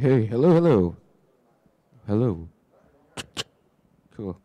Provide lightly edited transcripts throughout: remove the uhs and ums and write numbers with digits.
Hey, hello, hello, hello. Cool.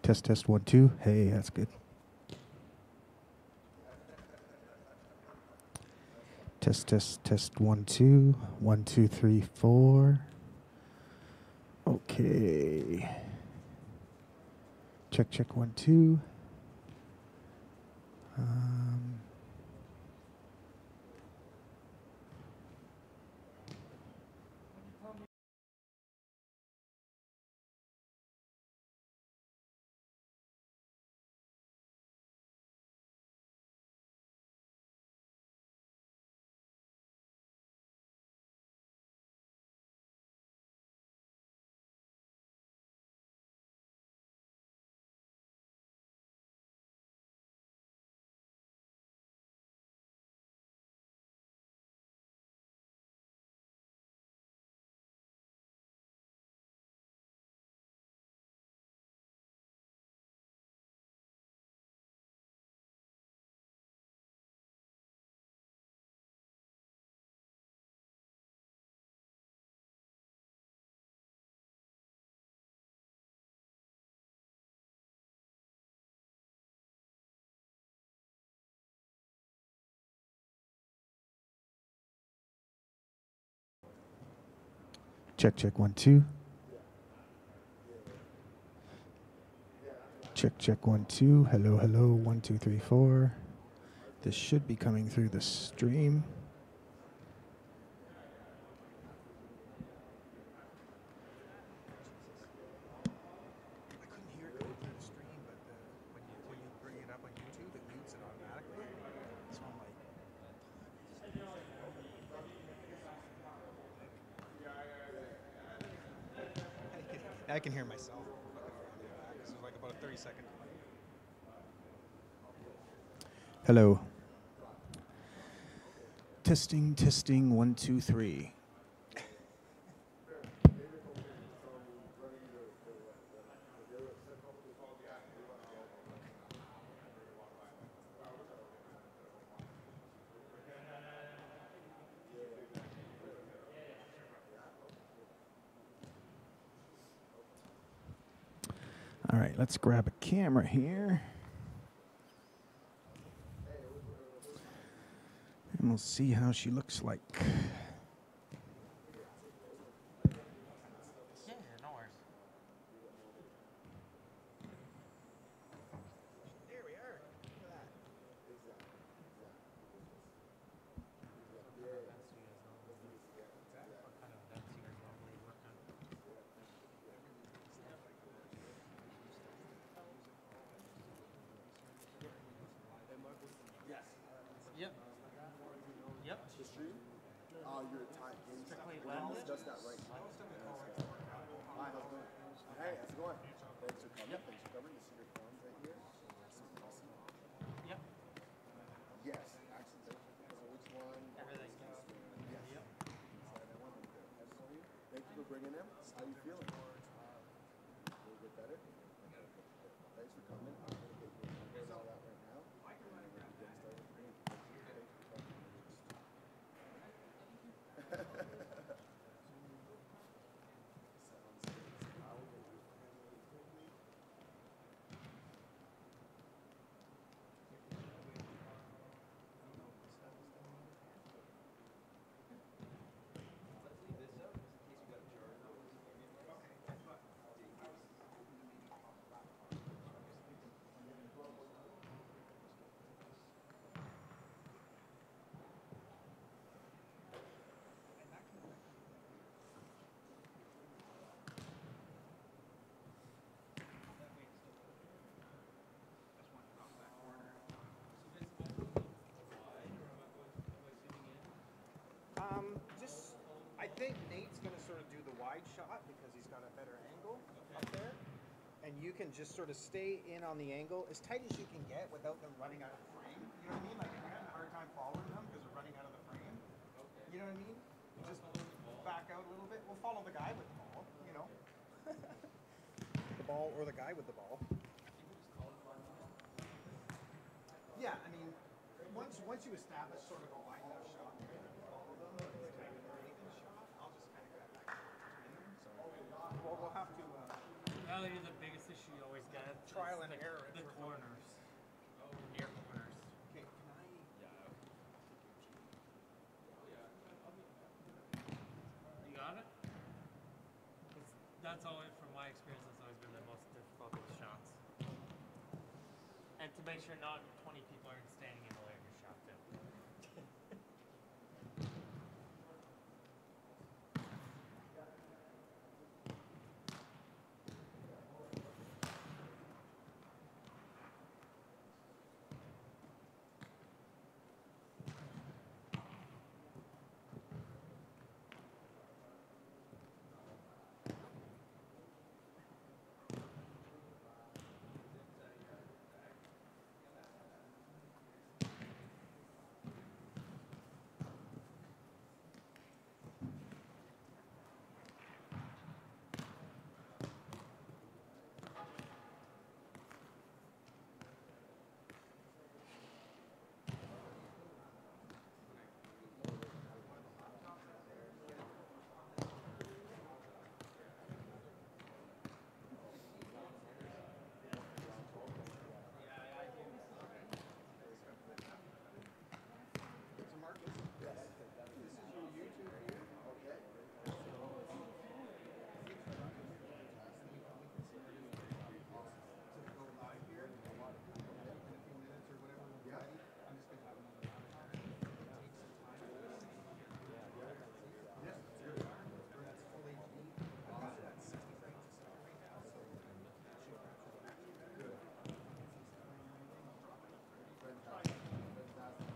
Test, test, 1, 2. Hey, that's good. Test, test, test, 1, 2. 1, 2, 3, 4. Okay. Check, check, 1, 2. Check, check, 1, 2. Check, check, 1, 2. Hello, hello, 1, 2, 3, 4. This should be coming through the stream. I couldn't hear it going through the stream, but when you bring it up on YouTube, it mutes it automatically. So I'm like, I can hear myself. This is like about a 30-second. Hello. Testing, testing, 1, 2, 3. All right, let's grab a camera here. And we'll see how she looks like. Yeah, no worries. There we are. Look at that. What kind of events you guys normally work on? Yes. Yep. Yep. The stream? Your time. Strictly We're lens? just that right now. Hi, how's it going? Hey, how's it going? Thanks for coming. Yep. Thanks for coming. You see your forms right here? Yep. Yes. Accident. So which one? Everything. Yes. Yep. Thank you for bringing them. How you feeling? A little bit better? Thanks for coming. I'm going to get you all that right now. And then we're going to get started. Thanks for coming. I think Nate's going to sort of do the wide shot because he's got a better angle up there. And you can just sort of stay in on the angle as tight as you can get without them running out of the frame. You know what I mean? Like if you're having a hard time following them because they're running out of the frame. You know what I mean? Just back out a little bit. We'll follow the guy with the ball, you know. The ball or the guy with the ball. Yeah, I mean, once you establish sort of a wide enough shot, follow them, it's kind of a even shot. I'll just kind of grab back between them. So we'll have to That is the biggest issue you always get. try that's always, from my experience, that's always been the most difficult of the shots. And to make sure not 20 people are standing in the way of your shot too. So Marcus, this is your YouTube here. Okay. So we can start doing to go live here in a few minutes or whatever we're ready. I'm just gonna have another laptop. Take some time. Yeah, that's good. That's full HD. I got it at 60 frames a second right now, so that should capture the action better. Good. Fantastic. Fantastic.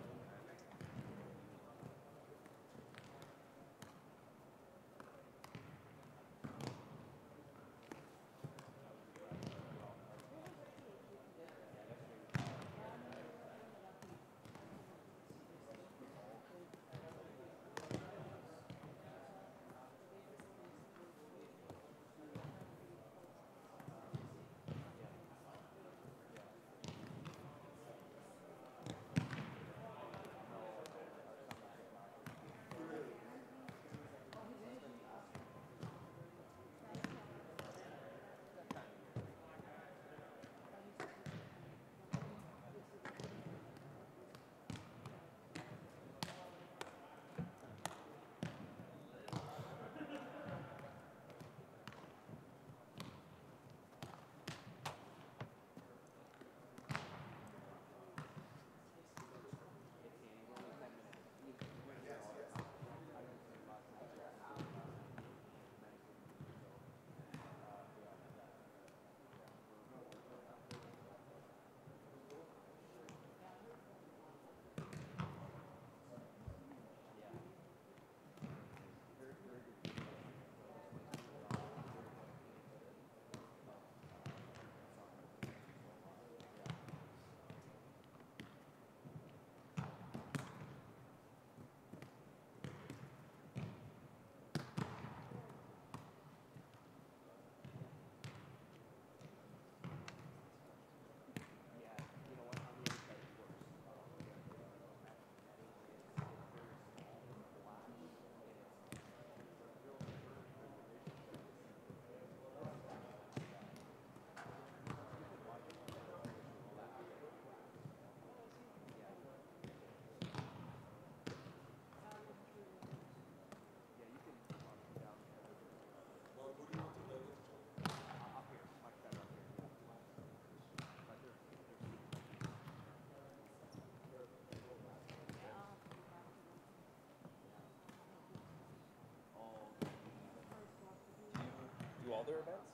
Do all their events?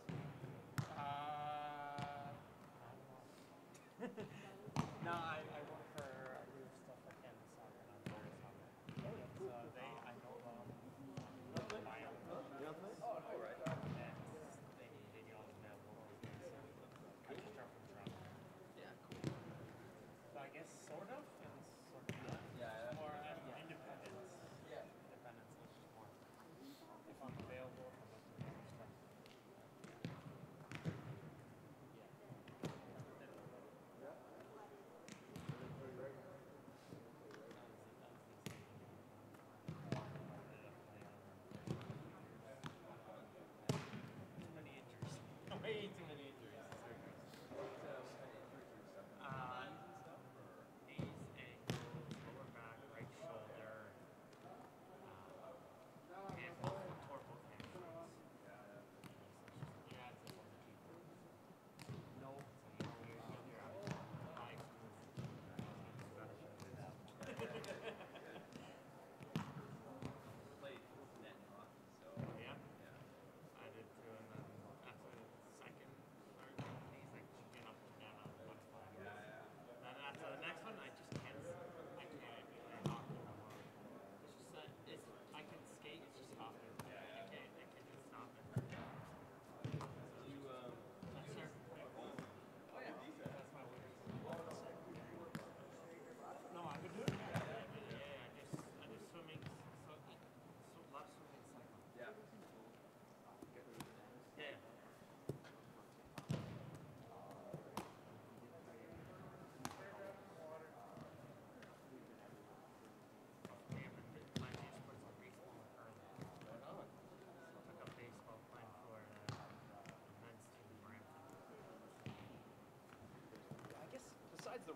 I don't know. No, I work for, I do stuff for Canada Soccer and Ontario Soccer. So I know my own. Oh, no, right. And they get all the mail locally. So I just start from Toronto. Yeah, cool. So I guess sort of and sort of not. Yeah, Or yeah. independence. Yeah. Independence is just more if I'm available, if I'm looking for stuff.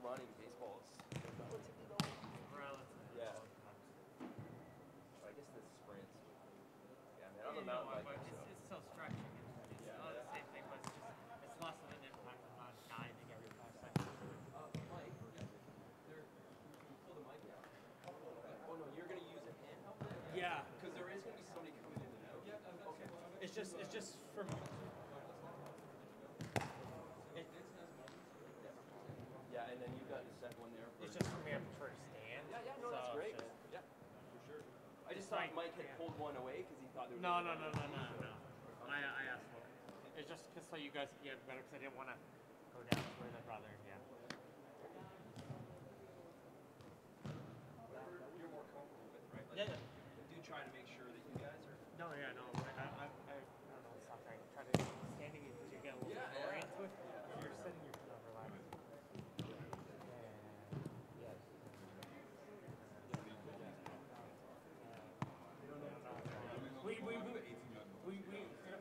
running baseball is relatively low. Relatively. Yeah. Low times. I guess the sprints. Yeah, man, I'm a You know mountain what, biker, but so. it's still stretching. It's Yeah. not the same thing, but it's less of an impact than not diving every 5 seconds. Mike, there, can you pull the mic down? Oh no, you're gonna use a handheld then? Yeah. Because there is gonna be somebody coming in and out. Yeah. Okay. It's just for me. Yeah, and then you've got a second one there. It's just for me. I prefer to stand. Yeah, no, that's so great. it's just- Yeah, for sure. I just It's thought like- Mike had yeah. pulled one away because he thought there was. No. another one. I asked for it. It's just because so you guys could get better because I didn't want to go down to where I'd rather. Yeah. Whatever you're more comfortable with, right? Like, Yeah. do try to make sure that you guys are. No. Yeah. No. I don't know. It's not right. Try to standing it because you get a little Yeah, more yeah. into it. If you're sitting, you're kind of relaxed. Yes.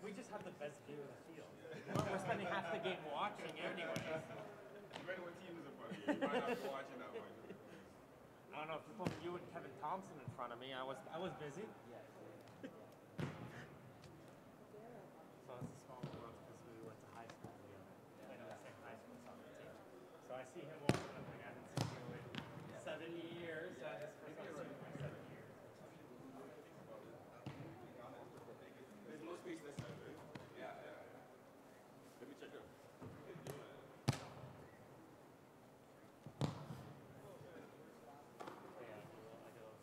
We just have the best view of the field. We're spending half the game watching anyways. Depending what team is in front of you, you might not be watching that much. I don't know if you put you and Kevin Thompson in front of me. I was busy. So it's a small world because we went to high school together. Played on the same high school soccer team. So I see him walking up and I haven't seen him in 70 years. So I just first time seeing him in 7 years. There's no space this side, right? Yeah. Let me check it. So yeah, I do those.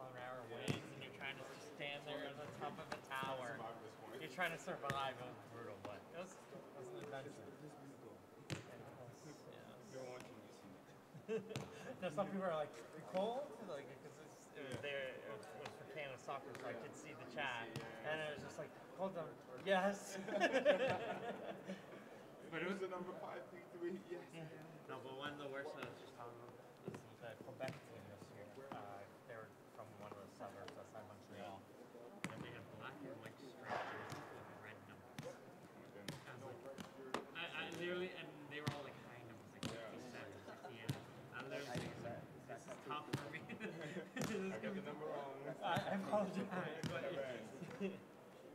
mile-an-hour winds, and you're trying to stand there on the top of a tower. You're trying to survive. It was brutal, but it was an adventure. You're watching this. Now some people are like, cold? Like, because it was there, it was for Canada Soccer, so I could see the chat. And it was just like, hold on, yes. But it was the number 533. Yes. Yeah. No, but one of the worst I was just talking about is the Quebec team this year. They were from one of the suburbs outside Montreal. And they had black and white striped jerseys with red numbers. I was like, I literally, and they were all like high numbers, like 57, 58. I literally was like, this is tough for me. I got the number wrong. I apologize, but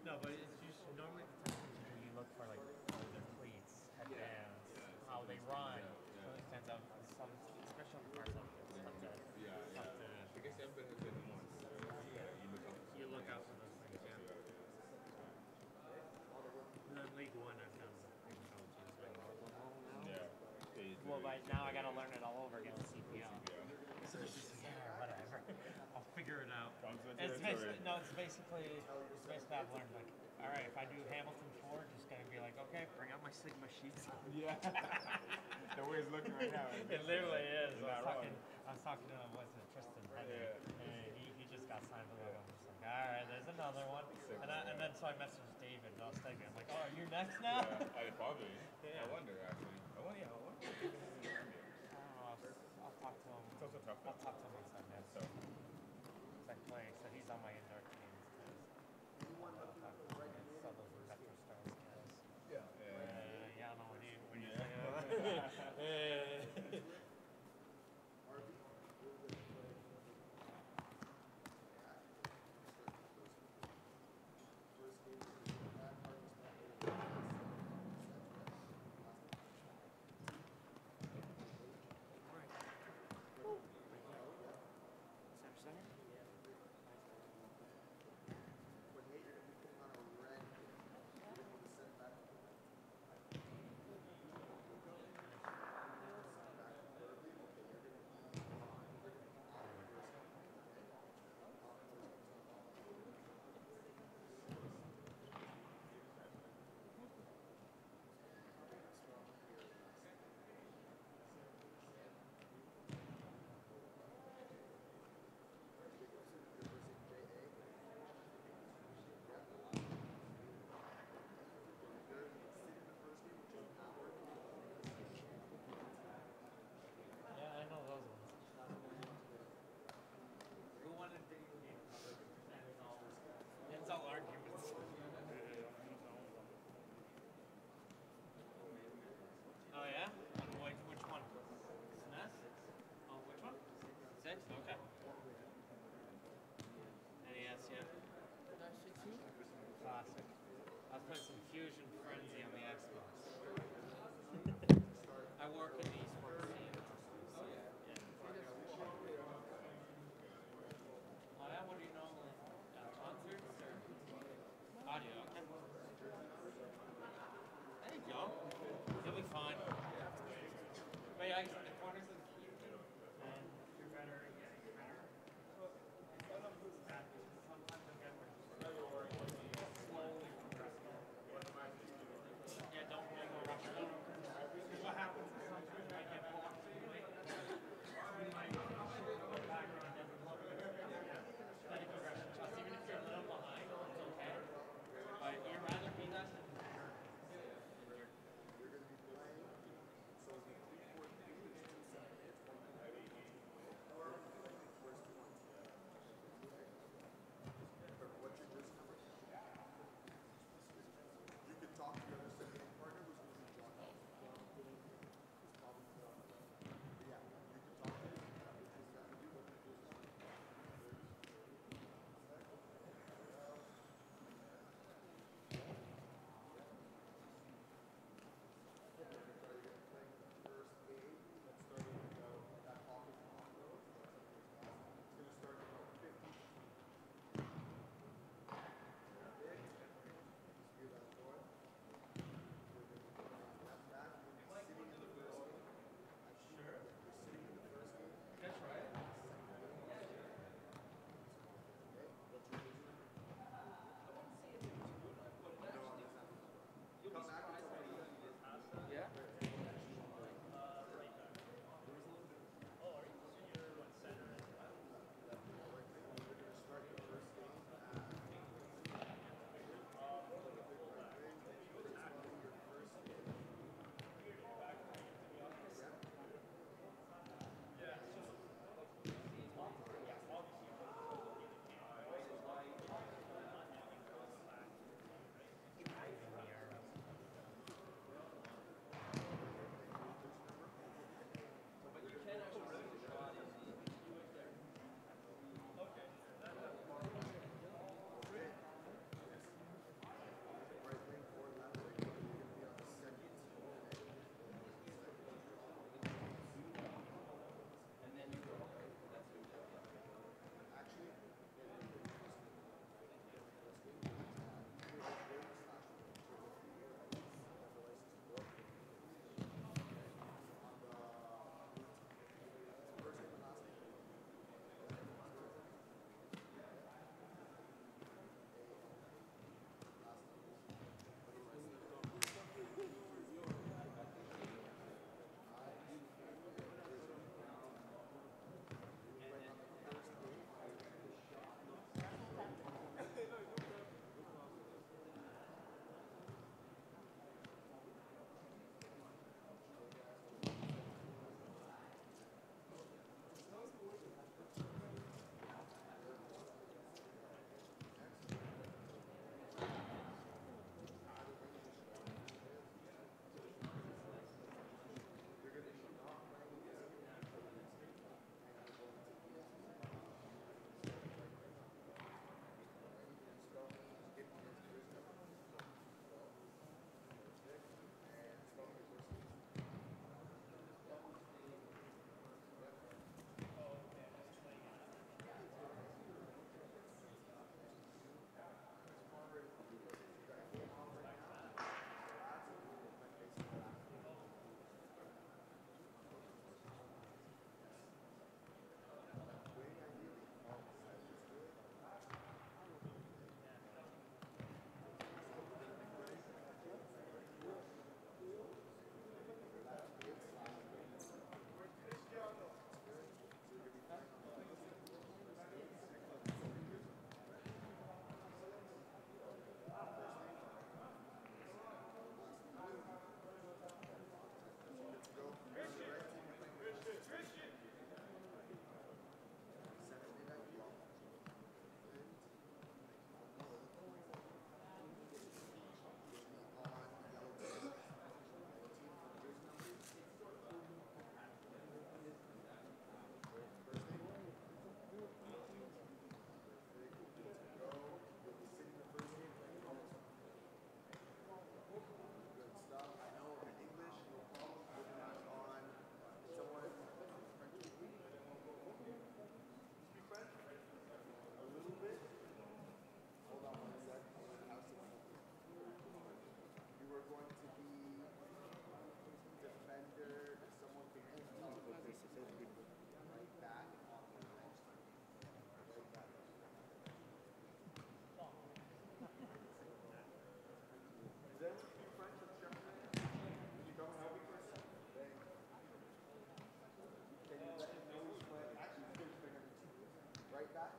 no, but it's just normally the time you look for like their cleats, headbands, how they run. So it stands out. Some, especially on the far side, it's tough to. I guess everybody has been once. You look out for those things, yeah. And then League One, I've done pretty much. Well, by now I gotta learn it all over again with CPL. So it's just like, yeah, whatever. I'll figure it out. It's basically, I've learned like, all right, if I do Hamilton 4, just gonna be like, okay, bring out my Sigma sheets. Yeah. The way it's looking right now. It literally is. I was talking to Tristan, and he just got signed for the logo. I'm just like, all right, there's another one. And then so I messaged David, and I was thinking, I'm like, oh, you're next now? Yeah, I probably. Yeah. I wonder actually. I wonder. I'll talk to him. It's also tough. I'll talk to him on Sunday. So I play, so he's on my indoor teams too. I'll talk to him. It's all those Metro Stars guys. Yeah. Yeah, I don't know what do you say? Fusion Frenzy on the Xbox. I work in the esports scene. So, yeah. Oh yeah, what do you normally? Concerts or audio? Okay. There you go. You'll be fine. But yeah, the corners of the key. And you're better at getting better. Sometimes you'll get slowly progressing. Yeah, don't rush it. What happens is sometimes Right back. Right back. Is anyone speak French or German? Can you come and help me, Chris? Thanks. Can you let him know he's playing? Actually, he's going to right back.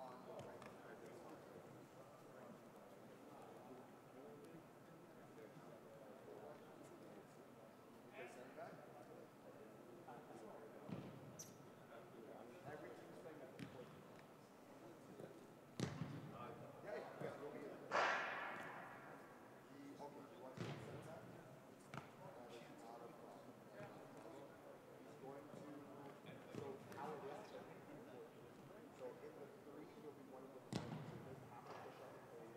On the right. Center back. Every team's playing at 3 points. Yeah, yeah, we'll be in. Okay, you want to center back? It's out of he's going to so how it is. So in the 3 you'll be one of the players. So this hammer push up and you'll be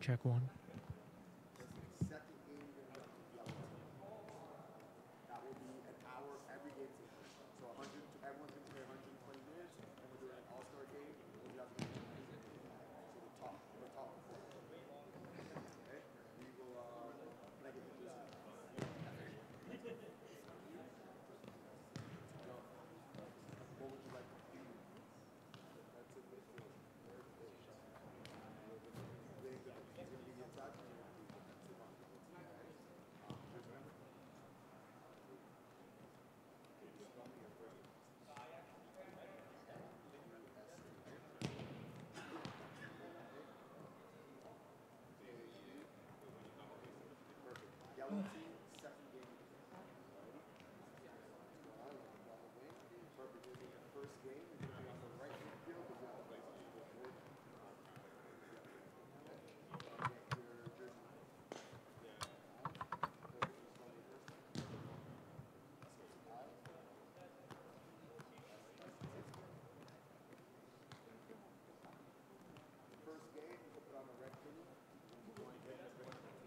Check one. second game you're going to be yellow team. That will be an hour every game. So 100, everyone's going to play 120 minutes, and we're doing an all-star game. And you guys are going to play. So the top four. Okay? We will, can I get you this? No. What would you like to do? That's a good thing. He's going to be the attack. Yellow team, second game. Perfect. This is the first game. You're going to be on the right midfield. We're going to play on the board. Get your jersey. The first game, you put on the red kitty. You're going to get the red kitty.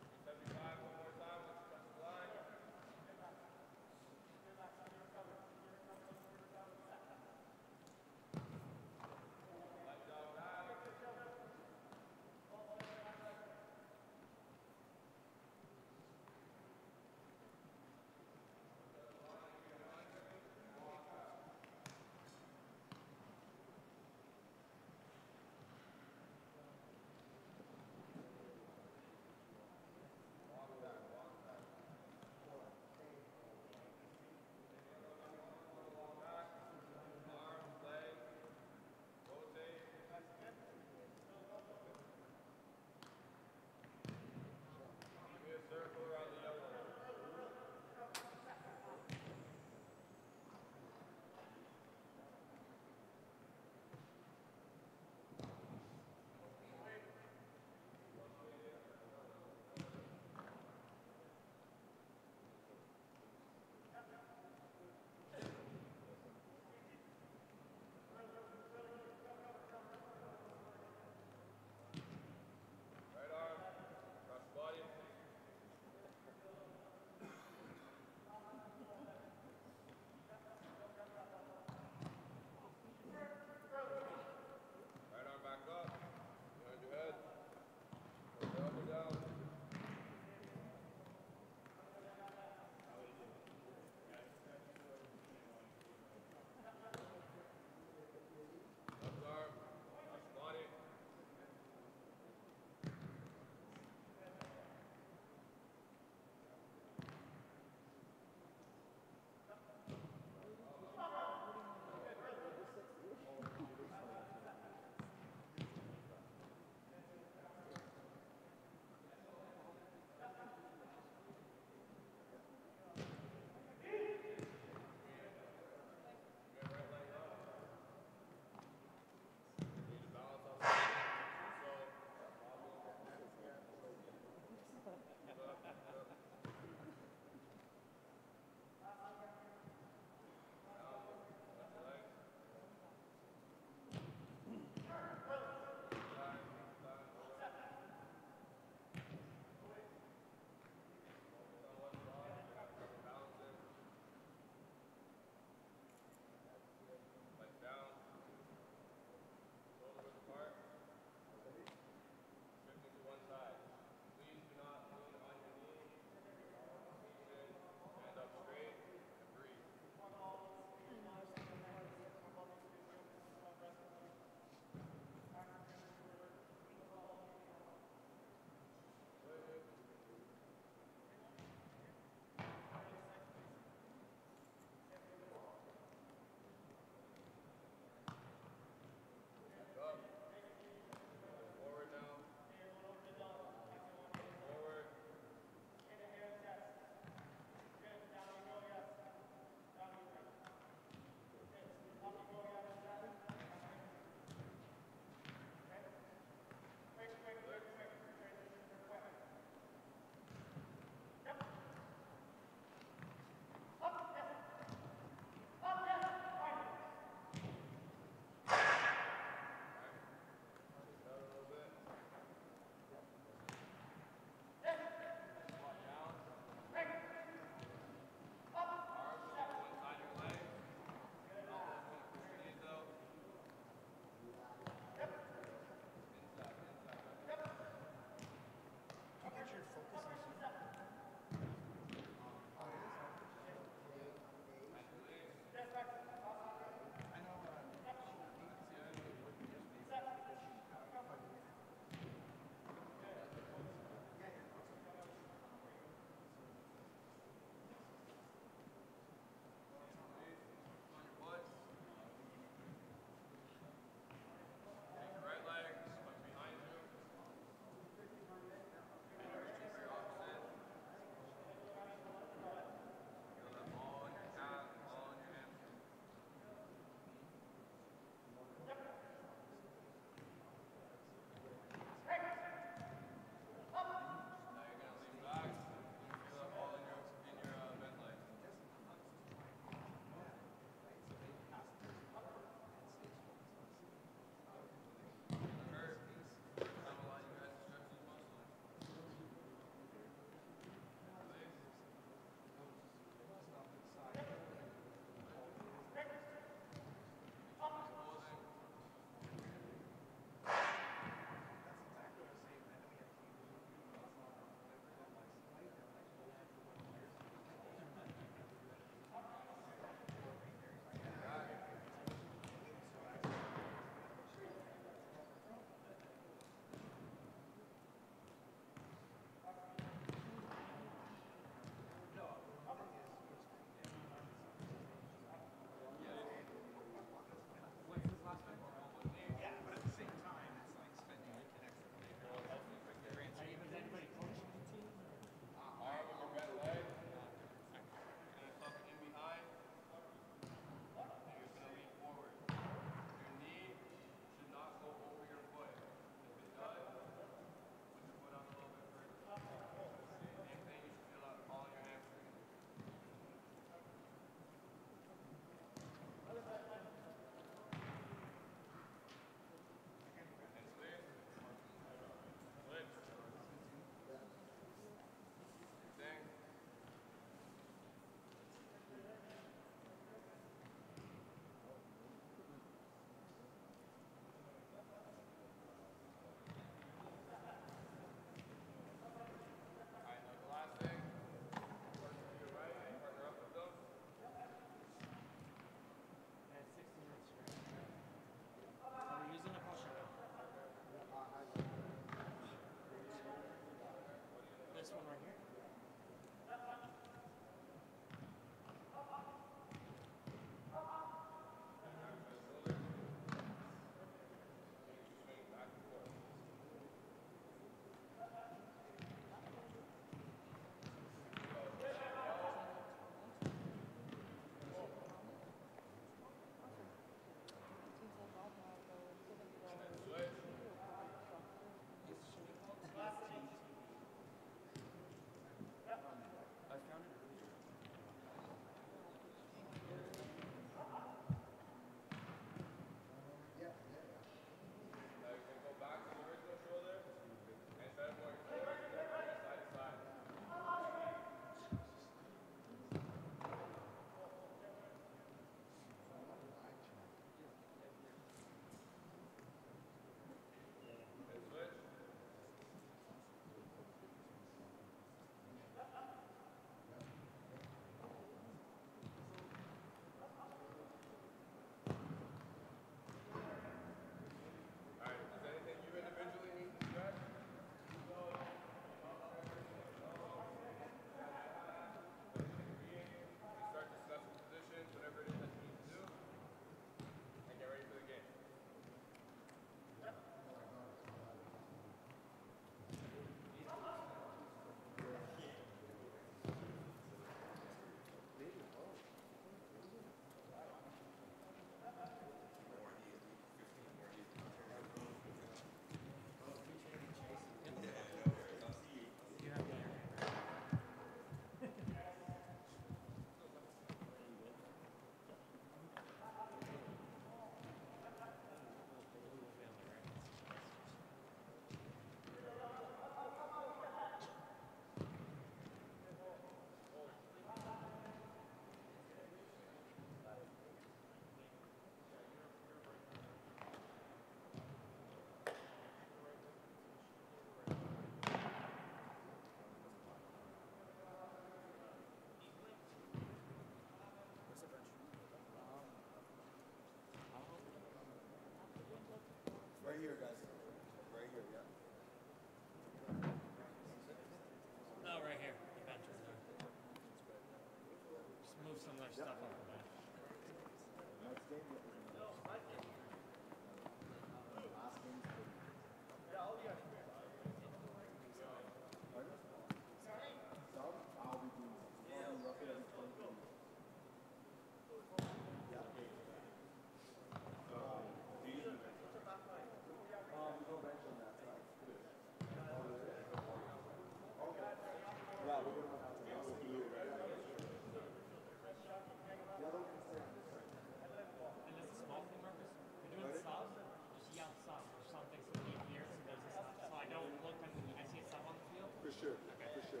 For sure. For sure.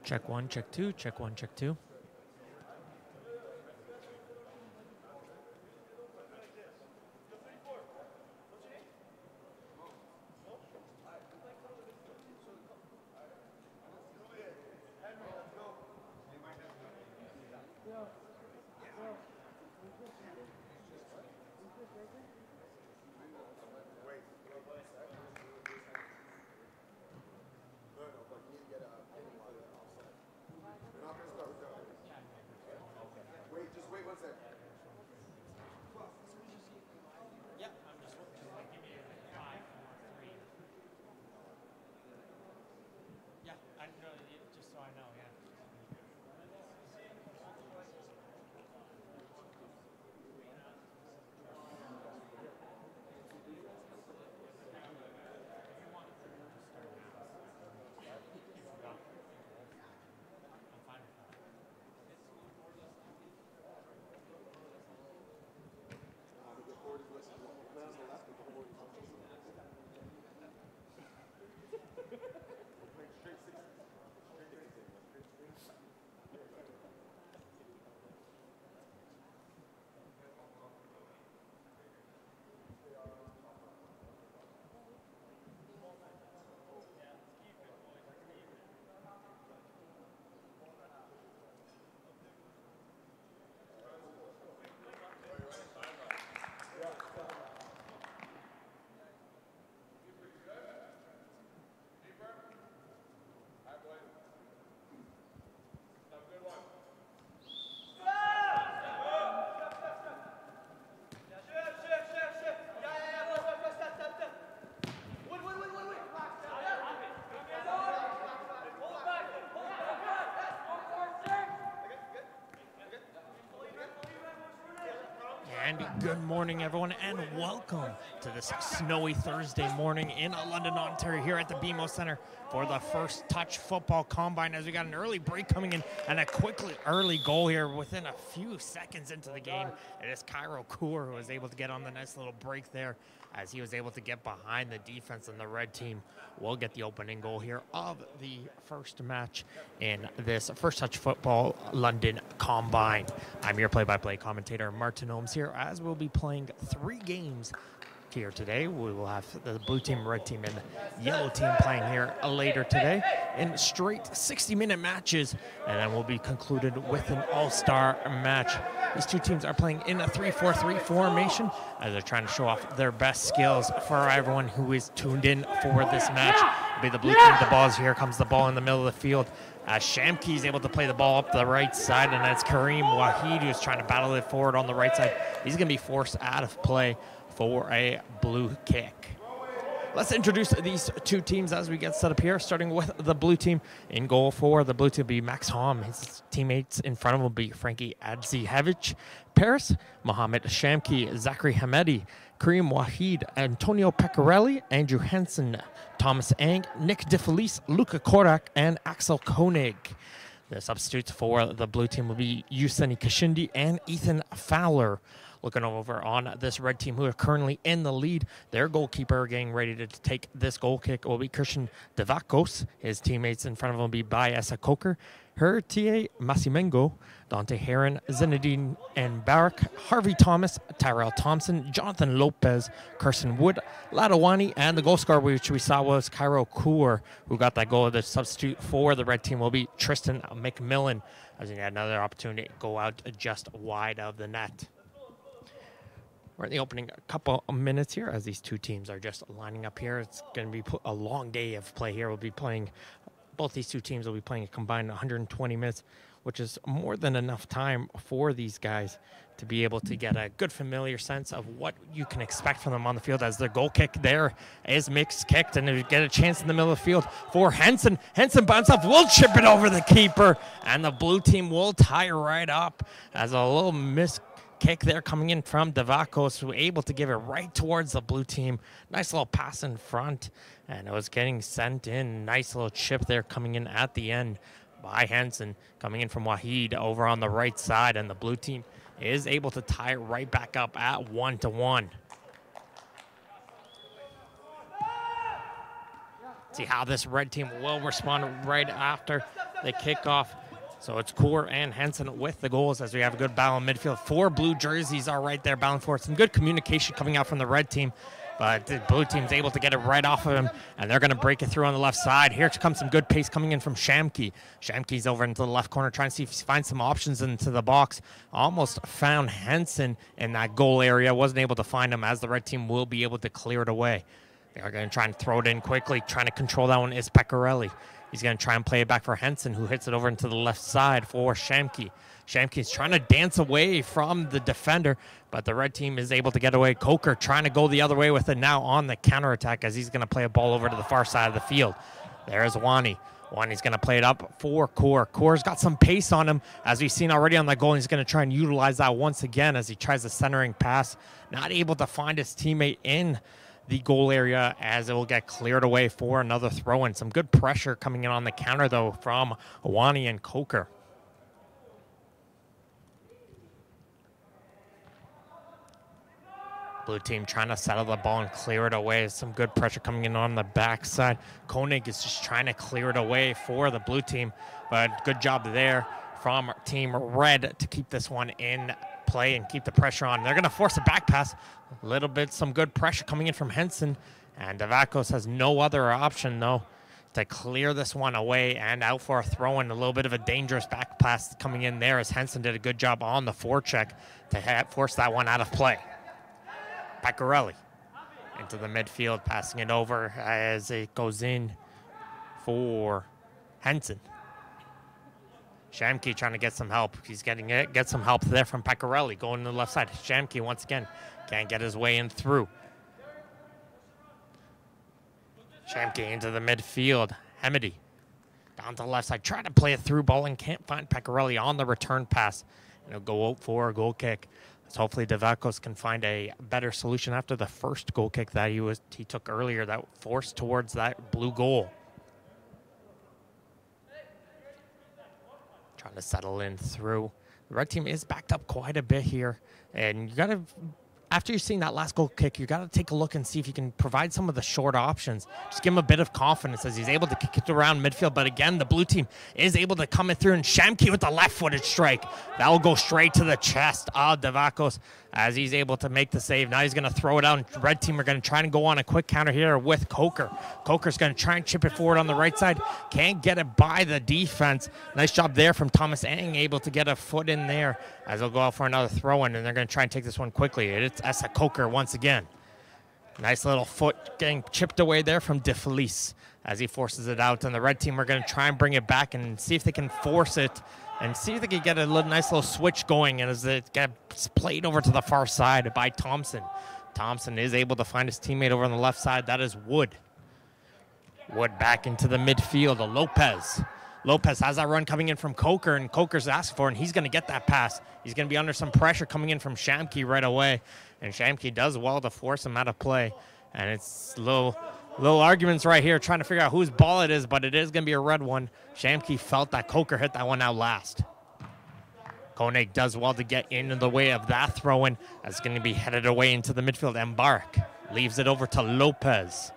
Check one, check two, check one, check two. Wait, just wait 1 second. Yep, I'm just like, give me a 5, 4, 3. Yeah, I know, just so I know, yeah. And good morning, everyone, and welcome to this snowy Thursday morning in London, Ontario, here at the BMO Center for the first touch football combine, as we got an early break coming in and a quickly early goal here within a few seconds into the game. It is Cairo Coor who was able to get on the nice little break there, as he was able to get behind the defense, and the red team will get the opening goal here of the first match in this first touch football London combine. I'm your play-by-play commentator, Martin Holmes, here, as we'll be playing 3 games here today. We will have the blue team, red team, and the yellow team playing here later today in straight 60-minute matches, and then we'll be concluded with an all-star match. These two teams are playing in a 3-4-3 formation, as they're trying to show off their best skills for everyone who is tuned in for this match. It'll be the blue team. The ball's here. Comes the ball in the middle of the field. Shamki is able to play the ball up the right side, and that's Kareem Wahid who's trying to battle it forward on the right side. He's going to be forced out of play for a blue kick. Let's introduce these two teams as we get set up here, starting with the blue team. In goal for the blue team will be Max Hom. His teammates in front of him will be Frankie Adzihevich, Paris, Mohamed Shamki, Zachary Hamedi, Kareem Wahid, Antonio Pecorelli, Andrew Henson, Thomas Ang, Nick DeFelice, Luca Korak, and Axel Koenig. The substitutes for the blue team will be Yuseni Kashindi and Ethan Fowler. Looking over on this red team, who are currently in the lead, their goalkeeper getting ready to take this goal kick will be Christian Devakos. His teammates in front of him will be Bayesa Coker, Hertie Masimengo, Dante Heron, Zinedine and Barak, Harvey Thomas, Tyrell Thompson, Jonathan Lopez, Carson Wood, Ladawani, and the goal scorer, which we saw was Cairo Kaur, who got that goal. The substitute for the red team will be Tristan McMillan, as he had another opportunity to go out just wide of the net. We're in the opening couple of minutes here as these two teams are just lining up here. It's going to be a long day of play here. We'll be playing, both these two teams will be playing a combined 120 minutes, which is more than enough time for these guys to be able to get a good familiar sense of what you can expect from them on the field, as their goal kick there is mixed kicked, and they get a chance in the middle of the field for Henson. Henson by himself will chip it over the keeper, and the blue team will tie right up as a little miss kick there coming in from Devakos, who was able to give it right towards the blue team. Nice little pass in front, and it was getting sent in. Nice little chip there coming in at the end by Henson, coming in from Wahid over on the right side, and the blue team is able to tie it right back up at 1-1. See how this red team will respond right after the kickoff. So it's Kaur and Henson with the goals, as we have a good battle in midfield. 4 blue jerseys are right there battling for it. Some good communication coming out from the red team, but the blue team's able to get it right off of him, and they're going to break it through on the left side. Here comes some good pace coming in from Shamki. Shamki's over into the left corner trying to see if he finds some options into the box. Almost found Henson in that goal area. Wasn't able to find him, as the red team will be able to clear it away. They're going to try and throw it in quickly. Trying to control that one is Pecorelli. He's going to try and play it back for Henson, who hits it over into the left side for Shamki. Shamki's trying to dance away from the defender, but the red team is able to get away. Coker trying to go the other way with it now on the counterattack, as he's going to play a ball over to the far side of the field. There's Wani. Wani's going to play it up for Kaur. Kaur's got some pace on him, as we've seen already on that goal, and he's going to try and utilize that once again as he tries the centering pass. Not able to find his teammate in the goal area, as it will get cleared away for another throw-in. Some good pressure coming in on the counter, though, from Wani and Coker. Blue team trying to settle the ball and clear it away. Some good pressure coming in on the backside. Koenig is just trying to clear it away for the blue team, but good job there from Team Red to keep this one in play and keep the pressure on. They're going to force a back pass. A little bit, some good pressure coming in from Henson, and Devakos has no other option, though, to clear this one away and out for a throw-in. A little bit of a dangerous back pass coming in there, as Henson did a good job on the forecheck to force that one out of play. Pecorelli into the midfield, passing it over as it goes in for Henson. Shamki trying to get some help. He's get some help there from Pecorelli going to the left side. Shamki once again can't get his way in through. Shamki into the midfield. Hamidi down to the left side, trying to play a through ball and can't find Pecorelli on the return pass. And he'll go out for a goal kick. So hopefully Devakos can find a better solution after the first goal kick that he took earlier that forced towards that blue goal. Trying to settle in through. The red team is backed up quite a bit here, and you got to, after you've seen that last goal kick, you got to take a look and see if you can provide some of the short options. Just give him a bit of confidence as he's able to kick it around midfield. But again, the blue team is able to come in through, and Shamki with the left-footed strike. That will go straight to the chest of Devakos as he's able to make the save. Now he's going to throw it out, and red team are going to try and go on a quick counter here with Coker. Coker's going to try and chip it forward on the right side. Can't get it by the defense. Nice job there from Thomas Ang, able to get a foot in there as they'll go out for another throw-in, and they're going to try and take this one quickly. It's Essa Coker once again. Nice little foot getting chipped away there from DeFelice as he forces it out, and the red team are going to try and bring it back and see if they can force it and see if they can get a nice little switch going, and as it gets played over to the far side by Thompson. Thompson is able to find his teammate over on the left side. That is Wood. Wood back into the midfield. Lopez. Lopez has that run coming in from Coker, and Coker's asked for it, and he's going to get that pass. He's going to be under some pressure coming in from Shamke right away, and Shamke does well to force him out of play. And it's little arguments right here trying to figure out whose ball it is, but it is going to be a red one. Shamke felt that Coker hit that one out last. Koenig does well to get into the way of that throw-in. That's going to be headed away into the midfield. Mbark leaves it over to Lopez.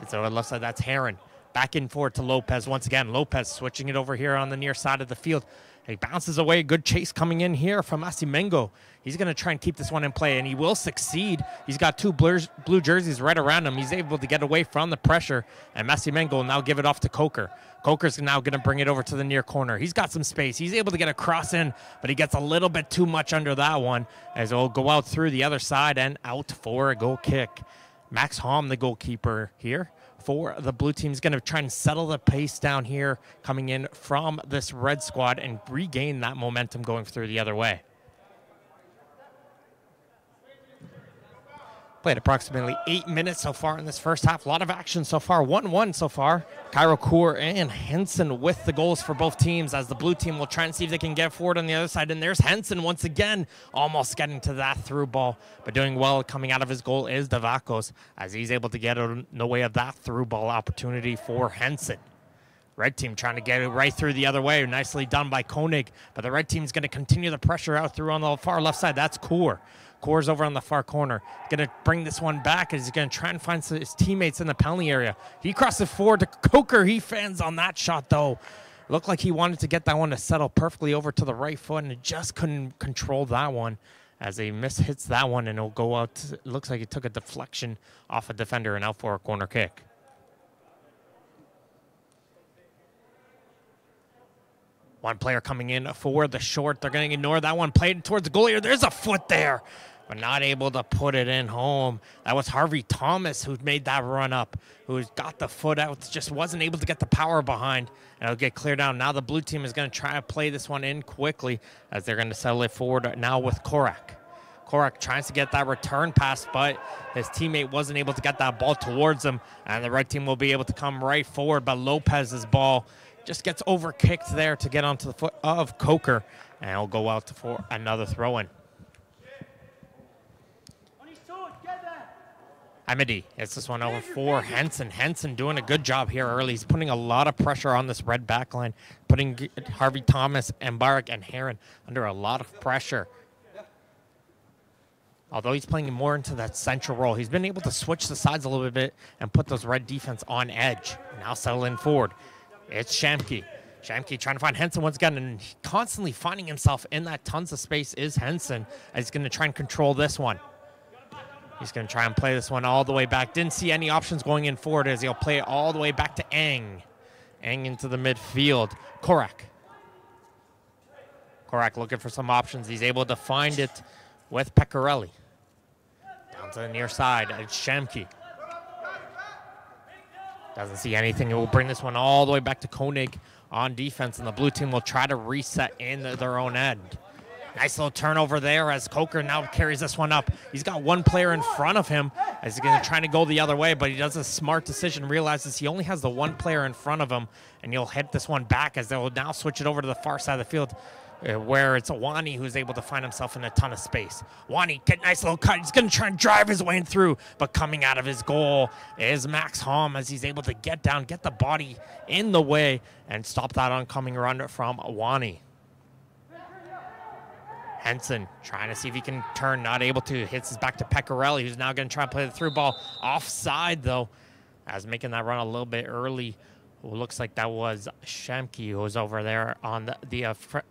It's over the left side. That's Heron. Back in forward to Lopez once again. Lopez switching it over here on the near side of the field. He bounces away. Good chase coming in here from Asimengo. He's going to try and keep this one in play, and he will succeed. He's got two blue jerseys right around him. He's able to get away from the pressure, and Asimengo will now give it off to Coker. Coker's now going to bring it over to the near corner. He's got some space. He's able to get a cross in, but he gets a little bit too much under that one, as it will go out through the other side and out for a goal kick. Max Hom, the goalkeeper here for the blue team, is going to try and settle the pace down here coming in from this red squad and regain that momentum going through the other way. Played approximately 8 minutes so far in this first half. A lot of action so far. 1-1 so far. Cairo Coeur and Henson with the goals for both teams, as the blue team will try and see if they can get forward on the other side. And there's Henson once again, almost getting to that through ball. But doing well coming out of his goal is Davakos, as he's able to get in the way of that through ball opportunity for Henson. Red team trying to get it right through the other way. Nicely done by Koenig. But the red team's going to continue the pressure out through on the far left side. That's Coeur. Core's over on the far corner. Going to bring this one back as he's going to try and find his teammates in the penalty area. He crosses forward to Coker. He fans on that shot, though. Looked like he wanted to get that one to settle perfectly over to the right foot, and it just couldn't control that one as he hits that one, and it'll go out. It looks like he took a deflection off a defender and out for a corner kick. One player coming in for the short. They're going to ignore that one. Played towards the goalie. There's a foot there, but not able to put it in home. That was Harvey Thomas who made that run up, who got the foot out, just wasn't able to get the power behind, and it'll get cleared down. Now the blue team is going to try to play this one in quickly, as they're going to settle it forward now with Korak. Korak tries to get that return pass, but his teammate wasn't able to get that ball towards him, and the red team will be able to come right forward, but Lopez's ball just gets overkicked there to get onto the foot of Coker, and he'll go out for another throw-in. Amity hits this one over for Henson. Henson doing a good job here early. He's putting a lot of pressure on this red back line, putting Harvey Thomas, Mbarek, and Heron under a lot of pressure. Although he's playing more into that central role, he's been able to switch the sides a little bit and put those red defense on edge. Now settle in forward. It's Shamke. Shamke trying to find Henson once again, and constantly finding himself in that tons of space is Henson. He's going to try and control this one. He's going to try and play this one all the way back. Didn't see any options going in forward, as he'll play it all the way back to Eng. Eng into the midfield. Korak. Korak looking for some options. He's able to find it with Pecorelli. Down to the near side. It's Shamke. Doesn't see anything. It will bring this one all the way back to Koenig on defense, and the blue team will try to reset in their own end. Nice little turnover there as Coker now carries this one up. He's got one player in front of him as he's going to try to go the other way, but he does a smart decision, realizes he only has the one player in front of him, and he'll hit this one back as they will now switch it over to the far side of the field, where it's Wani who's able to find himself in a ton of space. Wani, get a nice little cut. He's going to try and drive his way in through, but coming out of his goal is Max Hom, as he's able to get down, get the body in the way, and stop that oncoming run from Wani. Henson trying to see if he can turn, not able to. Hits his back to Pecorelli, who's now going to try and play the through ball. Offside, though, as making that run a little bit early. Looks like that was Shamke who was over there on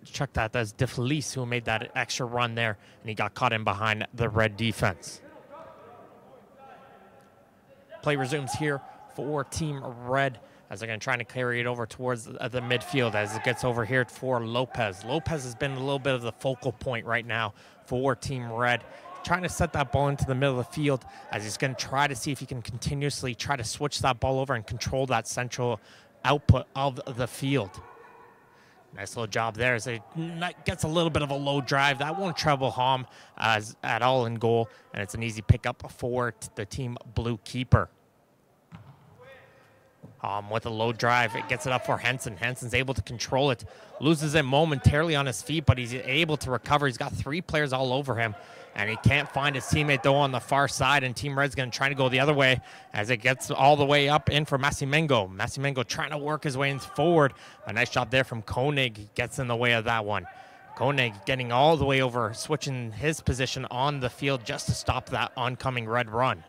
check that. That's DeFelice who made that extra run there, and he got caught in behind the red defense. Play resumes here for Team Red, as they're going to try to carry it over towards the midfield as it gets over here for Lopez. Lopez has been a little bit of the focal point right now for Team Red, trying to set that ball into the middle of the field, as he's going to try to see if he can continuously try to switch that ball over and control that central output of the field. Nice little job there as it gets a little bit of a low drive. That won't trouble Hom at all in goal, and it's an easy pickup for the team blue keeper. With a low drive, it gets it up for Henson. Henson's able to control it, loses it momentarily on his feet, but he's able to recover. He's got 3 players all over him, and he can't find his teammate, though, on the far side, and Team Red's going to try to go the other way as it gets all the way up in for Masimengo. Masimengo trying to work his way in forward. A nice job there from Koenig, gets in the way of that one. Koenig getting all the way over, switching his position on the field just to stop that oncoming Red run.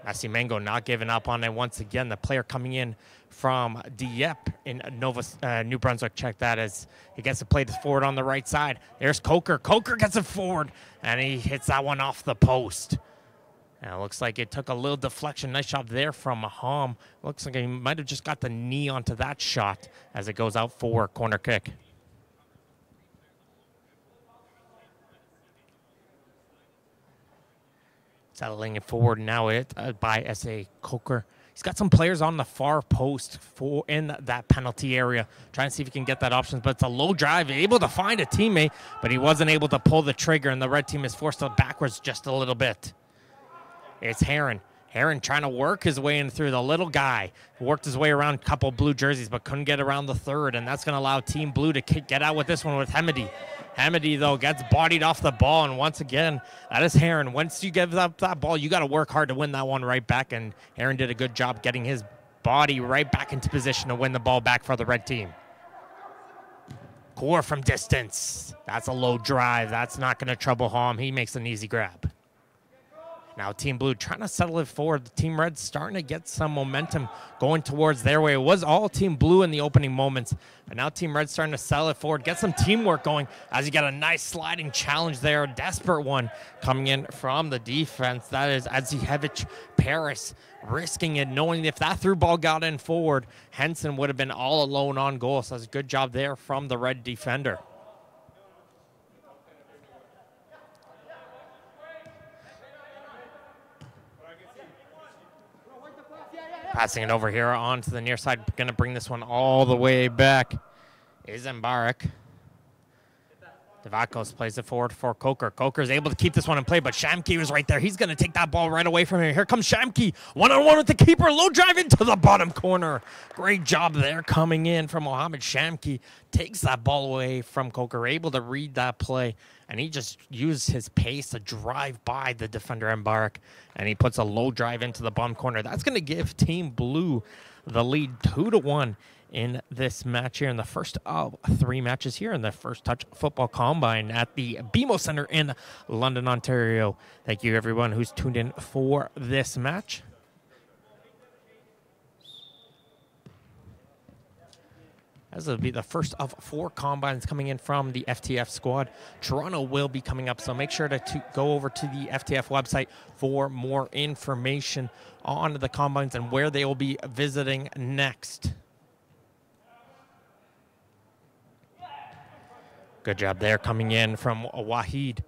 Masimengo not giving up on it once again. The player coming in from Dieppe in New Brunswick. Check that as he gets to play this forward on the right side. There's Coker. Coker gets it forward, and he hits that one off the post. And it looks like it took a little deflection. Nice job there from Hom. Looks like he might have just got the knee onto that shot as it goes out for corner kick. Settling it forward now by S.A. Coker. He's got some players on the far post in that penalty area, trying to see if he can get that option, but it's a low drive, able to find a teammate, but he wasn't able to pull the trigger, and the red team is forced backwards just a little bit. It's Heron. Heron trying to work his way in through the little guy. Worked his way around a couple blue jerseys, but couldn't get around the third, and that's going to allow Team Blue to get out with this one with Hemedy. Hemedy, though, gets bodied off the ball, and once again, that is Heron. Once you give up that ball, you got to work hard to win that one right back, and Heron did a good job getting his body right back into position to win the ball back for the red team. Core from distance. That's a low drive. That's not going to trouble Hom. He makes an easy grab. Now Team Blue trying to settle it forward. The Team Red starting to get some momentum going towards their way. It was all Team Blue in the opening moments, but now Team Red starting to settle it forward, get some teamwork going as you got a nice sliding challenge there, a desperate one coming in from the defense. That is Adzihevich Paris risking it, knowing if that through ball got in forward, Henson would have been all alone on goal. So that's a good job there from the Red defender. Passing it over here onto the near side. Going to bring this one all the way back is Mbarek. Devakos plays it forward for Coker. Coker is able to keep this one in play, but Shamki was right there. He's going to take that ball right away from him. Here comes Shamki. One-on-one with the keeper. Low drive into the bottom corner. Great job there coming in from Mohamed Shamki. Takes that ball away from Coker. Able to read that play, and he just used his pace to drive by the defender Mbarek, and he puts a low drive into the bottom corner. That's going to give Team Blue the lead 2-1 in this match here, in the first of 3 matches here in the First Touch Football Combine at the BMO Center in London, Ontario. Thank you, everyone who's tuned in for this match. This will be the first of 4 combines coming in from the FTF squad. Toronto will be coming up, so make sure to go over to the FTF website for more information on the combines and where they will be visiting next. Good job there coming in from Wahid.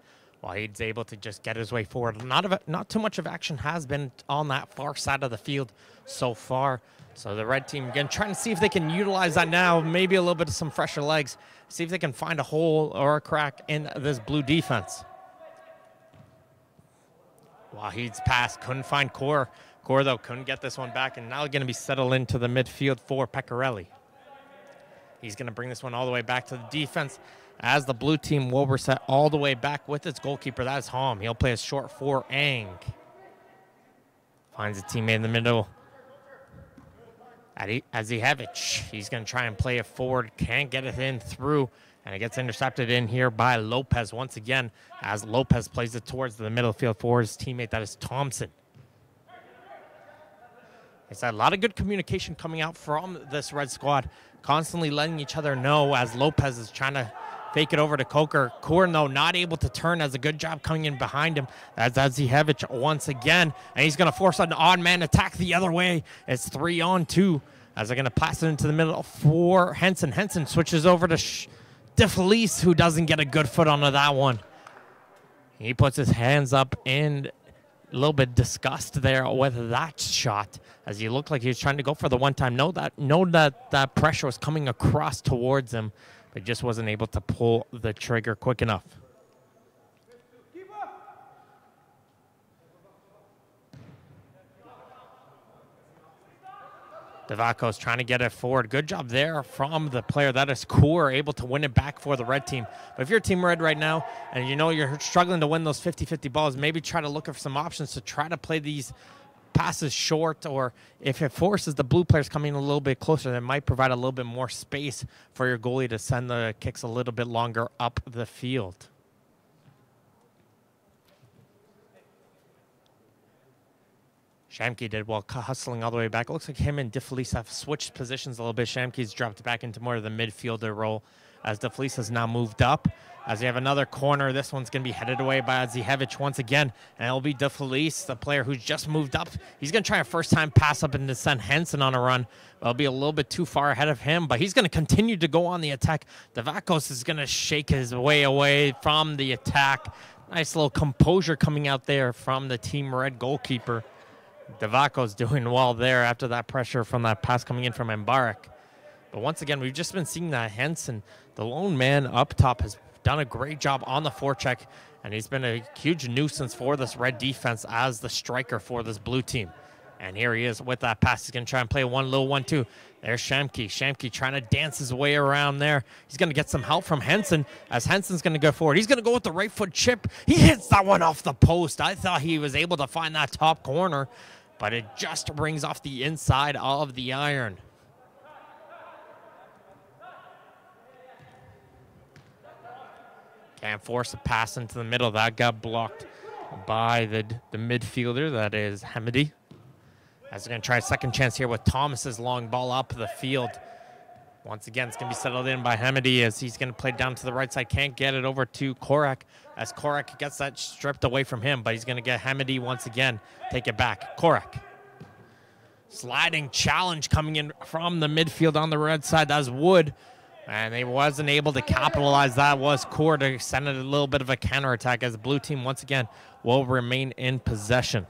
Wahid's able to just get his way forward. Not too much of action has been on that far side of the field so far. So the red team, again, trying to see if they can utilize that now, maybe a little bit of some fresher legs, see if they can find a hole or a crack in this blue defense. Wahid's pass, couldn't find Core. Core, though, couldn't get this one back, and now going to be settled into the midfield for Pecorelli. He's going to bring this one all the way back to the defense as the blue team will reset all the way back with its goalkeeper. That is Hom. He'll play a short for Ang. Finds a teammate in the middle. Adzihevich, he's going to try and play it forward. Can't get it in through, and it gets intercepted in here by Lopez once again as Lopez plays it towards the middle field for his teammate. That is Thompson. It's a lot of good communication coming out from this red squad, constantly letting each other know as Lopez is trying to fake it over to Coker. Korn, though, not able to turn, as a good job coming in behind him. That's Adzihevich once again, and he's going to force an odd man attack the other way. It's 3-on-2 as they're going to pass it into the middle for Henson. Henson switches over to DeFelice, who doesn't get a good foot onto that one. He puts his hands up in a little bit disgust there with that shot, as he looked like he was trying to go for the one-time. Know that pressure was coming across towards him, but just wasn't able to pull the trigger quick enough. Devakos trying to get it forward. Good job there from the player. That is Kaur, able to win it back for the red team. But if you're Team Red right now and you know you're struggling to win those 50-50 balls, maybe try to look for some options to try to play these passes short, or if it forces the blue players coming a little bit closer, that might provide a little bit more space for your goalie to send the kicks a little bit longer up the field. Shamke did well, hustling all the way back. It looks like him and DeFelice have switched positions a little bit. Shamke's dropped back into more of the midfielder role as DeFelice has now moved up. As we have another corner, this one's going to be headed away by Zihevich once again. And it'll be DeFelice, the player who's just moved up. He's going to try a first-time pass up and to send Henson on a run. It'll be a little bit too far ahead of him, but he's going to continue to go on the attack. Devakos is going to shake his way away from the attack. Nice little composure coming out there from the Team Red goalkeeper. Devakos doing well there after that pressure from that pass coming in from Mbarak. But once again, we've just been seeing that Henson, the lone man up top, has done a great job on the forecheck, and he's been a huge nuisance for this red defense as the striker for this blue team. And here he is with that pass. He's going to try and play one little 1-2. There's Shamke. Shamke trying to dance his way around there. He's going to get some help from Henson as Henson's going to go forward. He's going to go with the right foot chip. He hits that one off the post. I thought he was able to find that top corner, but it just rings off the inside of the iron. Can't force a pass into the middle. That got blocked by the midfielder. That is Hamidi. As they're going to try a second chance here with Thomas's long ball up the field. Once again, it's going to be settled in by Hamidi as he's going to play down to the right side. Can't get it over to Korak as Korak gets that stripped away from him, but he's going to get Hamidi once again. Take it back. Korak. Sliding challenge coming in from the midfield on the red side. That's Wood. And they wasn't able to capitalize. That was Core to send it a little bit of a counterattack as the blue team once again will remain in possession.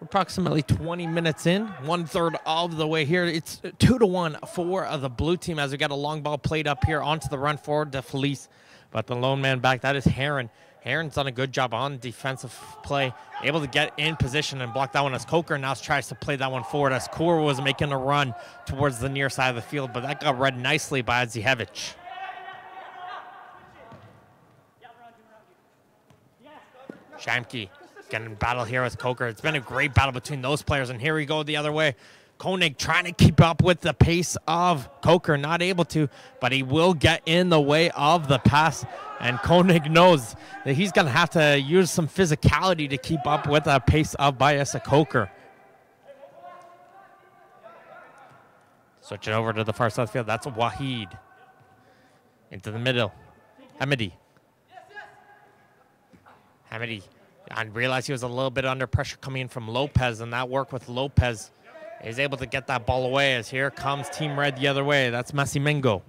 Approximately 20 minutes in, 1/3 of the way here. It's 2-1 for the blue team as we got a long ball played up here onto the run forward to Felice. But the lone man back, that is Heron. Heron's done a good job on defensive play, able to get in position and block that one as Coker now tries to play that one forward as Kor was making a run towards the near side of the field, but that got read nicely by Zihevich. Shamke getting battle here with Coker. It's been a great battle between those players, and here we go the other way. Koenig trying to keep up with the pace of Coker, not able to, but he will get in the way of the pass. And Koenig knows that he's going to have to use some physicality to keep up with the pace of Biasa Coker. Switching over to the far side of the field. That's Wahid. Into the middle. Hamidi. Hamidi. I realized he was a little bit under pressure coming in from Lopez, and that work with Lopez is able to get that ball away as here comes Team Red the other way. That's Messi Mingo.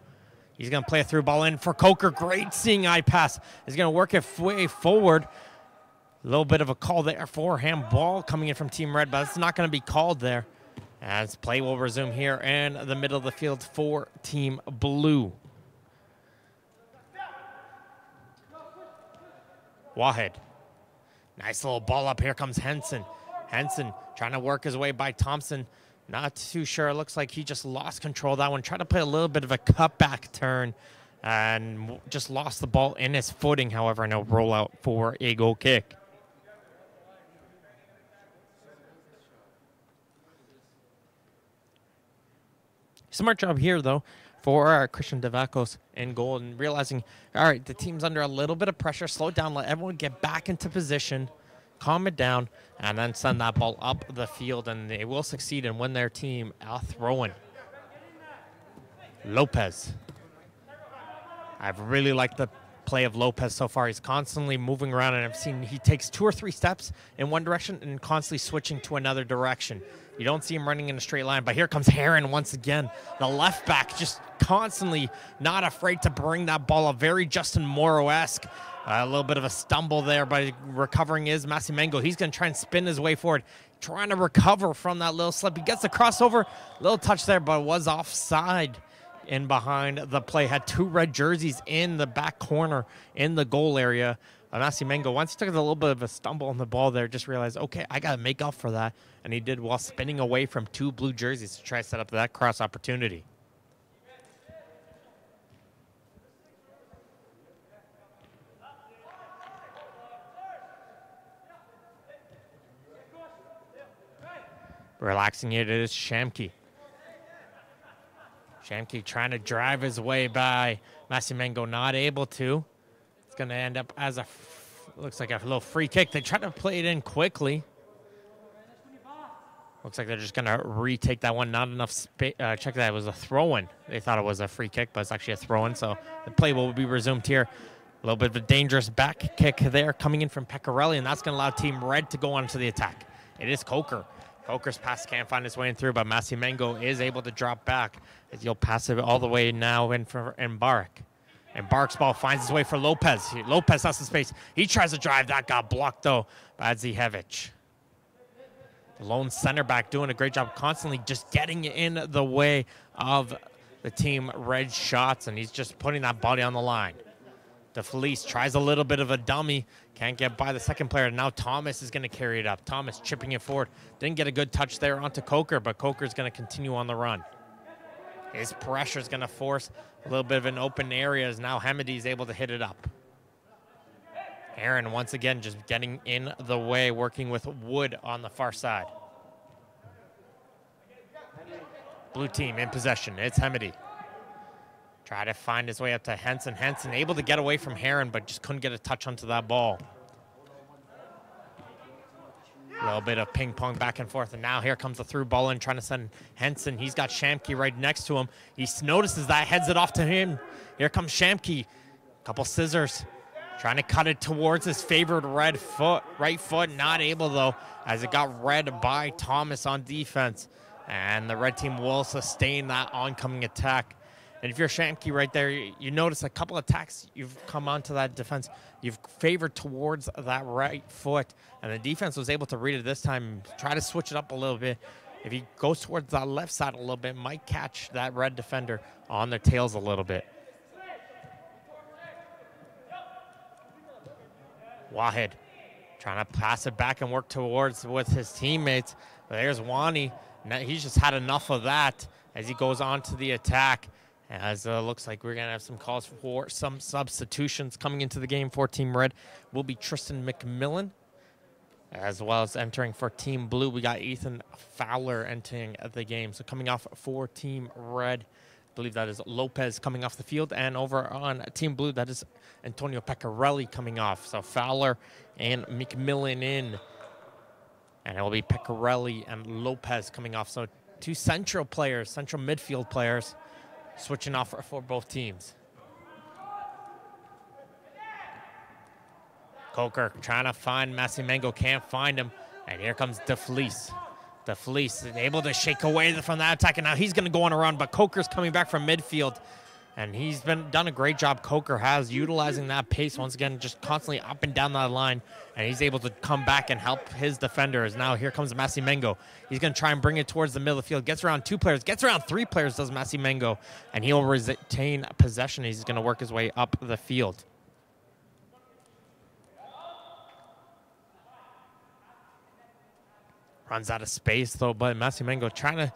He's going to play a through ball in for Coker. Great seeing eye pass. He's going to work it way forward. A little bit of a call there for handball coming in from Team Red, but it's not going to be called there. As play will resume here in the middle of the field for Team Blue. Wahed. Nice little ball up. Here comes Henson. Henson trying to work his way by Thompson. Not too sure. It looks like he just lost control of that one. Tried to play a little bit of a cutback turn and just lost the ball in his footing, however, and a rollout for a goal kick. Smart job here, though, for Christian Devakos in goal and realizing, all right, the team's under a little bit of pressure. Slow down. Let everyone get back into position. Calm it down, and then send that ball up the field, and they will succeed and win their team a throw-in. Lopez. I've really liked the play of Lopez so far. He's constantly moving around, and I've seen he takes 2 or 3 steps in one direction and constantly switching to another direction. You don't see him running in a straight line, but here comes Heron once again. The left back just constantly not afraid to bring that ball up. Very Justin Morrow-esque A little bit of a stumble there, but recovering is Masimengo. He's going to try and spin his way forward, trying to recover from that little slip. He gets the crossover, little touch there, but was offside in behind the play. Had 2 red jerseys in the back corner in the goal area. Masimengo, once he took a little bit of a stumble on the ball there, just realized, okay, I got to make up for that. And he did while spinning away from 2 blue jerseys to try to set up that cross opportunity. Relaxing it is Shamke. Shamke trying to drive his way by Masimengo, not able to. It's going to end up as looks like a little free kick. They try to play it in quickly. Looks like they're just going to retake that one. Not enough space. Check that. It was a throw-in. They thought it was a free kick, but it's actually a throw-in. So the play will be resumed here. A little bit of a dangerous back kick there coming in from Pecorelli, and that's going to allow Team Red to go on to the attack. It is Coker. Coker's pass can't find his way in through, but Masimengo is able to drop back as he'll pass it all the way now in for Mbarek. And Mbarek's ball finds his way for Lopez. Lopez has the space. He tries to drive. That got blocked, though, by Zihevich. The lone center back doing a great job constantly just getting in the way of the Team Red shots, and he's just putting that body on the line. DeFelice tries a little bit of a dummy. Can't get by the second player. Now Thomas is going to carry it up. Thomas chipping it forward. Didn't get a good touch there onto Coker, but Coker's going to continue on the run. His pressure is going to force a little bit of an open area as now Hamidi is able to hit it up. Aaron once again just getting in the way, working with Wood on the far side. Blue team in possession. It's Hamidi. Try to find his way up to Henson. Henson able to get away from Heron, but just couldn't get a touch onto that ball. A little bit of ping pong back and forth, and now here comes the through ball in, trying to send Henson. He's got Shamke right next to him. He notices that, heads it off to him. Here comes Shamke. Couple scissors. Trying to cut it towards his favored right foot. Not able, though, as it got read by Thomas on defense. And the red team will sustain that oncoming attack. And if you're Shamke right there, you notice a couple attacks you've come onto that defense. You've favored towards that right foot, and the defense was able to read it this time, try to switch it up a little bit. If he goes towards that left side a little bit, might catch that red defender on their tails a little bit. Wahed trying to pass it back and work towards with his teammates. But there's Wani. He's just had enough of that as he goes on to the attack. As looks like we're going to have some calls for some substitutions coming into the game for Team Red. Will be Tristan McMillan. As well as entering for Team Blue, we got Ethan Fowler entering the game. So coming off for Team Red, I believe that is Lopez coming off the field. And over on Team Blue, that is Antonio Pecorelli coming off. So Fowler and McMillan in. And it will be Pecorelli and Lopez coming off. So 2 central players, central midfield players, switching off for both teams. Coker trying to find Masimengo, can't find him. And here comes DeFelice. DeFelice is able to shake away from that attack, and now he's going to go on a run, but Coker's coming back from midfield. And he's done a great job, Coker has, utilizing that pace once again, just constantly up and down that line. And he's able to come back and help his defenders. Now here comes Masimengo. He's going to try and bring it towards the middle of the field. Gets around 2 players, gets around 3 players, does Masimengo. And he'll retain possession. He's going to work his way up the field. Runs out of space, though, but Masimengo trying to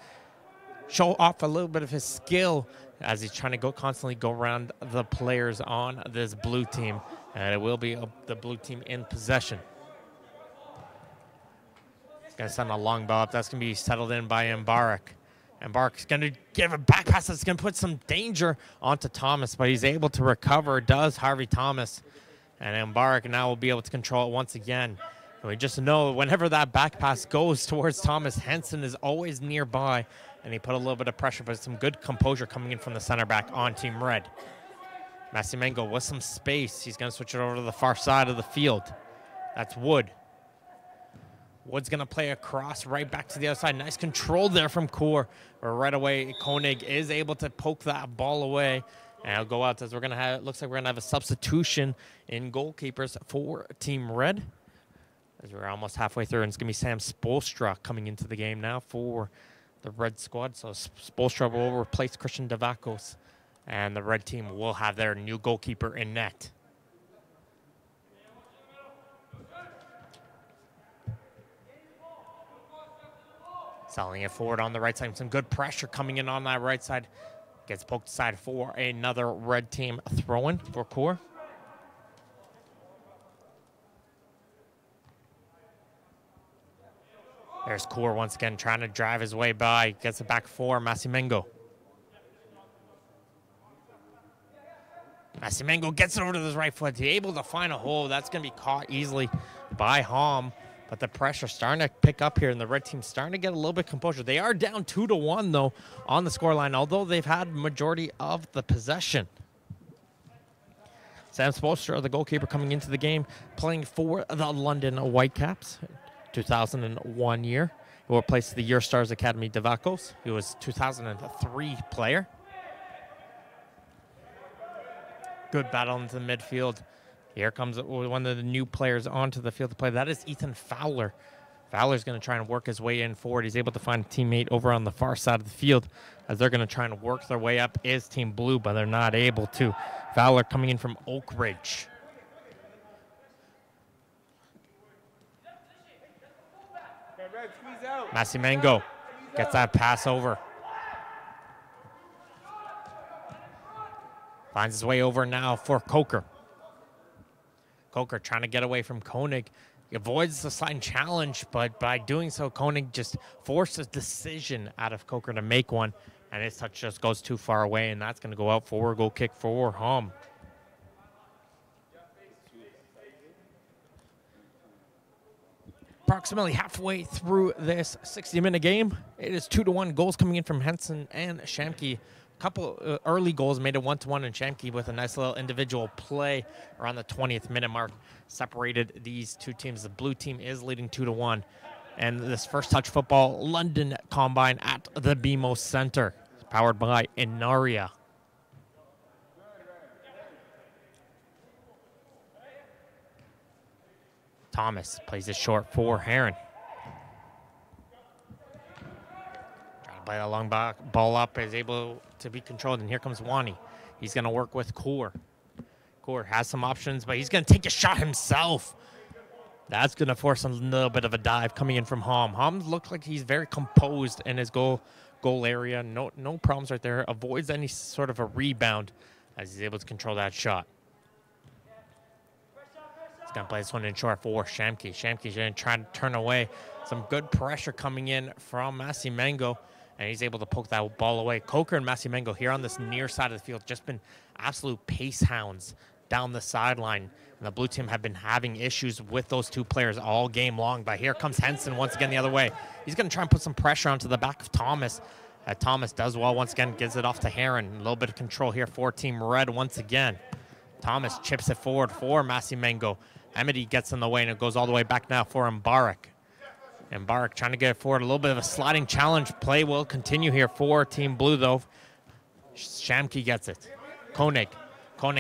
show off a little bit of his skill as he's trying to constantly go around the players on this blue team. And it will be the blue team in possession. He's going to send a long ball up. That's going to be settled in by Mbarek. Mbarek's going to give a back pass that's going to put some danger onto Thomas, but he's able to recover, does Harvey Thomas. And Mbarek now will be able to control it once again. And we just know whenever that back pass goes towards Thomas, Henson is always nearby. And he put a little bit of pressure, but some good composure coming in from the center back on Team Red. Masimengo with some space. He's going to switch it over to the far side of the field. That's Wood. Wood's going to play across right back to the other side. Nice control there from Kaur. Right away, Koenig is able to poke that ball away. And I'll go out as we're going to have, looks like we're going to have a substitution in goalkeepers for Team Red. As we're almost halfway through, and it's going to be Sam Spolstra coming into the game now for the Red squad. So Spolstra will replace Christian Davakos, and the Red team will have their new goalkeeper in net. Selling it forward on the right side. Some good pressure coming in on that right side. Gets poked aside for another Red team throw-in for Core. There's Core once again trying to drive his way by. Gets it back for Massimengo. Massimengo gets it over to his right foot. He's able to find a hole. That's going to be caught easily by Hom. But the pressure starting to pick up here, and the Red team starting to get a little bit composure. They are down 2-1, though, on the scoreline, although they've had majority of the possession. Sam Spolstra, the goalkeeper, coming into the game, playing for the London Whitecaps, 2001 year. He will replace the Eurostars Academy Davakos. He was 2003 player. Good battle into the midfield. Here comes one of the new players onto the field to play. That is Ethan Fowler. Fowler's going to try and work his way in forward. He's able to find a teammate over on the far side of the field as they're going to try and work their way up is Team Blue, but they're not able to. Fowler coming in from Oak Ridge. Massimengo gets that pass over. Finds his way over now for Coker. Coker trying to get away from Koenig. He avoids the sliding challenge, but by doing so, Koenig just forces decision out of Coker to make one, and his touch just goes too far away, and that's going to go out for a goal kick for Hom. Approximately halfway through this 60-minute game, it is 2-1. Goals coming in from Henson and Shamke. Couple early goals made it 1-1, and Shamke with a nice little individual play around the 20th minute mark separated these two teams. The blue team is leading 2-1, and this first touch football London Combine at the BMO Center, powered by Inaria. Thomas plays it short for Heron. Play a long ball up, is able to be controlled, and here comes Wani. He's going to work with Core. Core has some options, but he's going to take a shot himself. That's going to force a little bit of a dive coming in from Hom. Hom looks like he's very composed in his goal area. No problems right there. Avoids any sort of a rebound as he's able to control that shot. He's going to play this one in short for Shamke. Shamke's going to try to turn away. Some good pressure coming in from Massimengo, and he's able to poke that ball away. Coker and Massimengo here on this near side of the field just been absolute pace hounds down the sideline. And the blue team have been having issues with those two players all game long. But here comes Henson once again the other way. He's going to try and put some pressure onto the back of Thomas. Thomas does well once again, gives it off to Heron. A little bit of control here for Team Red once again. Thomas chips it forward for Massimengo. Amity gets in the way, and it goes all the way back now for Mbarak. And Mbarak trying to get it forward. A little bit of a sliding challenge. Play will continue here for Team Blue, though. Shamke gets it. Koenig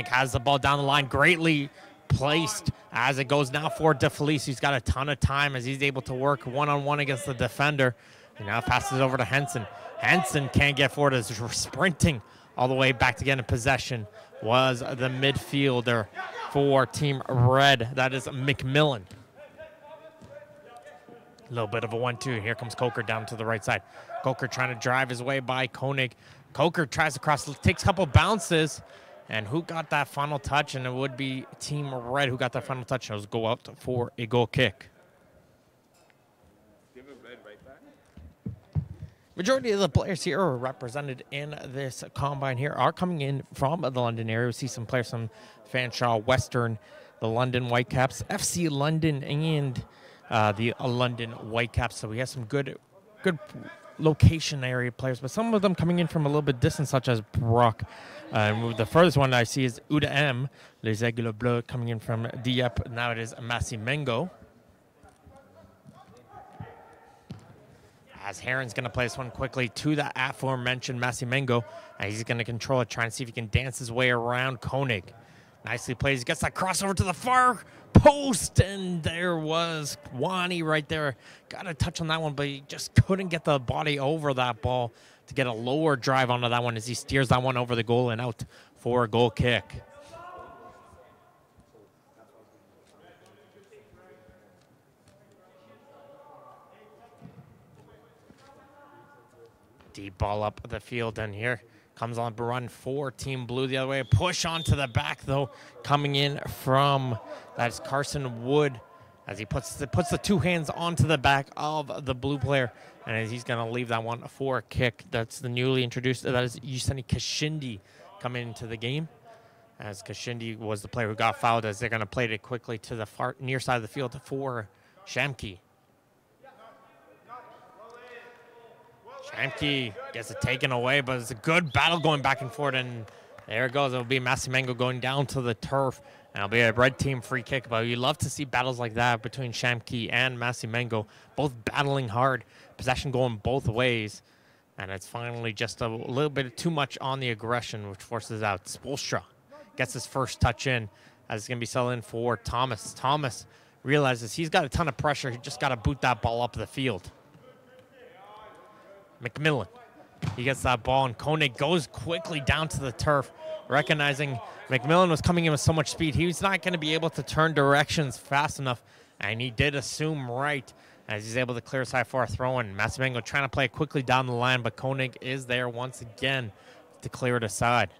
has the ball down the line. Greatly placed as it goes now for DeFelice. He's got a ton of time as he's able to work one-on-one against the defender. He now passes over to Henson. Henson can't get forward as sprinting all the way back to get in possession was the midfielder for Team Red. That is McMillan. A little bit of a 1-2. Here comes Coker down to the right side. Coker trying to drive his way by Koenig. Coker tries to cross, takes a couple bounces. And who got that final touch? And it would be Team Red who got that final touch. It'll go out for a goal kick. Give it red right back. Majority of the players here are represented in this combine here are coming in from the London area. We see some players from Fanshawe, Western, the London Whitecaps, FC London, and the London Whitecaps. So we have some good location area players, but some of them coming in from a little bit distant, such as Brock. The furthest one I see is Uda M, Les Aigles Bleus, coming in from Dieppe. Now it is Massimengo. As Heron's going to play this one quickly to the aforementioned Masimengo. And he's going to control it, trying to see if he can dance his way around Koenig. Nicely plays. He gets that crossover to the far post, and there was Wani right there. Got a touch on that one, but he just couldn't get the body over that ball to get a lower drive onto that one as he steers that one over the goal and out for a goal kick. Deep ball up the field, and here comes on the run for Team Blue the other way. Push onto the back, though, coming in from, that's Carson Wood, as he puts the two hands onto the back of the blue player, and as he's going to leave that one for a kick. That's the newly introduced, that is Yuseni Kashindi coming into the game, as Kashindi was the player who got fouled, as they're going to play it quickly to the far near side of the field for Shamki. Shamki gets it taken away, but it's a good battle going back and forth, and there it goes. It'll be Masimengo going down to the turf, and it'll be a red team free kick. But you love to see battles like that between Shamki and Masimengo, both battling hard, possession going both ways, and it's finally just a little bit too much on the aggression, which forces out. Spolstra gets his first touch in, as it's going to be selling for Thomas. Thomas realizes he's got a ton of pressure. He just got to boot that ball up the field. McMillan, he gets that ball, and Koenig goes quickly down to the turf, recognizing McMillan was coming in with so much speed. He was not going to be able to turn directions fast enough, and he did assume right as he's able to clear side for a throw-in. Masimengo trying to play it quickly down the line, but Koenig is there once again to clear it aside.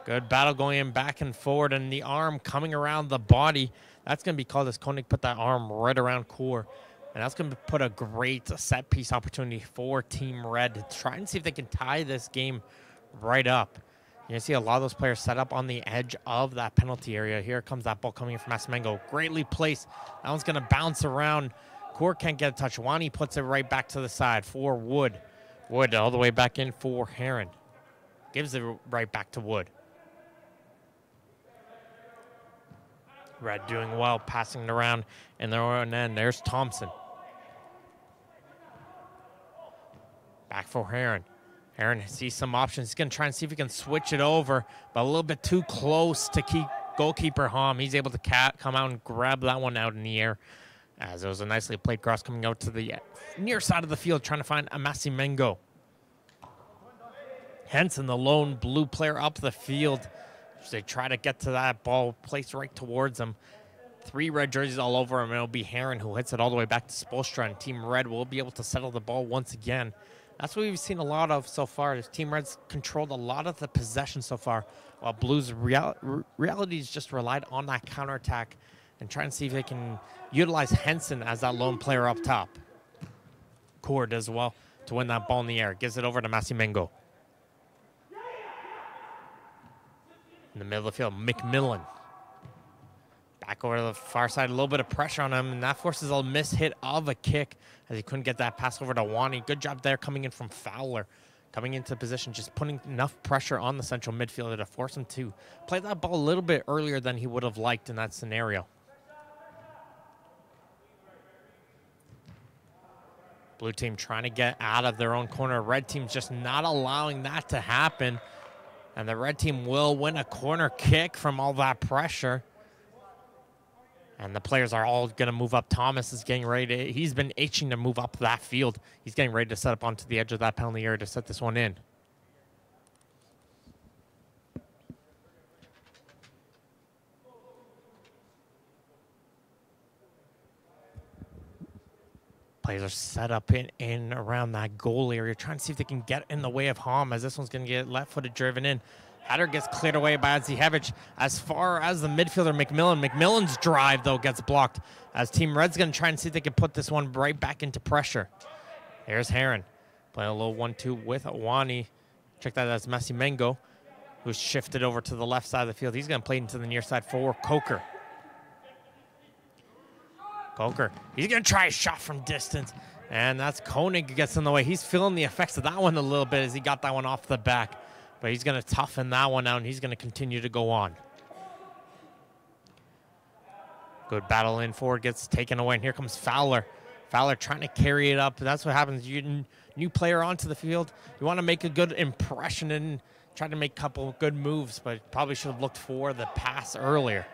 Good battle going in back and forward, and the arm coming around the body. That's going to be called as Koenig put that arm right around core. And that's going to put a great set-piece opportunity for Team Red to try and see if they can tie this game right up. You're going to see a lot of those players set up on the edge of that penalty area. Here comes that ball coming in from Masimengo. Greatly placed. That one's going to bounce around. Core can't get a touch. Wani puts it right back to the side for Wood. Wood all the way back in for Heron. Gives it right back to Wood. Red doing well, passing it around in their own end. There's Thompson. Back for Heron. Heron sees some options. He's going to try and see if he can switch it over, but a little bit too close to keep goalkeeper Hom. He's able to come out and grab that one out in the air, as it was a nicely played cross coming out to the near side of the field, trying to find a Masimengo. Henson, the lone blue player up the field. They try to get to that ball, placed right towards them. 3 red jerseys all over him, and it'll be Heron who hits it all the way back to Spolstra, and Team Red will be able to settle the ball once again. That's what we've seen a lot of so far. Team Red's controlled a lot of the possession so far, while Blues reality's just relied on that counterattack and trying to see if they can utilize Henson as that lone player up top. Core does well to win that ball in the air. Gives it over to Masimengo. In the middle of the field, McMillan. Back over to the far side, a little bit of pressure on him, and that forces a miss hit of a kick as he couldn't get that pass over to Wani. Good job there coming in from Fowler. Coming into position, just putting enough pressure on the central midfielder to force him to play that ball a little bit earlier than he would have liked in that scenario. Blue team trying to get out of their own corner. Red team's just not allowing that to happen. And the red team will win a corner kick from all that pressure. And the players are all going to move up. Thomas is getting ready he's been itching to move up that field. He's getting ready to set up onto the edge of that penalty area to set this one in. Players are set up in around that goal area, trying to see if they can get in the way of Hom, as this one's going to get left-footed driven in. Header gets cleared away by Adzihevich. As far as the midfielder, McMillan. McMillan's drive, though, gets blocked, as Team Red's going to try and see if they can put this one right back into pressure. Here's Heron. Playing a little 1-2 with Wani. Check that, that's Masimengo, who's shifted over to the left side of the field. He's going to play into the near side for Coker. Coker, he's going to try a shot from distance, and that's Koenig gets in the way. He's feeling the effects of that one a little bit as he got that one off the back, but he's going to toughen that one out, and he's going to continue to go on. Good battle in forward, gets taken away, and here comes Fowler. Fowler trying to carry it up. That's what happens. You new player onto the field. You want to make a good impression and try to make a couple good moves, but probably should have looked for the pass earlier.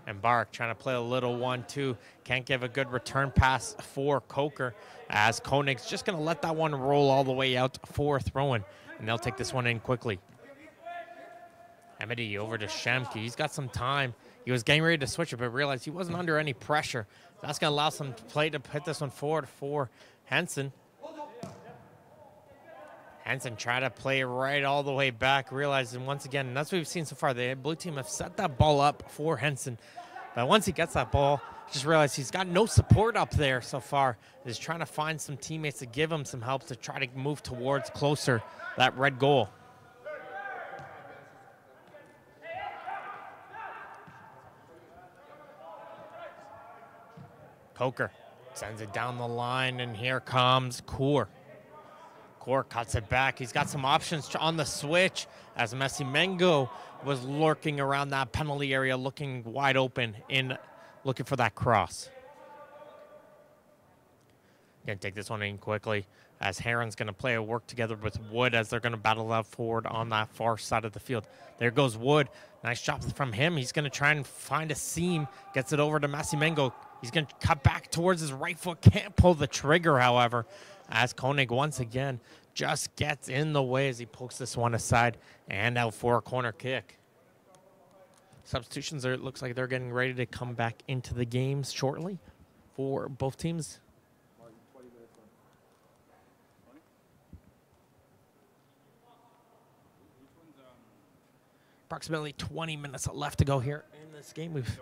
And Bark trying to play a little 1-2. Can't give a good return pass for Coker, as Koenig's just going to let that one roll all the way out for throw-in, and they'll take this one in quickly. Hamidi over to Shemke. He's got some time. He was getting ready to switch it, but realized he wasn't under any pressure. That's going to allow some play to hit this one forward for Henson. Henson tried to play right all the way back, realizing once again, and that's what we've seen so far, the blue team have set that ball up for Henson. But once he gets that ball, just realized he's got no support up there so far. He's trying to find some teammates to give him some help to try to move towards closer that red goal. Coker sends it down the line, and here comes Kaur. Kaur cuts it back. He's got some options on the switch, as Messi Mengo was lurking around that penalty area, looking wide open, looking for that cross. Gonna take this one in quickly, as Heron's gonna play a work together with Wood, as they're gonna battle out forward on that far side of the field. There goes Wood. Nice job from him. He's gonna try and find a seam. Gets it over to Messi Mengo. He's going to cut back towards his right foot. Can't pull the trigger, however, as Koenig once again just gets in the way as he pokes this one aside and out for a corner kick. Substitutions, it looks like they're getting ready to come back into the games shortly for both teams. Approximately 20 minutes left to go here in this game. We've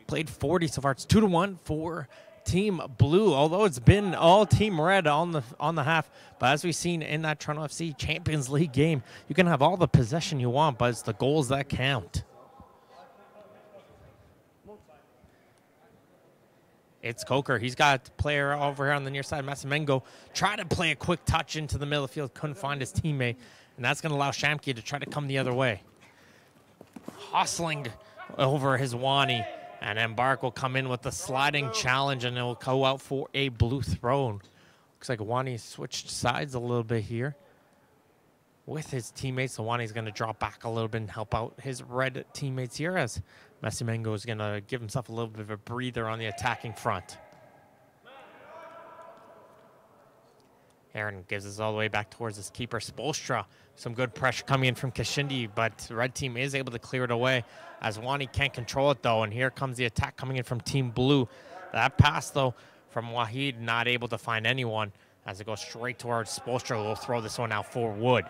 played 40 so far. It's 2-1 for Team Blue, although it's been all Team Red on the half. But as we've seen in that Toronto FC Champions League game, you can have all the possession you want, but it's the goals that count. It's Coker. He's got a player over here on the near side, Massimengo. Try to play a quick touch into the middle of the field. Couldn't find his teammate, and that's going to allow Shamke to try to come the other way. Hustling over his Wani. And then Bark will come in with the sliding challenge, and it will go out for a blue throw. Looks like Wani switched sides a little bit here with his teammates. So Wani's going to drop back a little bit and help out his red teammates here, as Messi Mengo is going to give himself a little bit of a breather on the attacking front. Aaron gives us all the way back towards his keeper, Spolstra. Some good pressure coming in from Kashindi, but the red team is able to clear it away, as Wani can't control it, though. And here comes the attack coming in from Team Blue. That pass, though, from Wahid, not able to find anyone, as it goes straight towards Spolstra. Will throw this one out for Wood.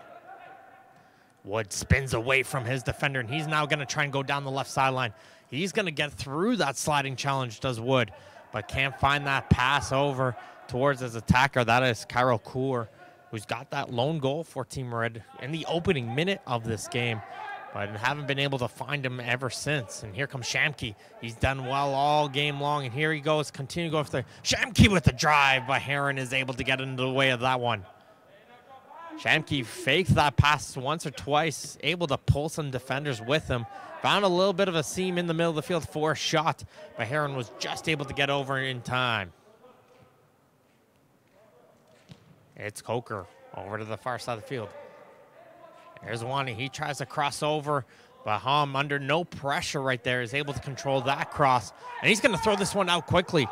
Wood spins away from his defender, and he's now going to try and go down the left sideline. He's going to get through that sliding challenge, does Wood, but can't find that pass over towards his attacker. That is Kyle Kaur, who's got that lone goal for Team Red in the opening minute of this game, but haven't been able to find him ever since. And here comes Shamke. He's done well all game long, and here he goes. Continue to go for the Shamke with the drive, but Heron is able to get into the way of that one. Shamke faked that pass once or twice, able to pull some defenders with him. Found a little bit of a seam in the middle of the field for a shot, but Heron was just able to get over in time. It's Coker over to the far side of the field. There's Wani. He tries to cross over, but Hom, under no pressure right there, is able to control that cross. And he's going to throw this one out quickly.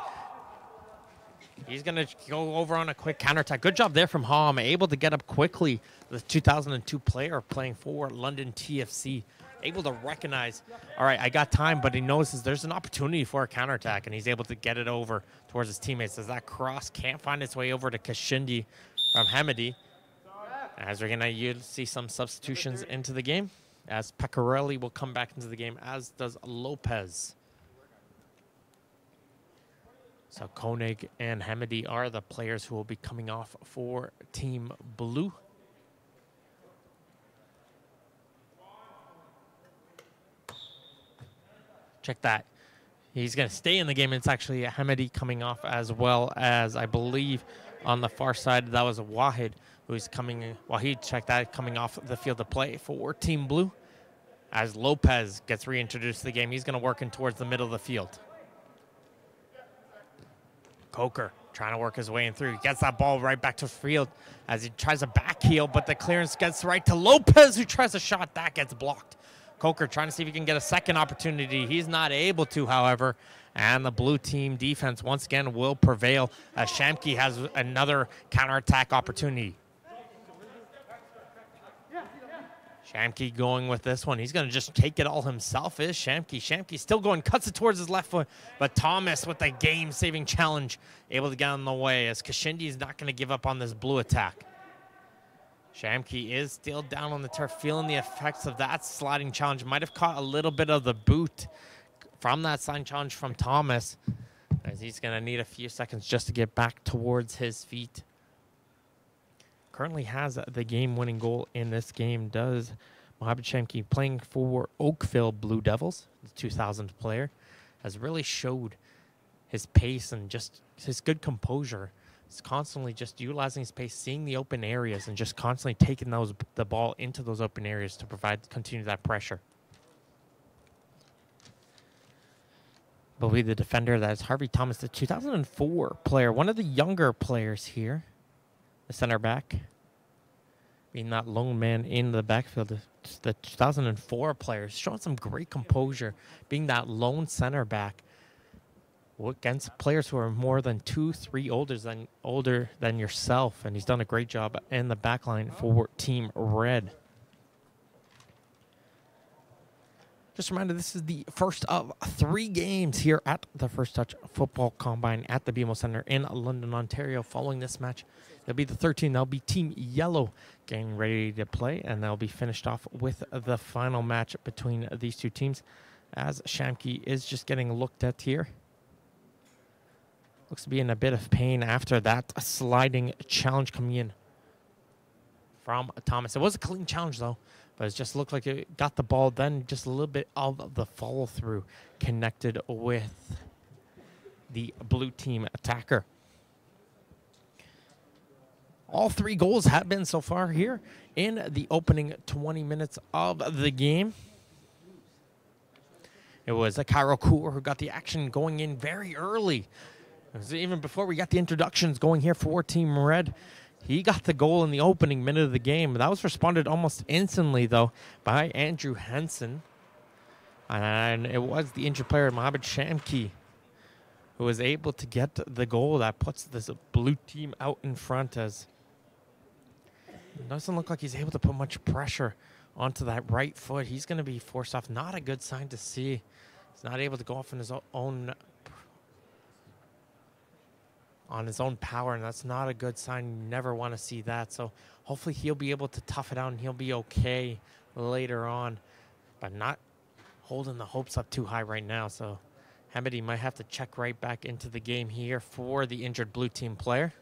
He's going to go over on a quick counterattack. Good job there from Hom, able to get up quickly. The 2002 player playing for London TFC. Able to recognize, all right, I got time, but he notices there's an opportunity for a counterattack, and he's able to get it over towards his teammates, as that cross can't find its way over to Kashindi from Hamidi. As we're going to see some substitutions into the game, as Pecorelli will come back into the game, as does Lopez. So Koenig and Hamidi are the players who will be coming off for Team Blue. Check that. He's going to stay in the game. It's actually Hamidi coming off, as well as, I believe, on the far side, that was Wahid, who's coming, well, he checked that coming off the field to play for Team Blue. As Lopez gets reintroduced to the game, he's going to work in towards the middle of the field. Coker trying to work his way in through. He gets that ball right back to the field as he tries a back heel, but the clearance gets right to Lopez, who tries a shot. That gets blocked. Coker trying to see if he can get a second opportunity. He's not able to, however, and the blue team defense once again will prevail as Shamke has another counterattack opportunity. Shamke going with this one. He's going to just take it all himself, is Shamke. Shamke still going, cuts it towards his left foot, but Thomas with the game-saving challenge able to get on the way as Kashindi is not going to give up on this blue attack. Shamke is still down on the turf, feeling the effects of that sliding challenge. Might have caught a little bit of the boot from that sliding challenge from Thomas, as he's going to need a few seconds just to get back towards his feet. Currently has the game-winning goal in this game, does Mohamed Shamke, playing for Oakville Blue Devils, the 2000th player, has really showed his pace and just his good composure. He's constantly just utilizing his pace, seeing the open areas, and just constantly taking the ball into those open areas to continue that pressure. I believe the defender, that is Harvey Thomas, the 2004 player, one of the younger players here. The center back, being that lone man in the backfield, the 2004 player, showing some great composure, being that lone center back against players who are more than 2-3 older than yourself, and he's done a great job in the back line for Team Red. Just a reminder, this is the first of 3 games here at the First Touch Football Combine at the BMO Center in London, Ontario. Following this match, it'll be the 13th. That'll be Team Yellow getting ready to play, and they'll be finished off with the final match between these two teams, as Shamke is just getting looked at here. Looks to be in a bit of pain after that sliding challenge coming in from Thomas. It was a clean challenge, though, but it just looked like it got the ball, then just a little bit of the follow-through connected with the blue team attacker. All 3 goals have been so far here in the opening 20 minutes of the game. It was Cairo Cooler who got the action going in very early. It was even before we got the introductions going here for Team Red. He got the goal in the opening minute of the game. That was responded almost instantly, though, by Andrew Henson. And it was the injured player, Mohamed Shamke, who was able to get the goal that puts this blue team out in front, as it doesn't look like he's able to put much pressure onto that right foot. He's going to be forced off. Not a good sign to see. He's not able to go off on his own power, and that's not a good sign. You never want to see that. So hopefully he'll be able to tough it out and he'll be okay later on, but not holding the hopes up too high right now. So Hamidi might have to check right back into the game here for the injured blue team player.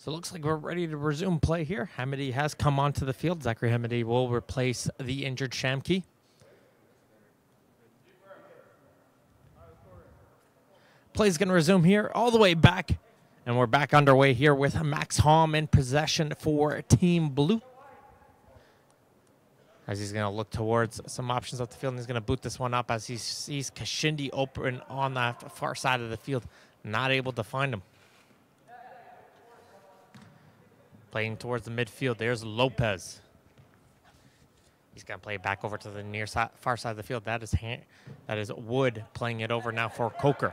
So it looks like we're ready to resume play here. Hamidi has come onto the field. Zachary Hamidi will replace the injured Shamke. Play is going to resume here all the way back. And we're back underway here with Max Hom in possession for Team Blue. As he's going to look towards some options up the field, and he's going to boot this one up as he sees Kashindi open on that far side of the field. Not able to find him. Playing towards the midfield, there's Lopez. He's going to play it back over to the far side of the field. That is Wood playing it over now for Coker.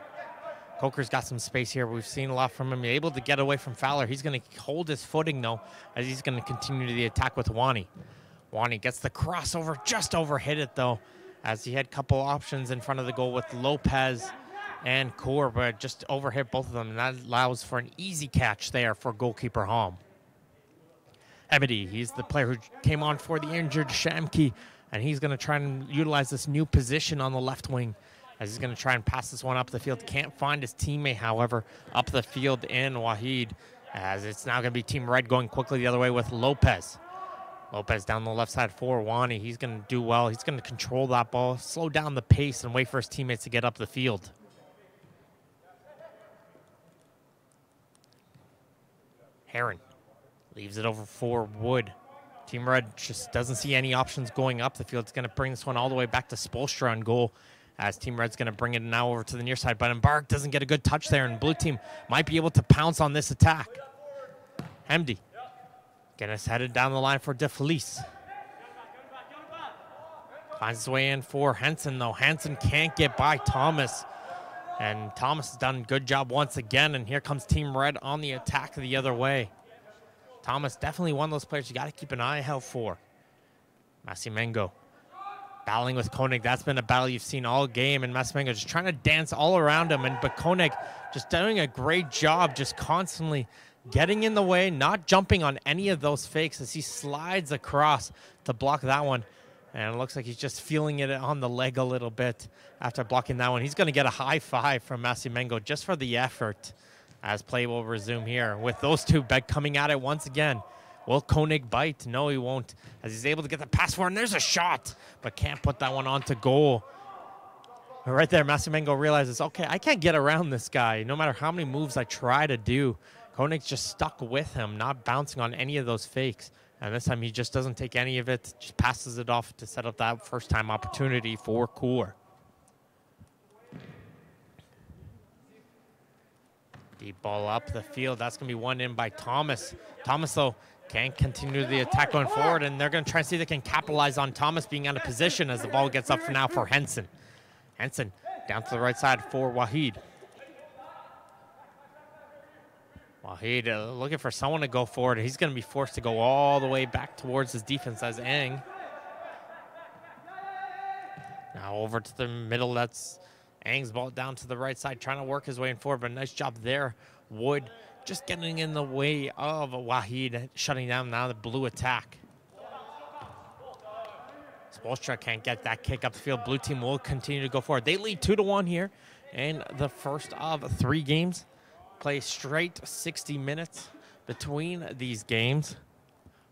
Coker's got some space here. We've seen a lot from him. He's able to get away from Fowler. He's going to hold his footing, though, as he's going to continue the attack with Wani. Wani gets the crossover, just overhit it, though, as he had a couple options in front of the goal with Lopez and Core, but just overhit both of them, and that allows for an easy catch there for goalkeeper Hom. Ebedy, he's the player who came on for the injured Shamki, and he's going to try and utilize this new position on the left wing as he's going to try and pass this one up the field. Can't find his teammate, however, up the field in Wahid, as it's now going to be Team Red going quickly the other way with Lopez. Lopez down the left side for Wani. He's going to do well. He's going to control that ball, slow down the pace, and wait for his teammates to get up the field. Heron leaves it over for Wood. Team Red just doesn't see any options going up the field. It's going to bring this one all the way back to Spolstra on goal, as Team Red's going to bring it now over to the near side. But Embark doesn't get a good touch there, and blue team might be able to pounce on this attack. Hemdi getting us headed down the line for De Felice. Finds his way in for Henson, though. Henson can't get by Thomas. And Thomas has done a good job once again, and here comes Team Red on the attack the other way. Thomas, definitely one of those players you got to keep an eye out for. Masimengo battling with Koenig. That's been a battle you've seen all game, and Masimengo just trying to dance all around him, but Koenig just doing a great job, just constantly getting in the way, not jumping on any of those fakes as he slides across to block that one. And it looks like he's just feeling it on the leg a little bit after blocking that one. He's going to get a high five from Masimengo just for the effort, as play will resume here with those two coming at it once again. Will Koenig bite? No, he won't, as he's able to get the pass for, and there's a shot, but can't put that one onto goal. Right there, Masimengo realizes, okay, I can't get around this guy. No matter how many moves I try to do, Koenig's just stuck with him, not bouncing on any of those fakes. And this time he just doesn't take any of it, just passes it off to set up that first-time opportunity for Core. Deep ball up the field. That's going to be one in by Thomas. Thomas, though, can't continue the attack going forward, and they're going to try and see if they can capitalize on Thomas being out of position as the ball gets up for now for Henson. Henson down to the right side for Wahid. Wahid looking for someone to go forward. He's going to be forced to go all the way back towards his defense as Eng. Now over to the middle. That's Eng's ball down to the right side, trying to work his way in forward, but nice job there. Wood just getting in the way of Wahid, shutting down now the blue attack. Spolstra can't get that kick up the field. Blue team will continue to go forward. They lead 2-1 here in the first of 3 games. Play straight 60 minutes between these games.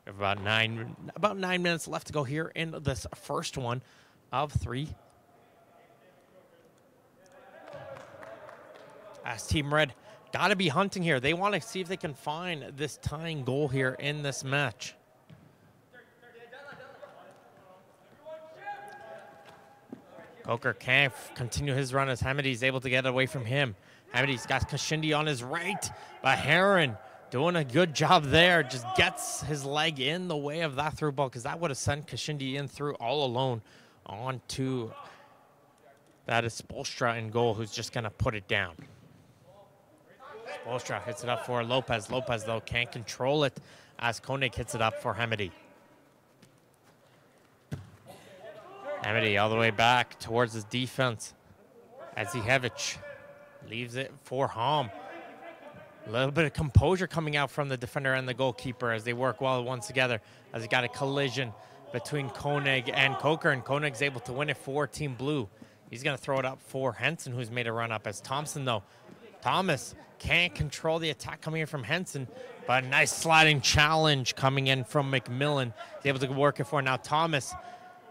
We have about nine minutes left to go here in this first one of 3. As Team Red got to be hunting here. They want to see if they can find this tying goal here in this match. Coker can't continue his run as Hamidi's able to get away from him. Hamidi's got Kashindi on his right, but Heron doing a good job there. Just gets his leg in the way of that through ball, because that would have sent Kashindi in through all alone onto that is Spolstra in goal, who's just going to put it down. Spolstra hits it up for Lopez. Lopez, though, can't control it as Koenig hits it up for Hamidi. Hamidi all the way back towards his defense as Zihevich leaves it for Hom. A little bit of composure coming out from the defender and the goalkeeper as they work well once together, as he got a collision between Koenig and Coker, and Koenig's able to win it for Team Blue. He's going to throw it up for Henson, who's made a run up as Thompson, though. Thomas can't control the attack coming in from Henson, but a nice sliding challenge coming in from McMillan. He's able to work it for now Thomas.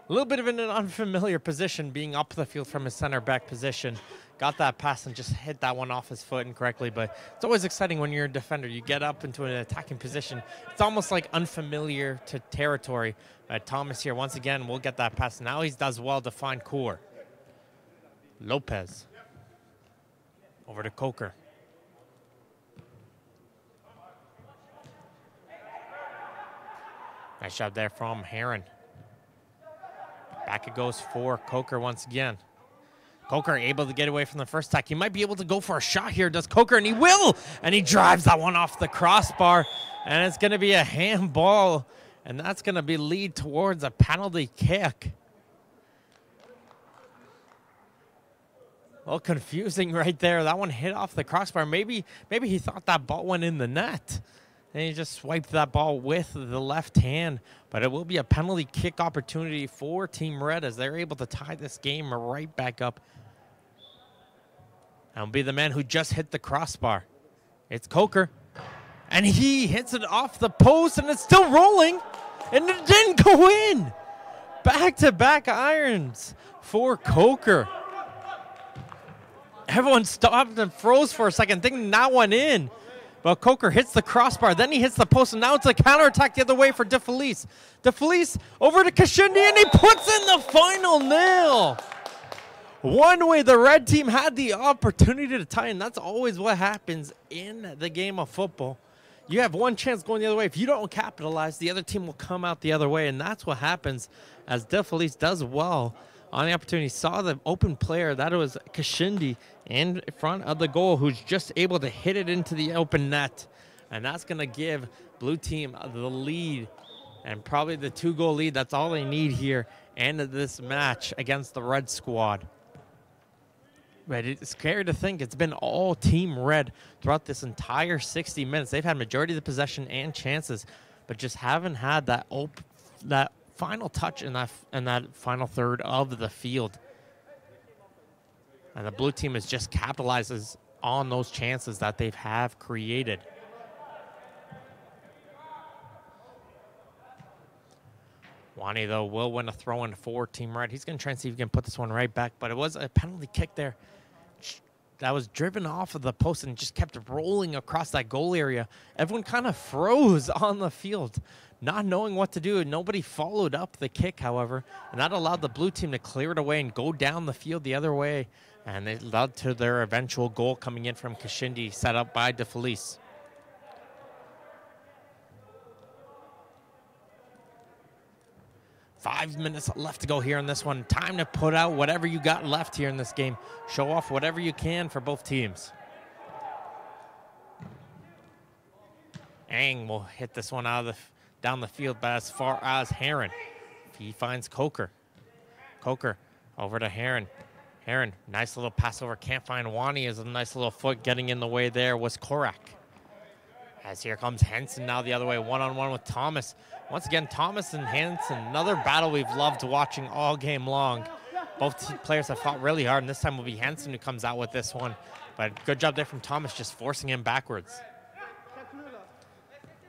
A little bit of an unfamiliar position, being up the field from his center back position. Got that pass and just hit that one off his foot incorrectly, but it's always exciting when you're a defender. You get up into an attacking position. It's almost like unfamiliar to territory. Thomas here, once again, will get that pass. Now he does well to find Core. Lopez. Over to Coker. Nice job there from Heron. Back it goes for Coker once again. Coker able to get away from the first attack. He might be able to go for a shot here. Does Coker, and he will! And he drives that one off the crossbar. And it's going to be a handball. And that's going to be lead towards a penalty kick. A little confusing right there. That one hit off the crossbar. Maybe he thought that ball went in the net. And he just swiped that ball with the left hand. But it will be a penalty kick opportunity for Team Red as they're able to tie this game right back up. That'll be the man who just hit the crossbar. It's Coker. And he hits it off the post, and it's still rolling. And it didn't go in. Back-to-back irons for Coker. Everyone stopped and froze for a second, thinking that went in. But Coker hits the crossbar, then he hits the post, and now it's a counterattack the other way for DeFelice. DeFelice over to Kashindi, and he puts in the final nail. One way the red team had the opportunity to tie, and that's always what happens in the game of football. You have one chance going the other way. If you don't capitalize, the other team will come out the other way, and that's what happens as DeFelice does well on the opportunity. Saw the open player, that was Kashindi, in front of the goal, who's just able to hit it into the open net. And that's going to give blue team the lead, and probably the 2-goal lead. That's all they need here in this match against the red squad. But it's scary to think it's been all Team Red throughout this entire 60 minutes. They've had majority of the possession and chances, but just haven't had that final touch in that final third of the field. And the blue team is just capitalizes on those chances that they have created. Wani, though, will win a throw-in for Team Red. He's going to try and see if he can put this one right back, but it was a penalty kick there that was driven off of the post and just kept rolling across that goal area. Everyone kind of froze on the field, not knowing what to do. Nobody followed up the kick, however, and that allowed the blue team to clear it away and go down the field the other way, and it led to their eventual goal coming in from Kashindi, set up by DeFelice. Five minutes left to go here in this one. Time to put out whatever you got left here in this game. Show off whatever you can for both teams. Ang will hit this one out of down the field, but as far as Heron, he finds Coker. Coker over to Heron. Heron, nice little pass over. Can't find Wani. Is a nice little foot getting in the way there was Korak. As here comes Henson now the other way, one-on-one with Thomas. Once again, Thomas and Henson, another battle we've loved watching all game long. Both players have fought really hard, and this time will be Henson who comes out with this one. But good job there from Thomas, just forcing him backwards.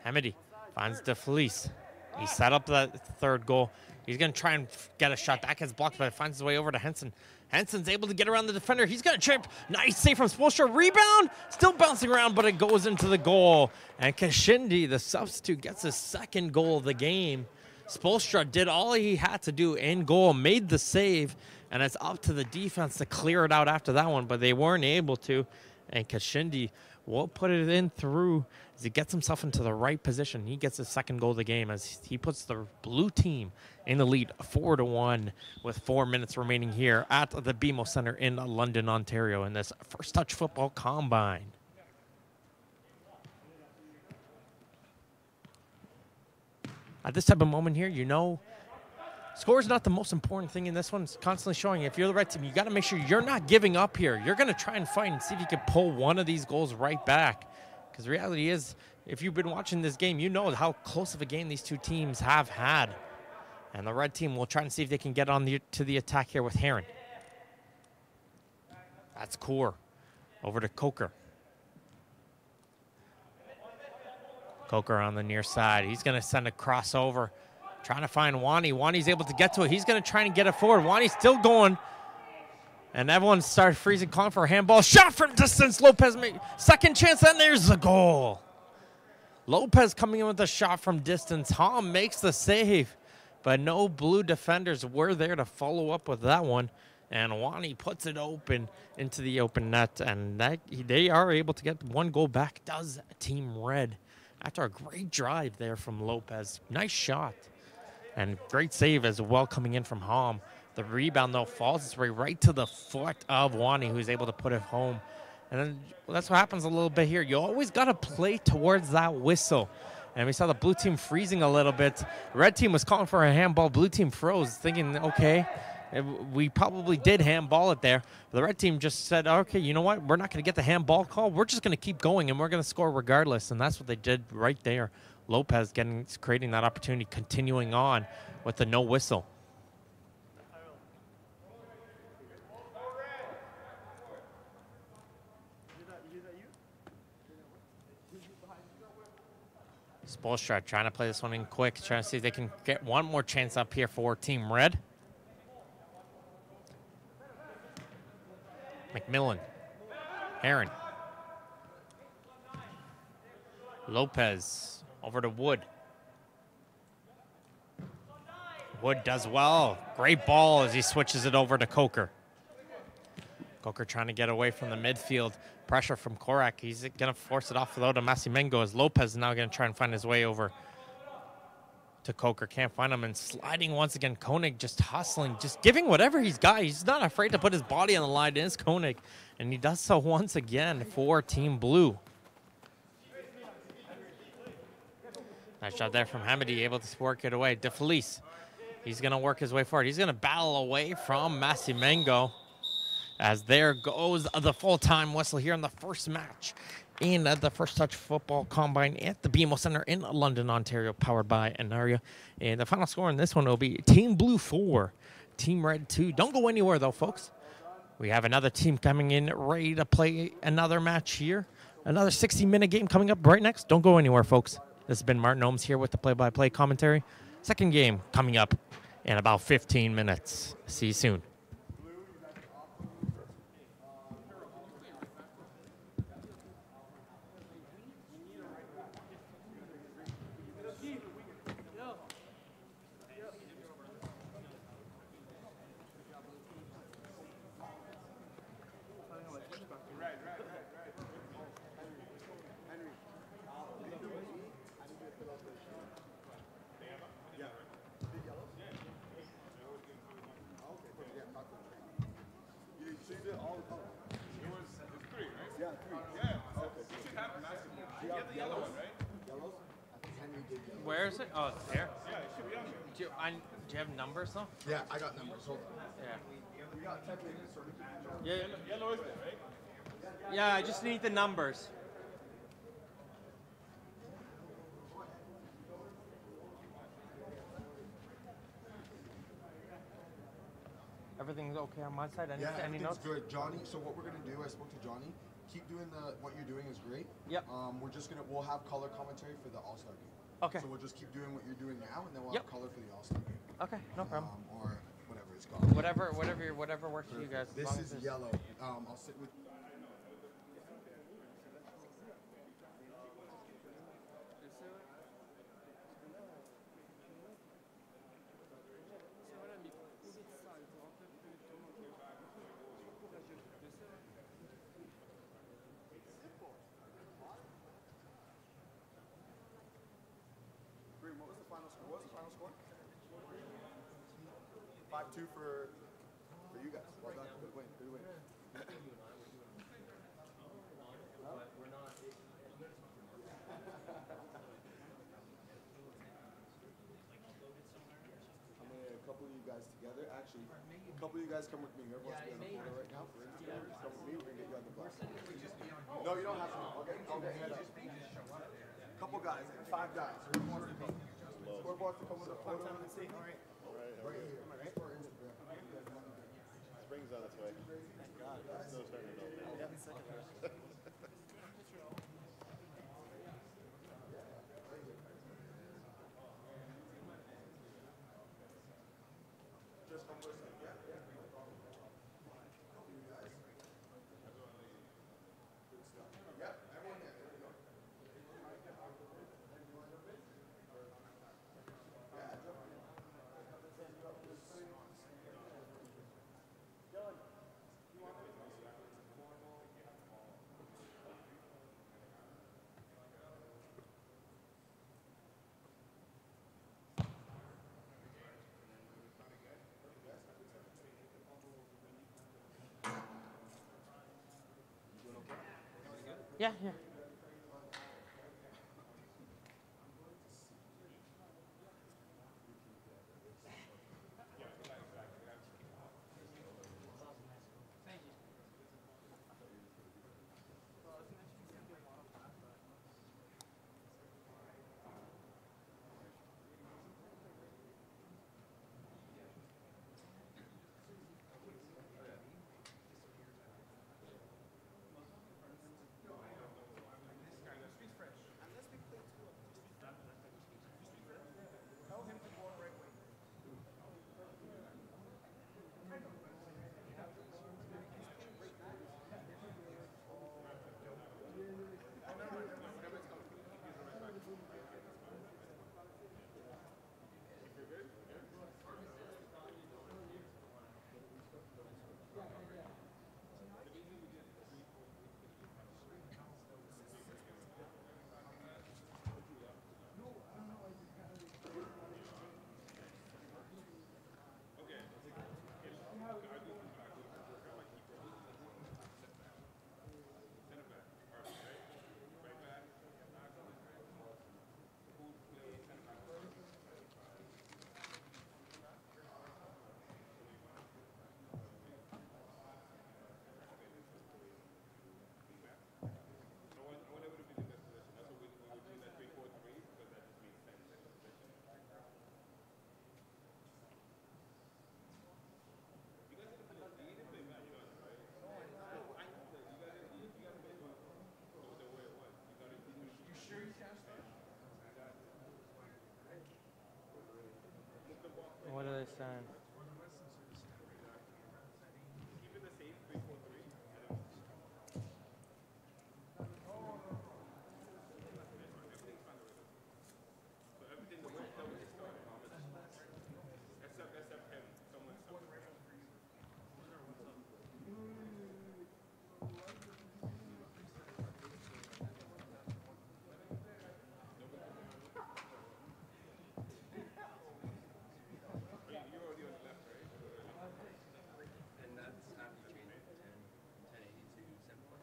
Hamidi finds DeFelice. He set up that third goal. He's going to try and get a shot. That gets blocked, but it finds his way over to Henson. Henson's able to get around the defender. He's going to trip. Nice save from Spolstra. Rebound. Still bouncing around, but it goes into the goal. And Kashindi, the substitute, gets his second goal of the game. Spolstra did all he had to do in goal, made the save, and it's up to the defense to clear it out after that one, but they weren't able to. And Kashindi will put it in through as he gets himself into the right position. He gets his second goal of the game as he puts the blue team in the lead 4-1 with 4 minutes remaining here at the BMO Center in London, Ontario in this First Touch Football Combine. At this type of moment here, you know, score is not the most important thing in this one. It's constantly showing if you're the red team, you got to make sure you're not giving up here. You're going to try and fight and see if you can pull one of these goals right back. Because the reality is, if you've been watching this game, you know how close of a game these two teams have had. And the red team will try and see if they can get on to the attack here with Heron. That's Kaur. Over to Coker. Coker on the near side. He's going to send a crossover. Trying to find Wani. Wani's able to get to it. He's going to try and get it forward. Wani's still going. And everyone started freezing, calling for a handball. Shot from distance. Lopez made second chance, and there's the goal. Lopez coming in with a shot from distance. Hom makes the save, but no blue defenders were there to follow up with that one. And Wani puts it open into the open net, and they are able to get one goal back. Does Team Red after a great drive there from Lopez. Nice shot. And great save as well coming in from Hom. The rebound, though, falls its way right to the foot of Wani, who's able to put it home. And then that's what happens a little bit here. You always got to play towards that whistle. And we saw the blue team freezing a little bit. Red team was calling for a handball. Blue team froze, thinking, okay, We probably did handball it there. The red team just said, okay, you know what? We're not going to get the handball call. We're just going to keep going, and we're going to score regardless. And that's what they did right there. Lopez creating that opportunity, continuing on with the no whistle. Spolstra trying to play this one in quick, trying to see if they can get one more chance up here for Team Red. McMillan, Heron, Lopez over to Wood. Wood does well. Great ball as he switches it over to Coker. Coker trying to get away from the midfield. Pressure from Korak. He's going to force it off though to Masimengo as Lopez is now going to try and find his way over to Coker. Can't find him, and sliding once again. Koenig just hustling, just giving whatever he's got. He's not afraid to put his body on the line. It is Koenig, and he does so once again for Team Blue. Nice shot there from Hamidi, able to work it away. DeFelice, he's going to work his way forward. He's going to battle away from Masimengo. As there goes the full-time whistle here in the first match in the First Touch Football Combine at the BMO Center in London, Ontario, powered by Anaria. And the final score in this one will be Team Blue 4, Team Red 2. Don't go anywhere, though, folks. We have another team coming in ready to play another match here. Another 60-minute game coming up right next. Don't go anywhere, folks. This has been Martin Ohms here with the play-by-play commentary. Second game coming up in about 15 minutes. See you soon. Where is it? Oh, it's there. Yeah, it should be on there. Do you have numbers though? Yeah, I got numbers. Hold on. Yeah. Yellow is there, right? Yeah, I just need the numbers. Everything's okay on my side? Any Everything's notes? good. Johnny, so what we're going to do, I spoke to Johnny. Keep doing what you're doing is great. Yep. We'll have color commentary for the All-Star game. Okay. So we'll just keep doing what you're doing now, and then we'll Yep. have color for the All-Star game. Okay, no problem. Or whatever it's called. Whatever works for you guys. as This long as is it's- yellow. I'll sit with. Green, what was the final score? 5-2 for you guys. Well done. Good win. Good win. I'm gonna get a couple of you guys together. Actually, a couple of you guys come with me. Whoever wants to be on the photo right now for Instagram, just come with me. We're gonna get you on the bus. No, you don't have to. Okay, head up. Couple guys, 5 guys. Whoever wants to come. Whoever wants to come with a photo. All right. Right here. Right for Instagram. Spring's on its way. Thank God. Snow's starting to melt. Yeah, Just come listen. Yeah. Good stuff. Yep, everyone there. There we go. Yeah, yeah. 10. Keep it the same, 3-4-3. So everything the way that we started, except him. Someone. You're already on the left, right? And that's after you change it to 1080 to 720.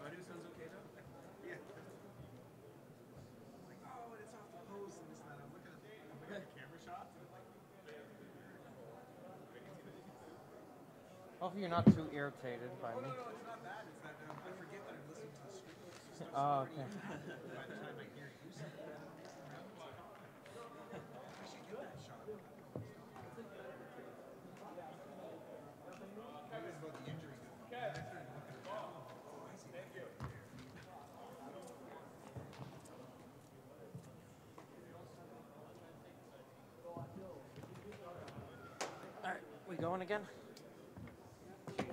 Audio sounds okay though? Yeah. Like, oh, it's off the post and this and that. I'm looking at the camera shots and like, Hopefully you're not too irritated by me. no, it's not that. It's that I forget that I'm listening to the stream. So Oh, okay. by the time I hear you say that, I should get that shot. It was about the injury. All right, we going again? Jeez.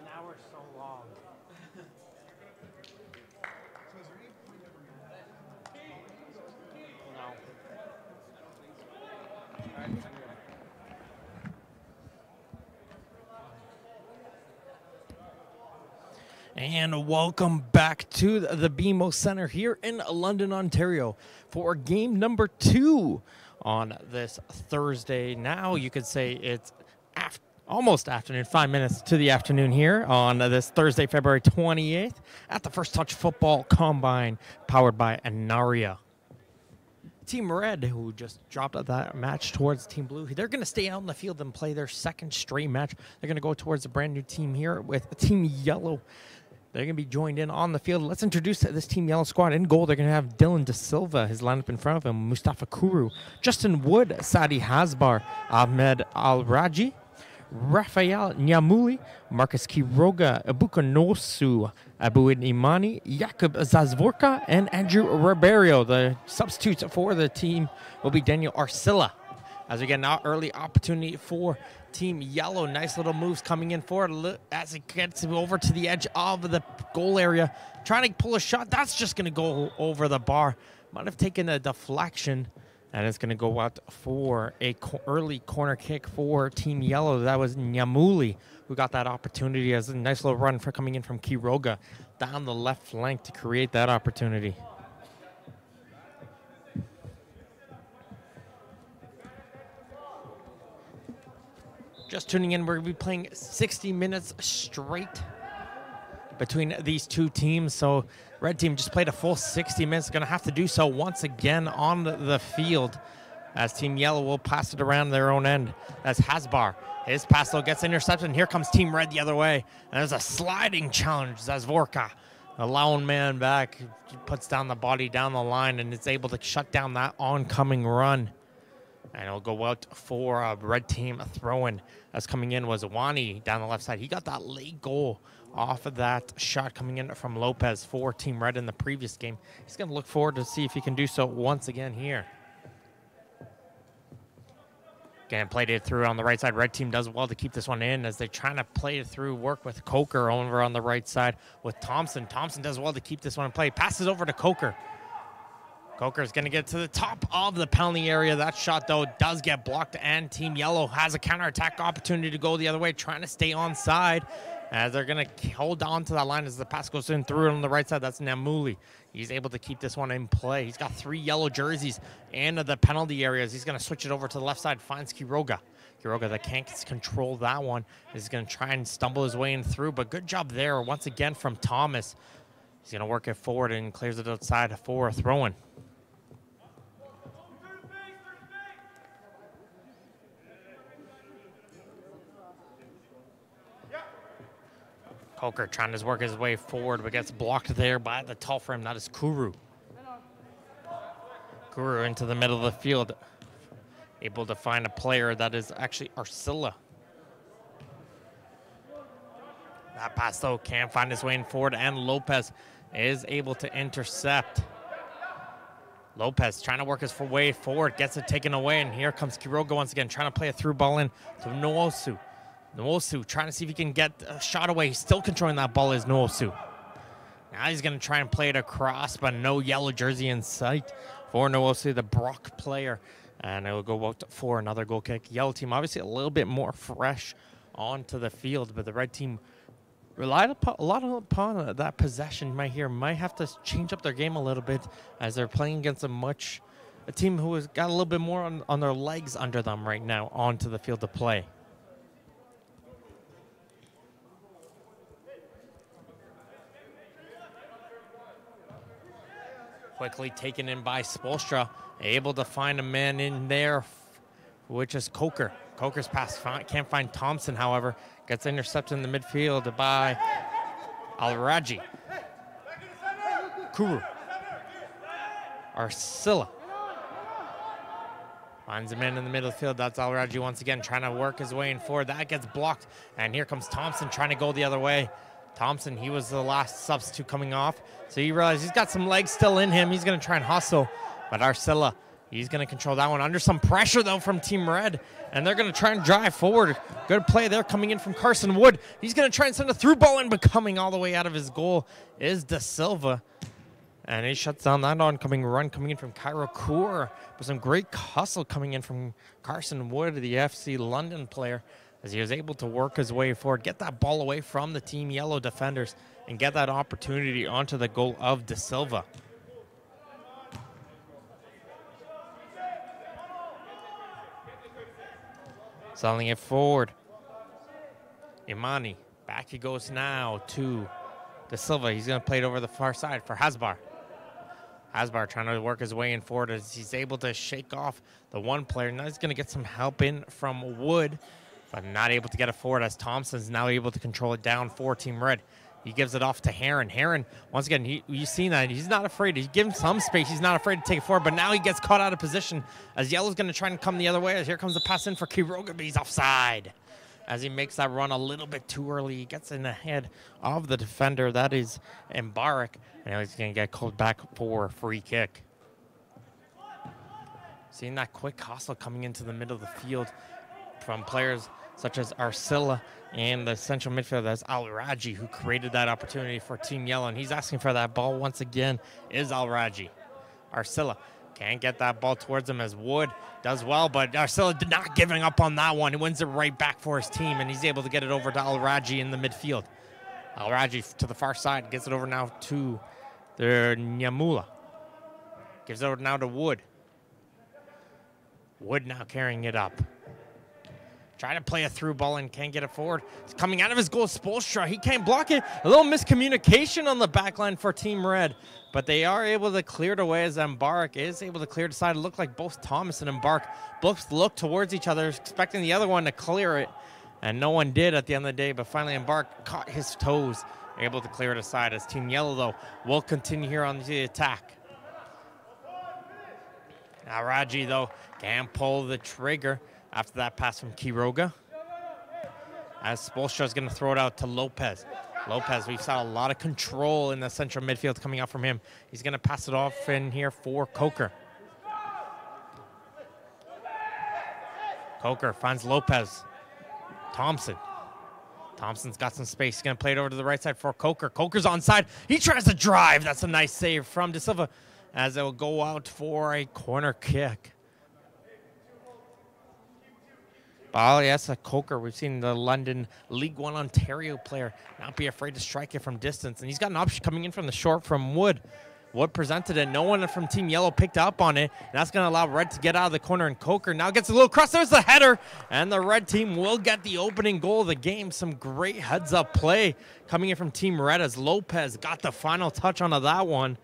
An hour is so long. So is there any point that we're No. All right, and welcome back to the BMO Center here in London, Ontario for game number 2 on this Thursday. Now you could say it's almost afternoon, 5 minutes to the afternoon here on this Thursday, February 28th at the First Touch Football Combine powered by Anaria. Team Red, who just dropped that match towards Team Blue, they're going to stay out in the field and play their second straight match. They're going to go towards a brand new team here with Team Yellow. They're going to be joined in on the field. Let's introduce this Team Yellow squad. In goal, they're going to have Dylan De Silva, his lineup in front of him, Mustafa Kuru, Justin Wood, Sadi Hasbar, Ahmed Al-Raji, Rafael Nyamuli, Marcus Quiroga, Ibuka Nosu, Abuid Imani, Jakub Zazvorka, and Andrew Ribeiro. The substitutes for the team will be Daniel Arcilla. As we get an early opportunity for Team Yellow. Nice little moves coming in forward as it gets over to the edge of the goal area. Trying to pull a shot. That's just going to go over the bar. Might have taken a deflection. And it's going to go out for a early corner kick for Team Yellow. That was Nyamuli who got that opportunity as a nice little run for coming in from Quiroga down the left flank to create that opportunity. Just tuning in, we're going to be playing 60 minutes straight between these two teams. So Red team just played a full 60 minutes. Going to have to do so once again on the field as Team Yellow will pass it around their own end. That's Hasbar. His pass though gets intercepted, and here comes Team Red the other way. And there's a sliding challenge. Zazvorka, a lone man back, puts down the body down the line, and it's able to shut down that oncoming run. And it'll go out for a Red team throw-in. As coming in was Wani down the left side. He got that late goal off of that shot coming in from Lopez for Team Red in the previous game. He's going to look forward to see if he can do so once again here. Again, played it through on the right side. Red team does well to keep this one in as they're trying to play it through, work with Coker over on the right side with Thompson. Thompson does well to keep this one in play. Passes over to Coker. Coker's going to get to the top of the penalty area. That shot, though, does get blocked, and Team Yellow has a counterattack opportunity to go the other way, trying to stay onside as they're going to hold on to that line as the pass goes in through on the right side. That's Namuli. He's able to keep this one in play. He's got 3 yellow jerseys in the penalty areas. He's going to switch it over to the left side, finds Quiroga. Quiroga that can't control that one is going to try and stumble his way in through, but good job there once again from Thomas. He's going to work it forward and clears it outside for a throw-in. Coker trying to work his way forward, but gets blocked there by the tall frame. That is Kuru. Kuru into the middle of the field. Able to find a player that is actually Arcilla. That pass, though, can't find his way in forward, and Lopez is able to intercept. Lopez trying to work his way forward, gets it taken away, and here comes Quiroga once again, trying to play a through ball in to Noosu. Noosu trying to see if he can get a shot away. He's still controlling that ball, is Noosu. Now he's going to try and play it across, but no yellow jersey in sight for Noosu, the Brock player. And it will go out for another goal kick. Yellow team obviously a little bit more fresh onto the field, but the red team relied a lot upon that possession right here. Might have to change up their game a little bit as they're playing against a team who has got a little bit more on their legs under them right now onto the field to play. Quickly taken in by Spoelstra, able to find a man in there, which is Coker. Coker's pass can't find Thompson, however. Gets intercepted in the midfield by Alraji. Kuru. Arcilla. Finds a man in the middle of the field. That's Alraji once again trying to work his way in forward. That gets blocked. And here comes Thompson trying to go the other way. Thompson, he was the last substitute coming off. So he realized he's got some legs still in him. He's going to try and hustle. But Arcilla, he's going to control that one. Under some pressure, though, from Team Red. And they're going to try and drive forward. Good play there coming in from Carson Wood. He's going to try and send a through ball in, but coming all the way out of his goal is Da Silva. And he shuts down that oncoming run coming in from Cairo Kaur. With some great hustle coming in from Carson Wood, the FC London player, as he was able to work his way forward, get that ball away from the Team Yellow defenders, and get that opportunity onto the goal of Da Silva. Selling it forward. Imani. Back he goes now to Da Silva. He's going to play it over the far side for Hasbar. Hasbar trying to work his way in forward as he's able to shake off the one player. Now he's going to get some help in from Wood, but not able to get it forward as Thompson's now able to control it down for Team Red. He gives it off to Heron. Heron, once again, you've seen that. He's not afraid. He gives him some space. He's not afraid to take it forward, but now he gets caught out of position as Yellow's going to try and come the other way. As here comes the pass in for Quiroga, but he's offside. As he makes that run a little bit too early, he gets in ahead of the defender. That is Mbarak, and now he's going to get called back for a free kick. Seeing that quick hustle coming into the middle of the field from players such as Arcilla and the central midfielder, that's Al-Raji, who created that opportunity for Team Yellow, and he's asking for that ball once again is Al-Raji. Arcilla can't get that ball towards him as Wood does well, but Arcilla did not giving up on that one. He wins it right back for his team, and he's able to get it over to Al-Raji in the midfield. Al-Raji to the far side, gets it over now to the Nyamula. Gives it over now to Wood. Wood now carrying it up. Trying to play a through ball and can't get it forward. It's coming out of his goal, Spoelstra. He can't block it. A little miscommunication on the back line for Team Red, but they are able to clear it away as Mbarak is able to clear it aside. It looked like both Thomas and Mbarak both looked towards each other, expecting the other one to clear it, and no one did at the end of the day, but finally Mbarak caught his toes, able to clear it aside as Team Yellow, though, will continue here on the attack. Now Raji, though, can pull the trigger after that pass from Quiroga. As Spoelstra is going to throw it out to Lopez. Lopez, we've saw a lot of control in the central midfield coming out from him. He's going to pass it off in here for Coker. Coker finds Lopez. Thompson. Thompson's got some space. He's going to play it over to the right side for Coker. Coker's onside. He tries to drive. That's a nice save from De Silva as it will go out for a corner kick. Oh, yes, a Coker. We've seen the London League One Ontario player not be afraid to strike it from distance. And he's got an option coming in from the short from Wood. Wood presented it. No one from Team Yellow picked up on it. And that's going to allow Red to get out of the corner. And Coker now gets a little cross. There's the header. And the Red team will get the opening goal of the game. Some great heads-up play coming in from Team Red as Lopez got the final touch onto that one.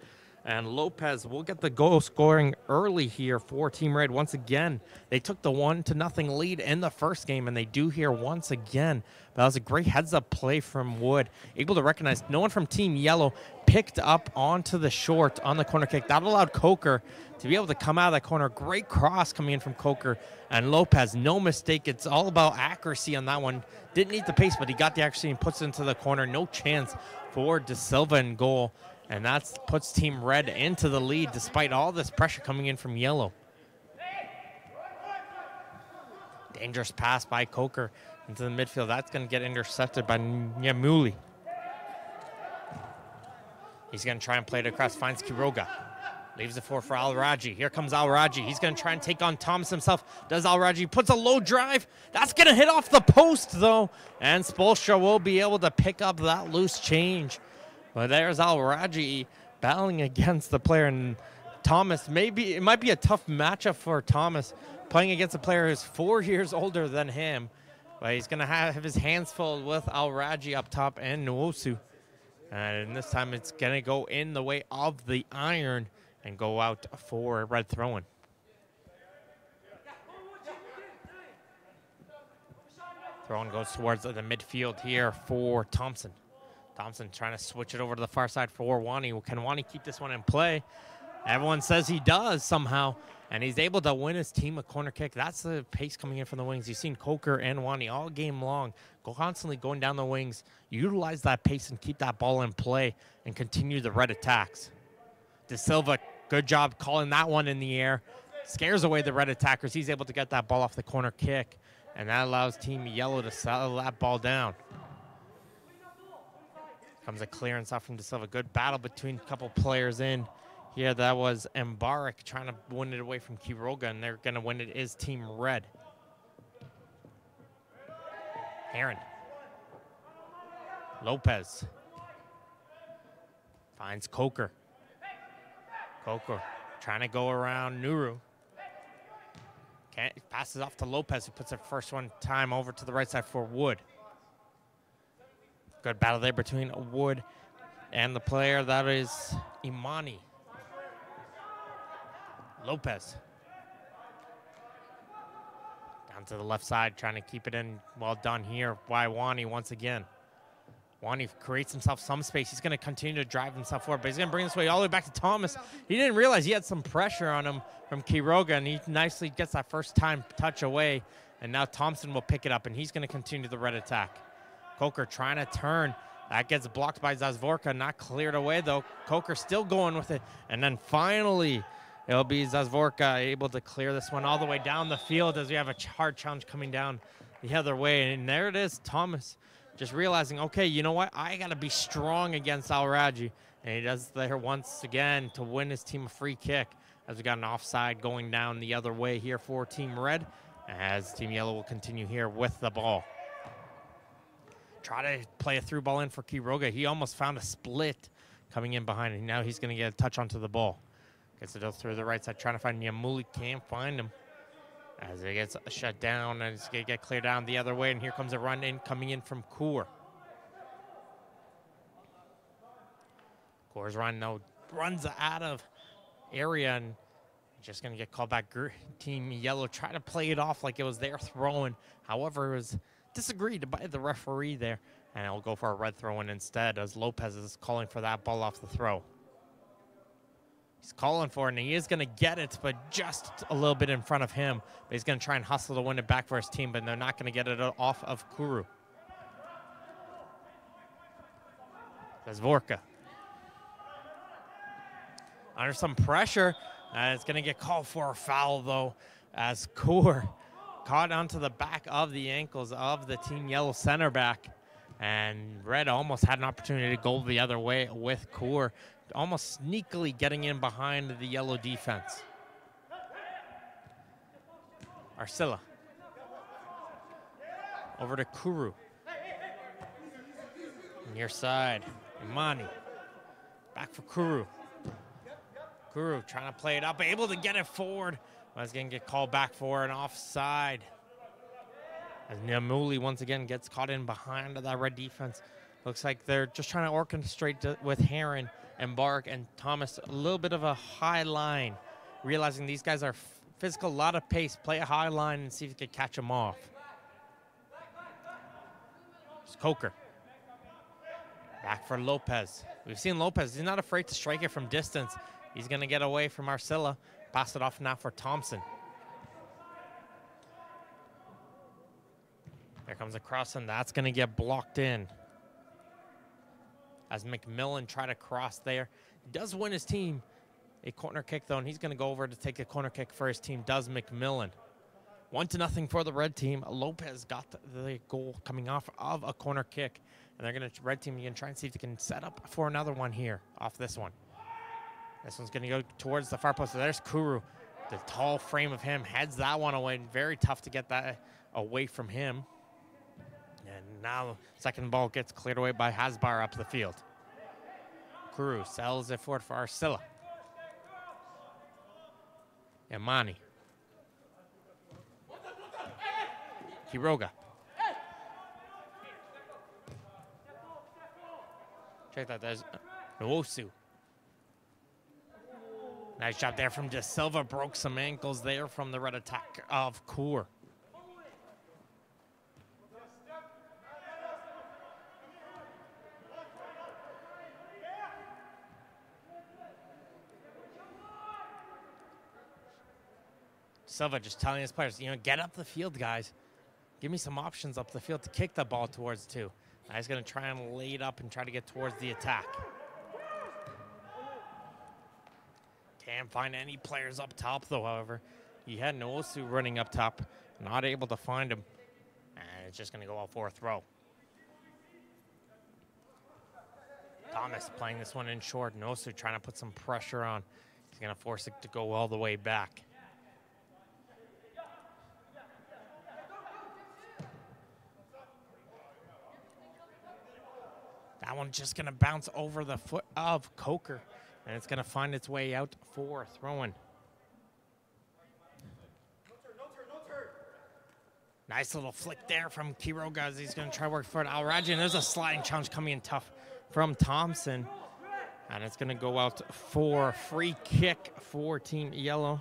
And Lopez will get the goal scoring early here for Team Red. Once again, they took the 1-0 lead in the first game, and they do here once again. But that was a great heads-up play from Wood. Able to recognize no one from Team Yellow picked up onto the short on the corner kick. That allowed Coker to be able to come out of that corner. Great cross coming in from Coker. And Lopez, no mistake. It's all about accuracy on that one. Didn't need the pace, but he got the accuracy and puts it into the corner. No chance for De Silva in goal. And that puts Team Red into the lead despite all this pressure coming in from Yellow. Dangerous pass by Coker into the midfield. That's going to get intercepted by Nyamuli. He's going to try and play it across. Finds Quiroga. Leaves it for Al-Raji. Here comes Al-Raji. He's going to try and take on Thomas himself. Does Al-Raji. Puts a low drive. That's going to hit off the post, though. And Spolstra will be able to pick up that loose change. But there's Al-Raji battling against the player. And Thomas, it might be a tough matchup for Thomas playing against a player who's 4 years older than him. But he's going to have his hands full with Al-Raji up top and Nwosu. And this time it's going to go in the way of the iron and go out for Red throw-in. Throw-in goes towards the midfield here for Thompson. Thompson trying to switch it over to the far side for Wani. Can Wani keep this one in play? Everyone says he does somehow, and he's able to win his team a corner kick. That's the pace coming in from the wings. You've seen Coker and Wani all game long constantly going down the wings, utilize that pace and keep that ball in play and continue the Red attacks. De Silva, good job calling that one in the air. Scares away the Red attackers. He's able to get that ball off the corner kick, and that allows Team Yellow to settle that ball down. Comes a clearance out from De Silva. Good battle between a couple players in here. That was Mbarek trying to win it away from Quiroga, and they're going to win it is Team Red. Heron. Lopez. Finds Coker. Coker trying to go around Nuru. Passes off to Lopez, who puts it first one time over to the right side for Wood. Good battle there between Wood and the player. That is Imani. Lopez. Down to the left side, trying to keep it in. Well done here by Wani once again. Wani creates himself some space. He's going to continue to drive himself forward, but he's going to bring this way all the way back to Thomas. He didn't realize he had some pressure on him from Quiroga, and he nicely gets that first time touch away. And now Thompson will pick it up, and he's going to continue the Red attack. Coker trying to turn. That gets blocked by Zazvorka, not cleared away, though. Coker still going with it. And then finally, it'll be Zazvorka able to clear this one all the way down the field as we have a hard challenge coming down the other way. And there it is, Thomas just realizing, okay, you know what? I got to be strong against Al-Raji. And he does there once again to win his team a free kick as we got an offside going down the other way here for Team Red, as Team Yellow will continue here with the ball. Try to play a through ball in for Quiroga. He almost found a split coming in behind him. Now he's going to get a touch onto the ball. Gets it through the right side, trying to find Nyamuli. Can't find him as it gets shut down, and it's going to get cleared down the other way. And here comes a run in coming in from Kaur. Kaur's run, though, runs out of area and just going to get called back. Team Yellow try to play it off like it was their throwing. However, it was disagreed by the referee there, and it'll go for a Red throw-in instead as Lopez is calling for that ball off the throw. He's calling for it, and he is going to get it, but just a little bit in front of him. But he's going to try and hustle to win it back for his team, but they're not going to get it off of Kuru. That's Vorka. Under some pressure. It's going to get called for a foul, though, as Kaur caught onto the back of the ankles of the Team Yellow center back. And Red almost had an opportunity to go the other way with Kaur, almost sneakily getting in behind the Yellow defense. Arcilla. Over to Kuru. Near side. Imani. Back for Kuru. Kuru trying to play it up, able to get it forward. But it's going to get called back for an offside. As Nyamuli once again gets caught in behind that Red defense. Looks like they're just trying to orchestrate with Heron and Bark and Thomas. A little bit of a high line. Realizing these guys are physical, a lot of pace. Play a high line and see if you can catch them off. It's Coker. Back for Lopez. We've seen Lopez. He's not afraid to strike it from distance. He's going to get away from Arcilla. Pass it off now for Thompson. There comes a cross, and that's going to get blocked in. As McMillan try to cross there. He does win his team a corner kick, though, and he's going to go over to take a corner kick for his team. Does McMillan. 1-0 for the Red team. Lopez got the goal coming off of a corner kick. And they're going to, Red team, you can try and see if they can set up for another one here off this one. This one's going to go towards the far post. So there's Kuru. The tall frame of him heads that one away. Very tough to get that away from him. And now second ball gets cleared away by Hasbar up the field. Kuru sells it forward for Arcilla. Imani. Quiroga. Check that, there's Nwosu. Nice job there from De Silva. Broke some ankles there from the Red attack of Kaur. Silva just telling his players, get up the field, guys. Give me some options up the field to kick the ball towards two. Now he's going to try and lay it up and try to get towards the attack. Can't find any players up top, though, however. He had Noosu running up top. Not able to find him. And it's just going to go out for a throw. Thomas playing this one in short. Noosu trying to put some pressure on. He's going to force it to go all the way back. That one's just going to bounce over the foot of Coker. And it's going to find its way out for throwing. Nice little flick there from Quiroga as he's going to try to work for it. Al-Raji, and there's a sliding challenge coming in tough from Thompson. And it's going to go out for a free kick for Team Yellow.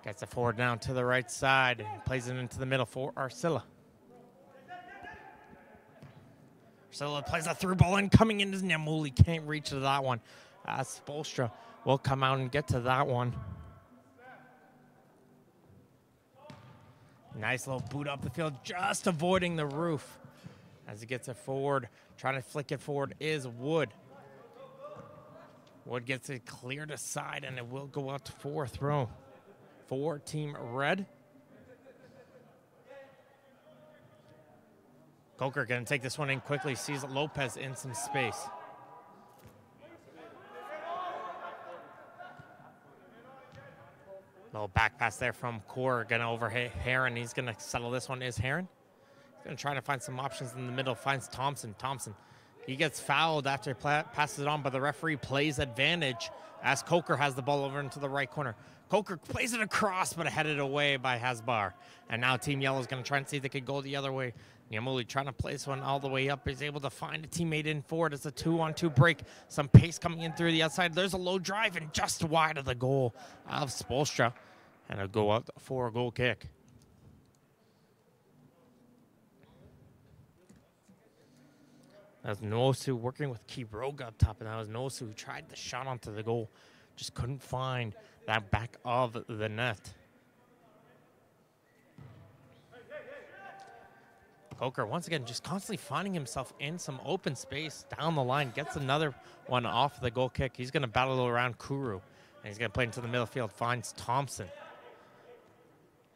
Gets it forward down to the right side and plays it into the middle for Arcilla. Arcilla plays a through ball and coming into Nyamuli. Can't reach to that one. Spolstra will come out and get to that one. Nice little boot up the field, just avoiding the roof. As he gets it forward, trying to flick it forward is Wood. Wood gets it cleared aside and it will go out for a throw. For Team Red. Coker going to take this one in quickly. Sees Lopez in some space. Little back pass there from Core. Going to overhit Heron. He's going to settle this one. Is Heron? He's going to try to find some options in the middle. Finds Thompson. Thompson. He gets fouled after he passes it on, but the referee plays advantage as Coker has the ball over into the right corner. Coker plays it across, but headed away by Hasbar. And now Team Yellow is going to try and see if they could go the other way. Nyamuli trying to place one all the way up. He's able to find a teammate in forward. It's a 2-on-2 break. Some pace coming in through the outside. There's a low drive and just wide of the goal of Spolstra. And it'll go out for a goal kick. That was Noosu working with Quiroga up top, and that was Noosu who tried the shot onto the goal. Just couldn't find that back of the net. Coker, once again, just constantly finding himself in some open space down the line. Gets another one off the goal kick. He's going to battle around Kuru. And he's going to play into the middle field. Finds Thompson.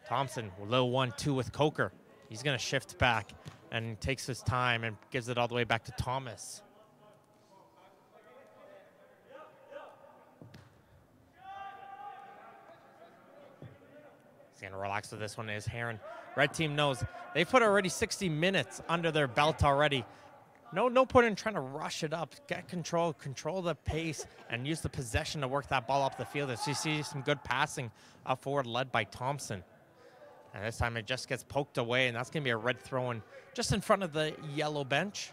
Thompson, low 1-2 with Coker. He's going to shift back and takes his time and gives it all the way back to Thomas. He's going to relax with this one is Heron. Red team knows they've put already 60 minutes under their belt already. No point in trying to rush it up. Get control the pace, and use the possession to work that ball up the field. As you see some good passing up forward led by Thompson. And this time it just gets poked away, and that's going to be a red throw-in just in front of the yellow bench.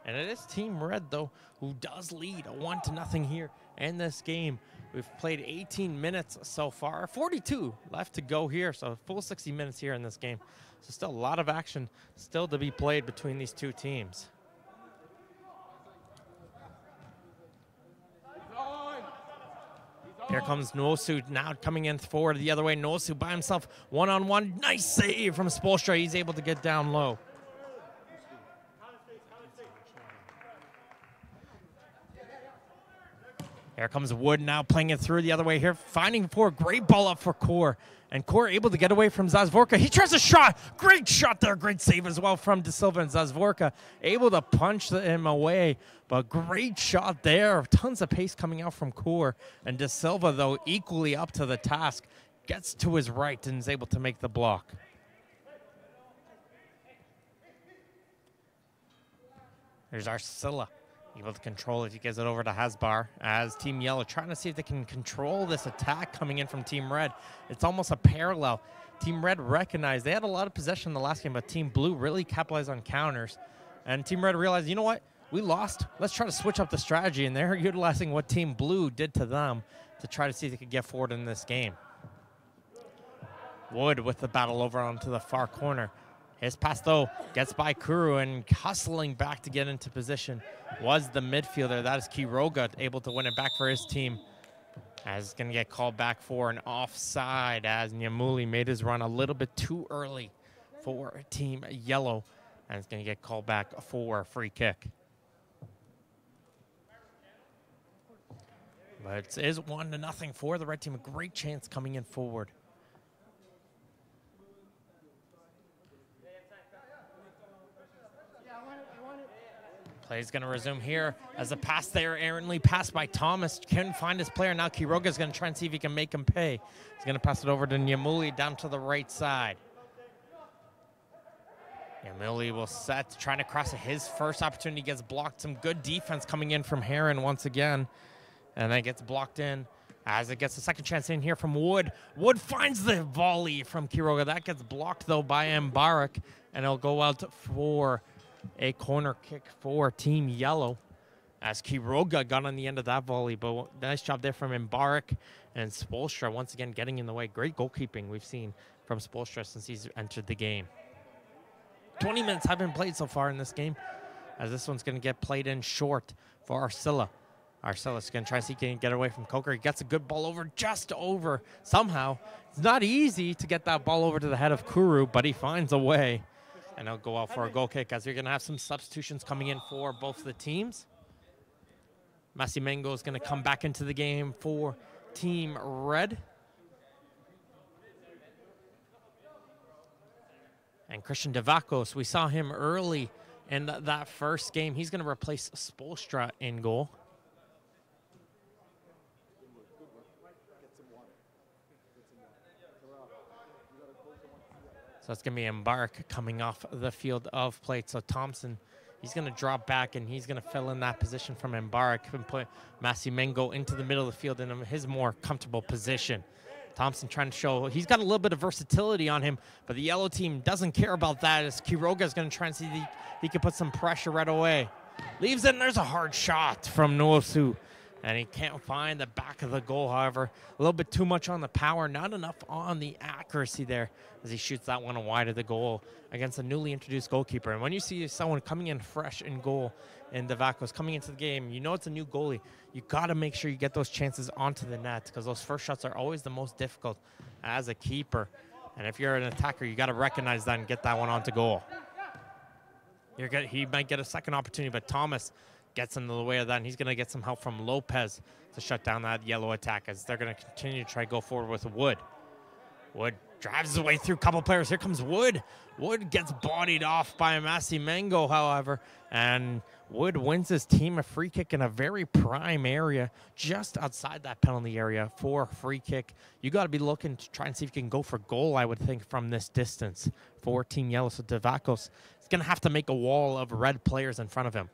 And it is Team Red, though, who does lead a 1-0 here in this game. We've played 18 minutes so far, 42 left to go here, so a full 60 minutes here in this game. So still a lot of action still to be played between these two teams. Here comes Nwosu now coming in forward the other way. Nwosu by himself, one-on-one. Nice save from Spoelstra. He's able to get down low. Here comes Wood now playing it through the other way here. Finding for a great ball up for Core. And Core able to get away from Zazvorka. He tries a shot. Great shot there. Great save as well from De Silva, and Zazvorka able to punch him away. But great shot there. Tons of pace coming out from Core. And De Silva, though, equally up to the task. Gets to his right and is able to make the block. There's Arcilla. Able to control it. He gives it over to Hasbar as Team Yellow trying to see if they can control this attack coming in from Team Red. It's almost a parallel. Team Red recognized they had a lot of possession in the last game, but Team Blue really capitalized on counters. And Team Red realized, you know what? We lost. Let's try to switch up the strategy. And they're utilizing what Team Blue did to them to try to see if they could get forward in this game. Wood with the battle over onto the far corner. His pass, though, gets by Kuru, and hustling back to get into position was the midfielder. That is Quiroga, able to win it back for his team. As it's going to get called back for an offside, as Nyamuli made his run a little bit too early for Team Yellow. And it's going to get called back for a free kick. But it is 1-0 for the red team. A great chance coming in forward. Play is going to resume here as a pass there, errantly passed by Thomas. Couldn't find his player. Now Quiroga is going to try and see if he can make him pay. He's going to pass it over to Nyamuli down to the right side. Nyamuli will set, trying to cross it. His first opportunity gets blocked. Some good defense coming in from Heron once again. And then gets blocked in as it gets a second chance in here from Wood. Wood finds the volley from Quiroga. That gets blocked, though, by Mbarak. And it'll go out for a corner kick for Team Yellow as Quiroga got on the end of that volley. But nice job there from Mbarak, and Spoelstra once again getting in the way. Great goalkeeping we've seen from Spoelstra since he's entered the game. 20 minutes have been played so far in this game, as this one's going to get played in short for Arcilla. Arcilla's going to try to see if he can get away from Coker. He gets a good ball over, just over somehow. It's not easy to get that ball over to the head of Kuru, but he finds a way. And they'll go out for a goal kick, as you're going to have some substitutions coming in for both the teams. Masimengo is going to come back into the game for Team Red. And Christian Devakos, we saw him early in that first game. He's going to replace Spoelstra in goal. So it's going to be Mbarak coming off the field of play. So Thompson, he's going to drop back, and he's going to fill in that position from Mbarak and put Masimengo into the middle of the field in his more comfortable position. Thompson trying to show he's got a little bit of versatility on him, but the yellow team doesn't care about that, as Quiroga is going to try and see if he can put some pressure right away. Leaves it, and there's a hard shot from Nwosu. And he can't find the back of the goal, however. A little bit too much on the power, not enough on the accuracy there as he shoots that one wide of the goal against a newly introduced goalkeeper. And when you see someone coming in fresh in goal, and Devakos coming into the game, you know it's a new goalie. You got to make sure you get those chances onto the net, because those first shots are always the most difficult as a keeper. And if you're an attacker, you got to recognize that and get that one onto goal. He might get a second opportunity, but Thomas gets into the way of that, and he's going to get some help from Lopez to shut down that yellow attack as they're going to continue to try to go forward with Wood. Wood drives his way through a couple players. Here comes Wood. Wood gets bodied off by Massey Mango, however, and Wood wins his team a free kick in a very prime area, just outside that penalty area for a free kick. You got to be looking to try and see if you can go for goal, I would think, from this distance for Team Yellow. So Devakos is going to have to make a wall of red players in front of him.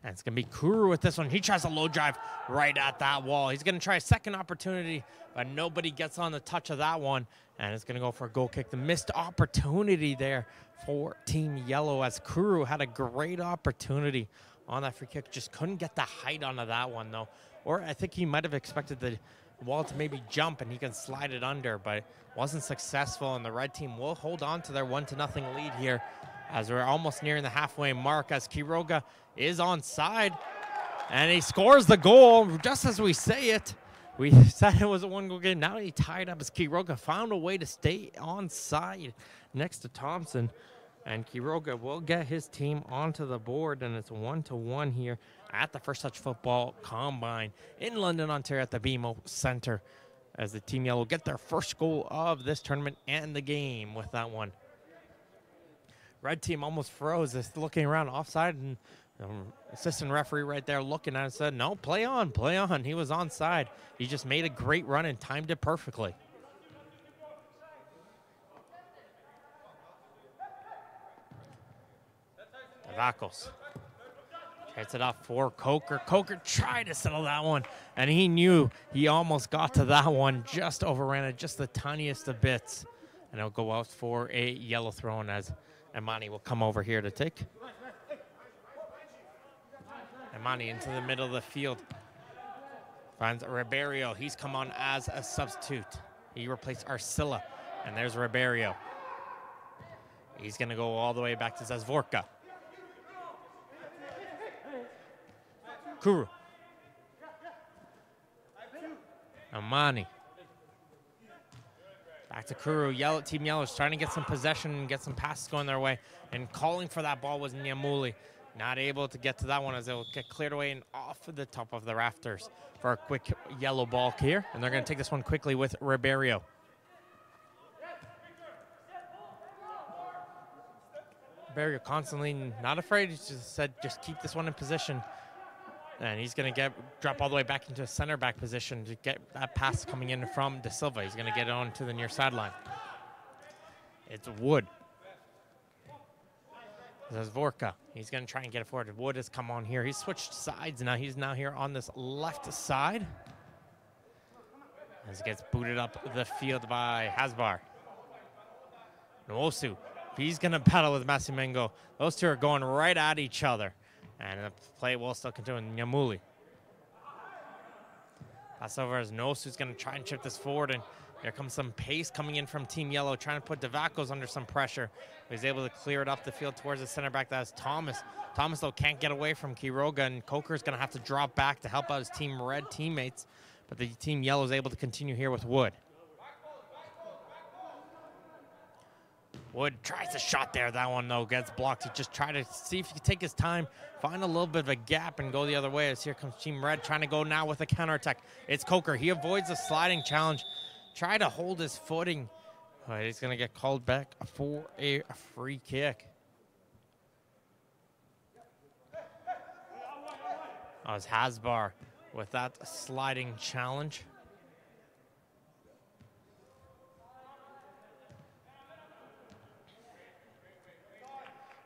And it's going to be Kuru with this one. He tries a low drive right at that wall. He's going to try a second opportunity, but nobody gets on the touch of that one. And it's going to go for a goal kick. The missed opportunity there for Team Yellow as Kuru had a great opportunity on that free kick. Just couldn't get the height onto that one, though. Or I think he might have expected the wall to maybe jump and he can slide it under, but wasn't successful. And the red team will hold on to their 1-0 lead here as we're almost nearing the halfway mark, as Quiroga is onside, and he scores the goal just as we say it. We said it was a one-goal game. Now he tied up as Quiroga found a way to stay onside next to Thompson, and Quiroga will get his team onto the board, and it's 1-1 here at the First Touch Football Combine in London, Ontario at the BMO Centre, as the Team Yellow get their first goal of this tournament and the game with that one. Red team almost froze, just looking around offside, and assistant referee right there looking at it said, no, play on, play on. He was onside. He just made a great run and timed it perfectly. Devakos hits it off for Coker. Coker tried to settle that one, and he knew he almost got to that one, just overran it just the tiniest of bits. And it'll go out for a yellow throw as Imani will come over here to take. Imani into the middle of the field. Finds Ribeiro. He's come on as a substitute. He replaced Arcilla. And there's Ribeiro. He's going to go all the way back to Zazvorka. Kuru. Imani. Back to Kuru. Team Yellow's trying to get some possession and get some passes going their way. And calling for that ball was Nyamuli. Not able to get to that one as it will get cleared away and off of the top of the rafters for a quick yellow ball here. And they're going to take this one quickly with Ribeiro. Ribeiro constantly not afraid. He just said, just keep this one in position. And he's going to drop all the way back into a center back position to get that pass coming in from De Silva. He's going to get it on to the near sideline. It's Wood. Zazvorka. He's going to try and get it forward. Wood has come on here. He's switched sides now. He's now here on this left side. As he gets booted up the field by Hasbar. Nwosu. He's going to battle with Masimengo. Those two are going right at each other. And the play will still continue. Nyamuli. Pass over as Nwosu's going to try and chip this forward. And there comes some pace coming in from Team Yellow, trying to put Devakos under some pressure. He's able to clear it up the field towards the center back. That is Thomas. Thomas, though, can't get away from Quiroga, and Coker's going to have to drop back to help out his Team Red teammates. But the Team Yellow is able to continue here with Wood. Wood tries a shot there. That one, though, gets blocked. He just tried to see if he could take his time, find a little bit of a gap, and go the other way. As here comes Team Red trying to go now with a counterattack. It's Coker. He avoids the sliding challenge. Try to hold his footing. He's going to get called back for a free kick. It's Hasbar with that sliding challenge.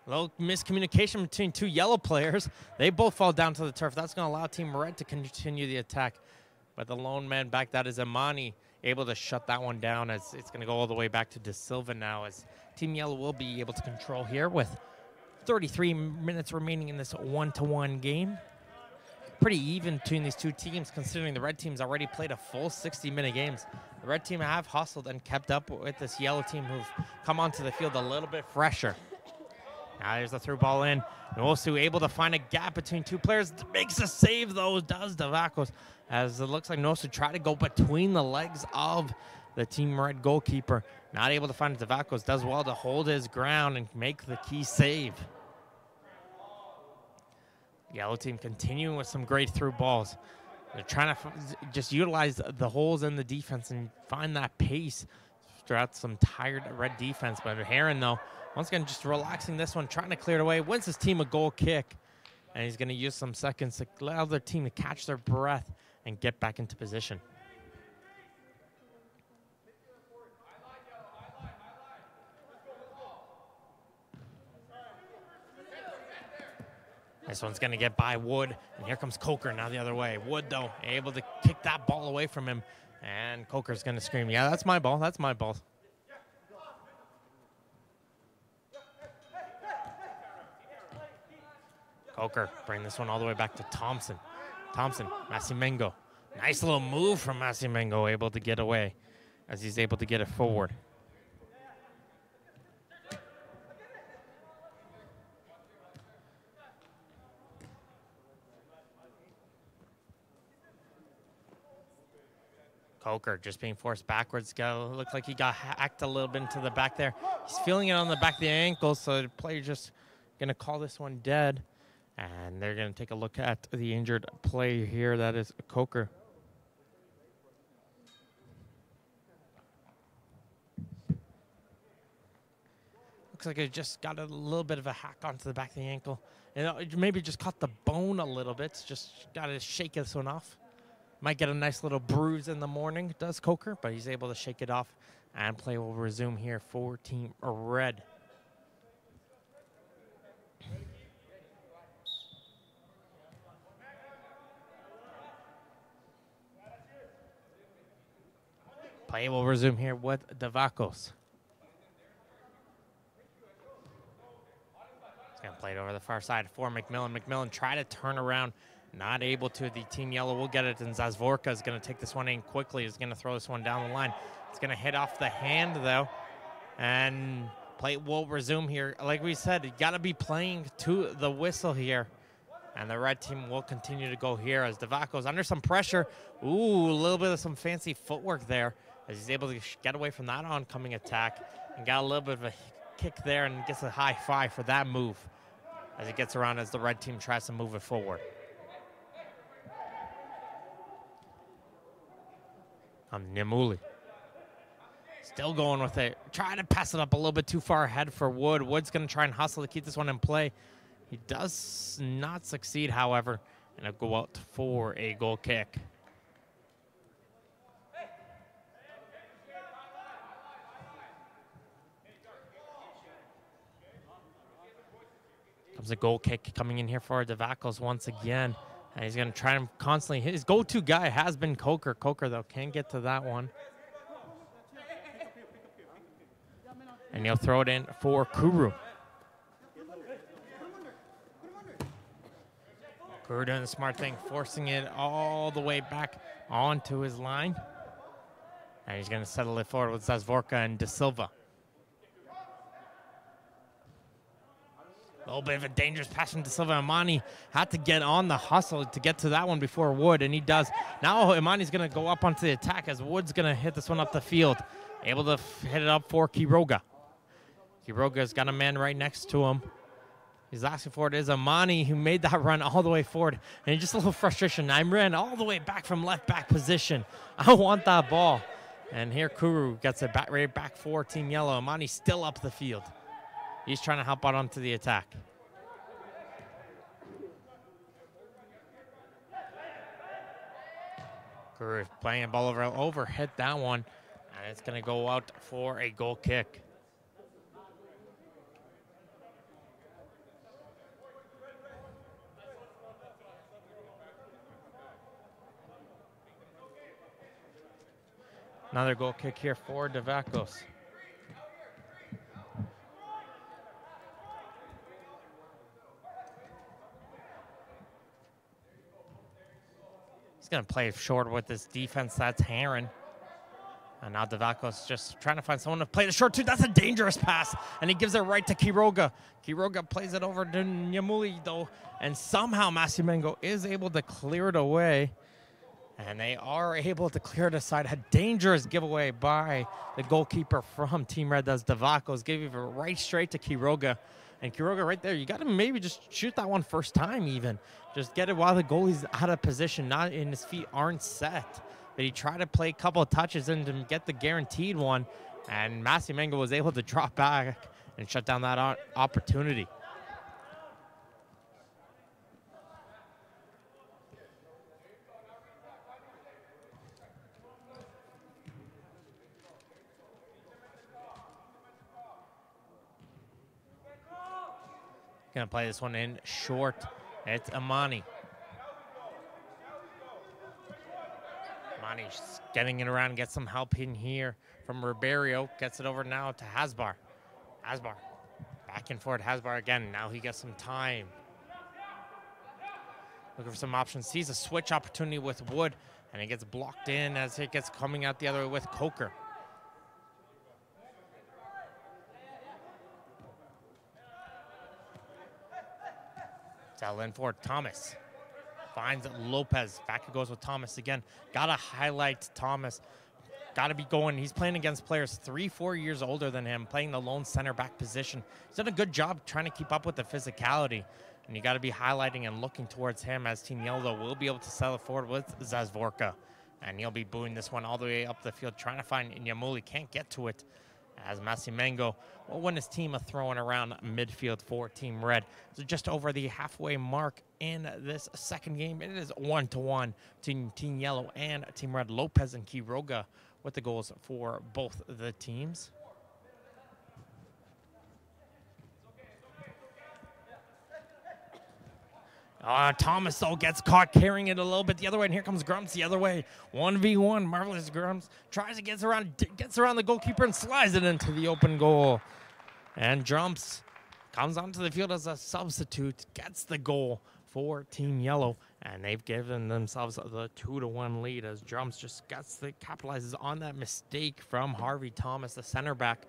A little miscommunication between two yellow players. They both fall down to the turf. That's going to allow Team Red to continue the attack. But the lone man back, that is Imani, able to shut that one down as it's going to go all the way back to De Silva now, as Team Yellow will be able to control here with 33 minutes remaining in this 1-1 game. Pretty even between these two teams, considering the red team's already played a full 60-minute games. the red team have hustled and kept up with this yellow team who've come onto the field a little bit fresher. Now there's the through ball in. Nosu able to find a gap between two players. Makes a save, though, does Davakos, as it looks like Nosu tried to go between the legs of the team red goalkeeper. Not able to find it. Davakos does well to hold his ground and make the key save. Yellow team continuing with some great through balls. They're trying to just utilize the holes in the defense and find that pace throughout some tired red defense. But Heron, though, once again, just relaxing this one, trying to clear it away. Wins his team a goal kick. And he's going to use some seconds to allow their team to catch their breath and get back into position. This one's going to get by Wood, and here comes Coker now the other way. Wood, though, able to kick that ball away from him, and Coker's going to scream, yeah, that's my ball, that's my ball. Coker bring this one all the way back to Thompson. Thompson, Masimengo. Nice little move from Masimengo, able to get away as he's able to get it forward. Coker just being forced backwards. Looks like he got hacked a little bit into the back there. He's feeling it on the back of the ankle, so the player just going to call this one dead. And they're going to take a look at the injured player here. That is Coker. Looks like it just got a little bit of a hack onto the back of the ankle. And maybe just caught the bone a little bit. Just got to shake this one off. Might get a nice little bruise in the morning, does Coker, but he's able to shake it off, and play will resume here for Team Red. Play will resume here with Davakos. He's going to play it over the far side for McMillan. McMillan try to turn around. Not able to. The Team Yellow will get it, and Zazvorka is going to take this one in quickly. He's going to throw this one down the line. It's going to hit off the hand, though, and play will resume here. Like we said, you got to be playing to the whistle here, and the red team will continue to go here as Davakos under some pressure. Ooh, a little bit of some fancy footwork there as he's able to get away from that oncoming attack and got a little bit of a kick there and gets a high five for that move as it gets around as the red team tries to move it forward. Nimuli. Still going with it. Trying to pass it up a little bit too far ahead for Wood. Wood's going to try and hustle to keep this one in play. He does not succeed, however, and it'll go out for a goal kick. Comes a goal kick coming in here for Davakos once again. And he's going to try and constantly hit. His go-to guy has been Coker. Coker, though, can't get to that one. And he'll throw it in for Kuru. Kuru doing the smart thing, forcing it all the way back onto his line. And he's going to settle it forward with Zazvorka and De Silva. A little bit of a dangerous pass from De Silva. Imani had to get on the hustle to get to that one before Wood, and he does. Now Imani's going to go up onto the attack as Wood's going to hit this one up the field. Able to hit it up for Quiroga. Quiroga's got a man right next to him. He's asking for it. Is Imani who made that run all the way forward. And just a little frustration. I ran all the way back from left back position. I want that ball. And here Kuru gets it back, right back for Team Yellow. Imani's still up the field. He's trying to help out onto the attack. Kuru playing a ball over, hit that one, and it's going to go out for a goal kick. Another goal kick here for Davakos. Going to play short with this defense. That's Heron. And now Davacos just trying to find someone to play the short two. That's a dangerous pass, and he gives it right to Quiroga. Quiroga plays it over to Nyamuli, though, and somehow Masimengo is able to clear it away. And they are able to clear it aside. A dangerous giveaway by the goalkeeper from Team Red. Does Davacos give it right straight to Quiroga. And Quiroga right there, you got to maybe just shoot that one first time even. Just get it while the goalie's out of position, not in his feet aren't set. But he tried to play a couple of touches in to get the guaranteed one. And Masimengo was able to drop back and shut down that opportunity. Gonna play this one in short. It's Amani. Amani's getting it around, gets some help in here from Ribeiro. Gets it over now to Hasbar. Hasbar back and forth. Hasbar again. Now he gets some time. Looking for some options. Sees a switch opportunity with Wood, and he gets blocked in as it gets coming out the other way with Coker. Tell in for Thomas. Finds Lopez. Back it goes with Thomas again. Gotta highlight Thomas. Gotta be going. He's playing against players 3-4 years older than him, playing the lone center back position. He's done a good job trying to keep up with the physicality. And you gotta be highlighting and looking towards him, as Team Yellow will be able to settle forward with Zazvorka. And he'll be booing this one all the way up the field, trying to find Nyamuli. Can't get to it, as Masimengo will win his team a throwing around midfield for Team Red. So just over the halfway mark in this second game. It is 1-1 Team Yellow and Team Red. Lopez and Quiroga with the goals for both the teams. Thomas, though, gets caught carrying it a little bit the other way, and here comes Grumps the other way. 1v1, Marvelous Grumps tries to gets around the goalkeeper and slides it into the open goal. And Drumps comes onto the field as a substitute, gets the goal for Team Yellow, and they've given themselves the 2-1 lead as Drumps just capitalizes on that mistake from Harvey Thomas, the center back.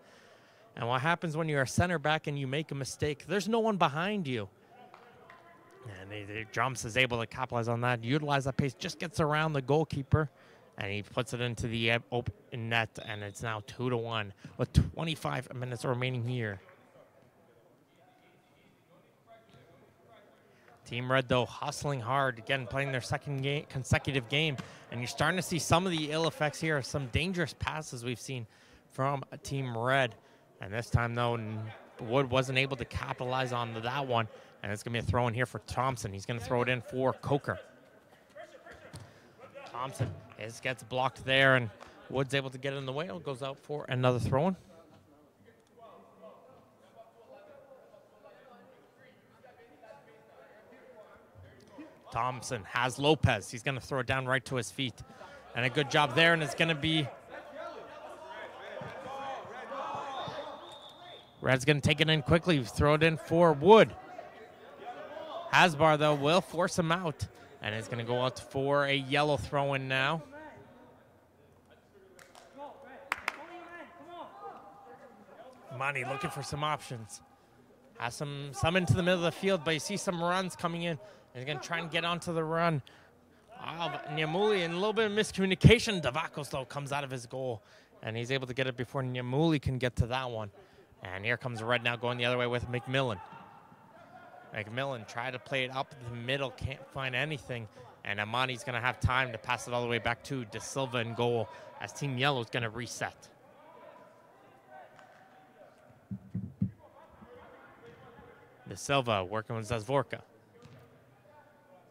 And what happens when you're a center back and you make a mistake? There's no one behind you. And Drumps is able to capitalize on that, utilize that pace, just gets around the goalkeeper, and he puts it into the open net, and it's now 2-1 with 25 minutes remaining here. Team Red, though, hustling hard, again, playing their second consecutive game, and you're starting to see some of the ill effects here, some dangerous passes we've seen from Team Red. And this time, though, Wood wasn't able to capitalize on that one. And it's going to be a throw in here for Thompson. He's going to throw it in for Coker. Thompson gets blocked there, and Wood's able to get in the way. It goes out for another throw in. Thompson has Lopez. He's going to throw it down right to his feet. And a good job there, and it's going to be... Red's going to take it in quickly, throw it in for Wood. Hasbar, though, will force him out, and is going to go out for a yellow throw-in now. Money looking for some options. Has some into the middle of the field, but you see some runs coming in. He's going to try and get onto the run. Nyamuli, and a little bit of miscommunication. Davacos, though, comes out of his goal, and he's able to get it before Nyamuli can get to that one. And here comes Red now going the other way with McMillan. McMillan tried to play it up the middle, can't find anything. And Amani's going to have time to pass it all the way back to De Silva in goal as Team Yellow is going to reset. De Silva working with Zazvorka.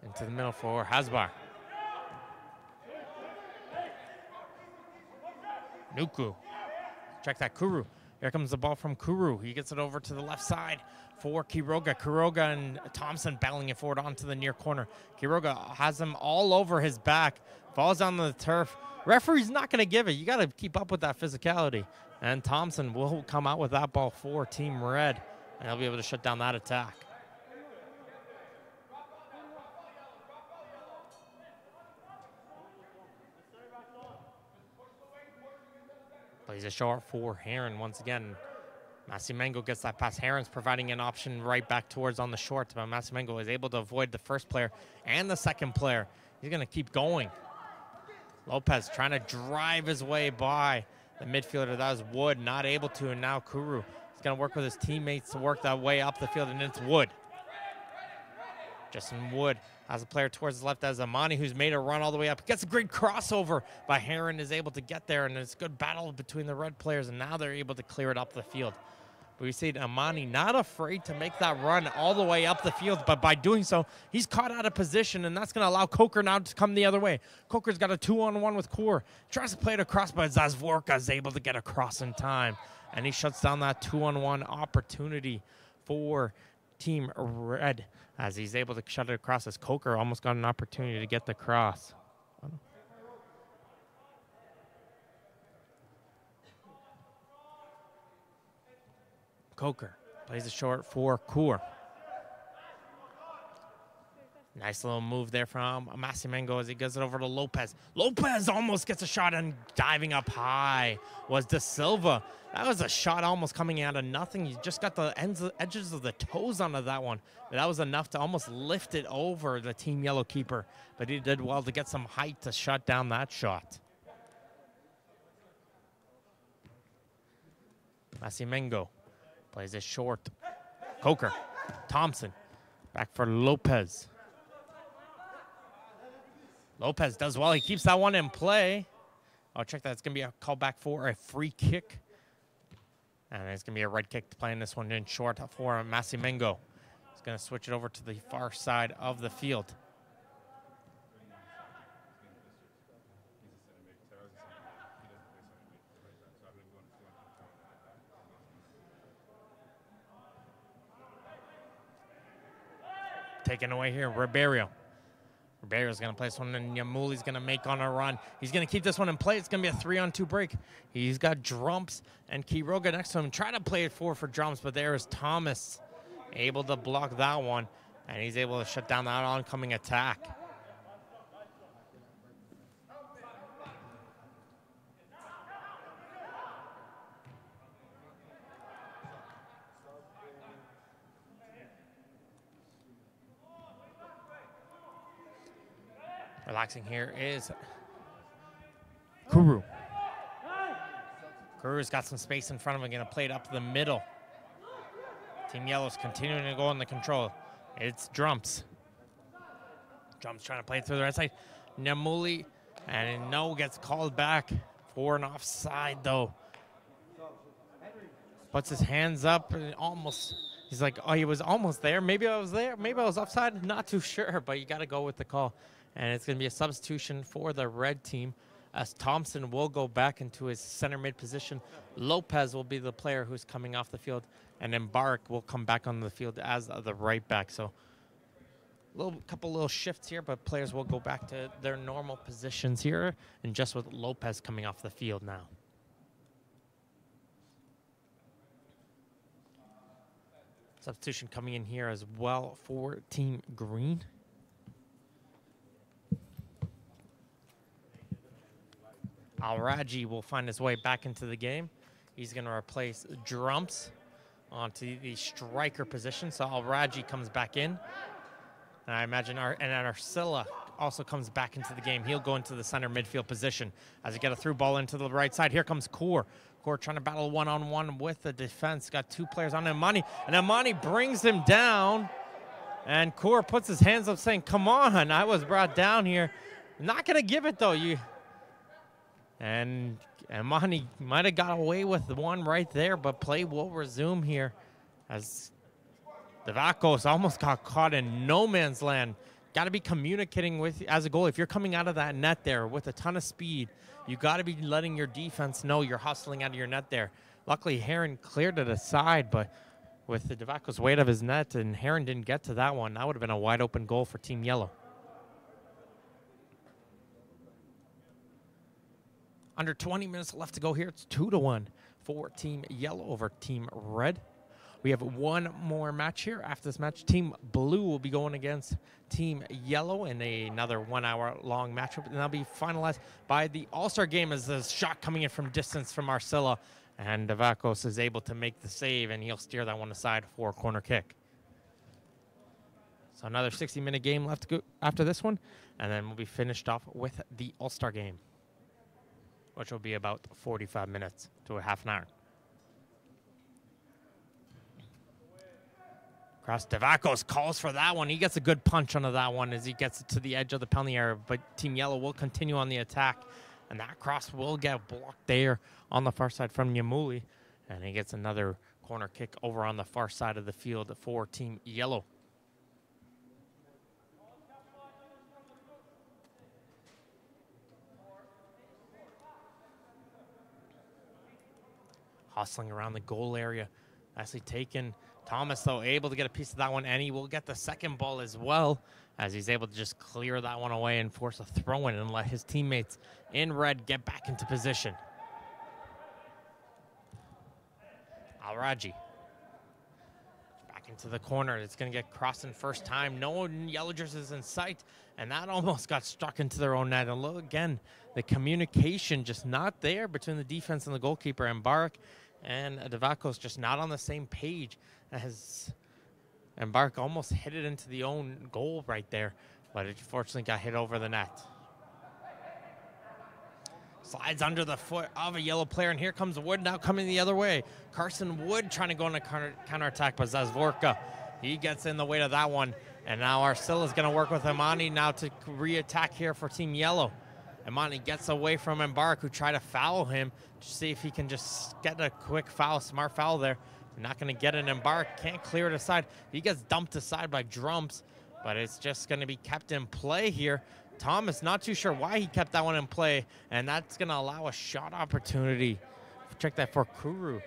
Into the middle for Hasbar. Nuku. Check that, Kuru. Here comes the ball from Kuru. He gets it over to the left side for Quiroga. Quiroga and Thompson battling it forward onto the near corner. Quiroga has him all over his back. Falls on the turf. Referee's not going to give it. You got to keep up with that physicality. And Thompson will come out with that ball for Team Red. And he'll be able to shut down that attack. Plays it short for Heron once again. Masimengo gets that pass. Heron's providing an option right back towards on the short, but Masimengo is able to avoid the first player and the second player. He's going to keep going. Lopez trying to drive his way by the midfielder. That was Wood, not able to, and now Kuru is going to work with his teammates to work that way up the field, and it's Wood. Justin Wood has a player towards his left as Amani, who's made a run all the way up. Gets a great crossover, but Heron is able to get there, and it's a good battle between the red players, and now they're able to clear it up the field. But we see Amani not afraid to make that run all the way up the field, but by doing so, he's caught out of position, and that's going to allow Coker now to come the other way. Coker's got a 2-on-1 with Core. Tries to play it across, but Zazvorka is able to get across in time, and he shuts down that 2-on-1 opportunity for Team Red as he's able to shut it across as Coker almost got an opportunity to get the cross. Coker plays it short for Kaur. Nice little move there from Masimengo as he gives it over to Lopez. Lopez almost gets a shot, and diving up high was De Silva. That was a shot almost coming out of nothing. You just got the edges of the toes onto that one. But that was enough to almost lift it over the Team Yellow keeper. But he did well to get some height to shut down that shot. Masimengo plays it short. Coker, Thompson, back for Lopez. Lopez does well. He keeps that one in play. Oh, check that. It's going to be a call back for a free kick. And it's going to be a red kick playing this one in short for Masimengo. He's going to switch it over to the far side of the field. Taken away here, Ribeiro. Ribero's going to play this one, and Yamuli's going to make on a run. He's going to keep this one in play. It's going to be a 3-on-2 break. He's got Drumps and Quiroga next to him. Try to play it for Drumps, but there is Thomas able to block that one, and he's able to shut down that oncoming attack. Relaxing here is Kuru. Kuru's got some space in front of him, going to play it up the middle. Team Yellow's continuing to go on the control. It's Drumps. Drumps trying to play it through the right side. Nyamuli, and no, gets called back for an offside though. Puts his hands up and almost, he's like, oh, he was almost there. Maybe I was there. Maybe I was offside. Not too sure, but you got to go with the call. And it's going to be a substitution for the red team as Thompson will go back into his center mid position. Lopez will be the player who's coming off the field, and then Barak will come back on the field as the right back. So couple little shifts here, but players will go back to their normal positions here, and just with Lopez coming off the field now. Substitution coming in here as well for Team Green. Al-Raji will find his way back into the game. He's going to replace Drumps onto the striker position. So Al-Raji comes back in. And I imagine Arcilla also comes back into the game. He'll go into the center midfield position as he get a through ball into the right side. Here comes Kaur. Kaur trying to battle one-on-one with the defense. Got two players on Amani. And Amani brings him down. And Kaur puts his hands up saying, come on, I was brought down here. Not going to give it, though. And Amani might have got away with the one right there, but play will resume here as Devakos almost got caught in no man's land. Got to be communicating with, as a goalie, if you're coming out of that net there with a ton of speed, you got to be letting your defense know you're hustling out of your net there. Luckily, Heron cleared it aside, but with the Devakos weight of his net, and Heron didn't get to that one, that would have been a wide open goal for Team Yellow. Under 20 minutes left to go here. It's 2-1 for Team Yellow over Team Red. We have one more match here. After this match, Team Blue will be going against Team Yellow in another 1 hour long matchup, and that'll be finalized by the All-Star game as the shot coming in from distance from Arcilla, and Devakos is able to make the save, and he'll steer that one aside for a corner kick. So another 60-minute game left to go after this one, and then we'll be finished off with the All-Star game, which will be about 45 minutes to a half an hour. Cross, Devakos calls for that one. He gets a good punch onto that one as he gets it to the edge of the penalty area, but Team Yellow will continue on the attack, and that cross will get blocked there on the far side from Yamuli, and he gets another corner kick over on the far side of the field for Team Yellow. Hustling around the goal area. Nicely taken. Thomas, though, able to get a piece of that one, and he will get the second ball as well, as he's able to just clear that one away and force a throw-in and let his teammates in red get back into position. Alraji. Back into the corner. It's going to get crossed in first time. No one Yellow jerseys in sight, and that almost got struck into their own net. And look, again, the communication just not there between the defense and the goalkeeper, Embark and Devakos just not on the same page, as Embark almost hit it into the own goal right there, but it fortunately got hit over the net. Slides under the foot of a Yellow player, and here comes Wood now coming the other way. Carson Wood trying to go on a counterattack, but Zazvorka, he gets in the way of that one, and now Arcilla is going to work with Imani now to re-attack here for Team Yellow. Imani gets away from Embark, who tried to foul him to see if he can just get a quick foul, smart foul there. We're not going to get an Embark, can't clear it aside. He gets dumped aside by Drumps, but it's just going to be kept in play here. Thomas not too sure why he kept that one in play, and that's going to allow a shot opportunity. Check that for Kuru,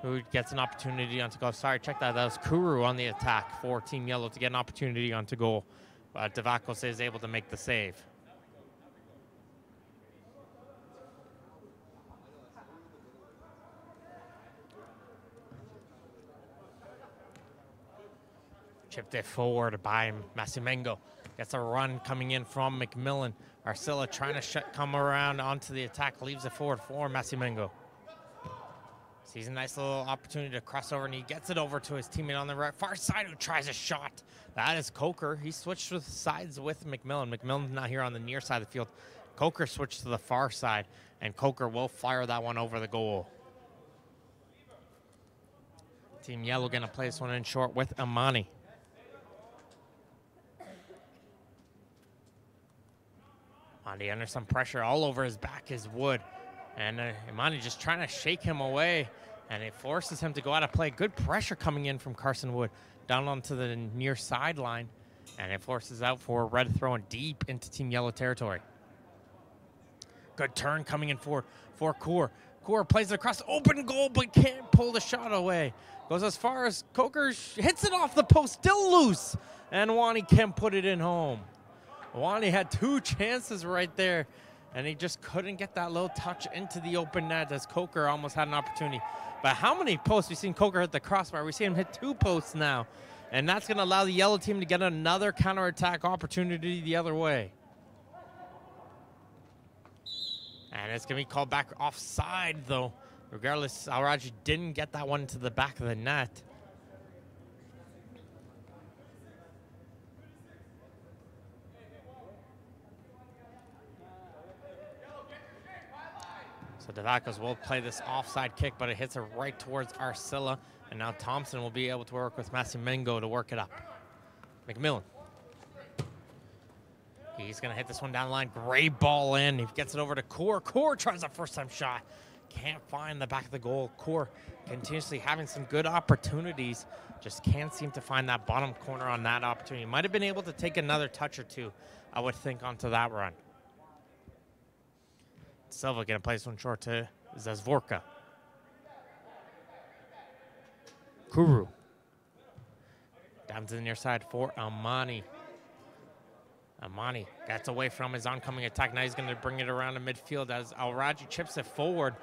who gets an opportunity onto goal. Sorry, check that. That was Kuru on the attack for Team Yellow to get an opportunity onto goal. But Devakos is able to make the save. Chipped it forward by Massimengo. Gets a run coming in from McMillan. Arcilla trying to come around onto the attack. Leaves it forward for Massimengo. Sees a nice little opportunity to cross over, and he gets it over to his teammate on the right far side who tries a shot. That is Coker. He switched with sides with McMillan. McMillan's not here on the near side of the field. Coker switched to the far side, and Coker will fire that one over the goal. Team Yellow going to play this one in short with Imani. Imani under some pressure all over his back is Wood. And Imani just trying to shake him away, and it forces him to go out of play. Good pressure coming in from Carson Wood down onto the near sideline, and it forces out for a red throw deep into Team Yellow territory. Good turn coming in for Kaur. Kaur plays it across open goal, but can't pull the shot away. Goes as far as Coker, hits it off the post, still loose, and Wani can't put it in home. Wani had two chances right there, and he just couldn't get that little touch into the open net as Coker almost had an opportunity. But how many posts? We've seen Coker hit the crossbar. We've seen him hit 2 posts now. And that's going to allow the Yellow team to get another counterattack opportunity the other way. And it's going to be called back offside, though. Regardless, Alraji didn't get that one to the back of the net. So Devakos will play this offside kick, but it hits it right towards Arcilla. And now Thompson will be able to work with Massimengo to work it up. McMillan. He's going to hit this one down the line. Great ball in. He gets it over to Kaur. Kaur tries a first-time shot. Can't find the back of the goal. Kaur continuously having some good opportunities. Just can't seem to find that bottom corner on that opportunity. Might have been able to take another touch or two, I would think, onto that run. Silva going to play this one short to Zazvorka. Kuru. Down to the near side for Amani. Amani gets away from his oncoming attack. Now he's going to bring it around to midfield as Alraji chips it forward.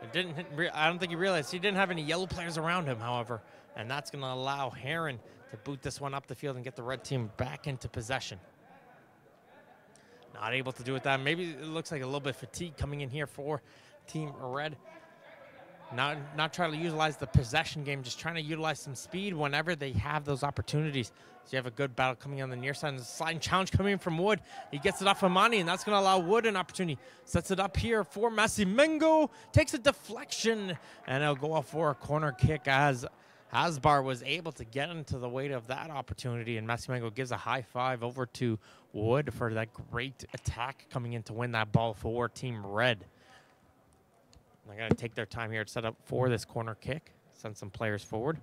I don't think he realized he didn't have any yellow players around him, however, and that's going to allow Heron to boot this one up the field and get the red team back into possession. Not able to do it that. Maybe it looks like a little bit of fatigue coming in here for Team Red. Not trying to utilize the possession game, just trying to utilize some speed whenever they have those opportunities. So you have a good battle coming on the near side. And a sliding challenge coming in from Wood. He gets it off Amani, and that's going to allow Wood an opportunity. Sets it up here for Massimengo. Takes a deflection, and it'll go off for a corner kick as Hasbar was able to get into the weight of that opportunity, and Massimengo gives a high five over to Wood for that great attack coming in to win that ball for Team Red. They're going to take their time here to set up for this corner kick. Send some players forward.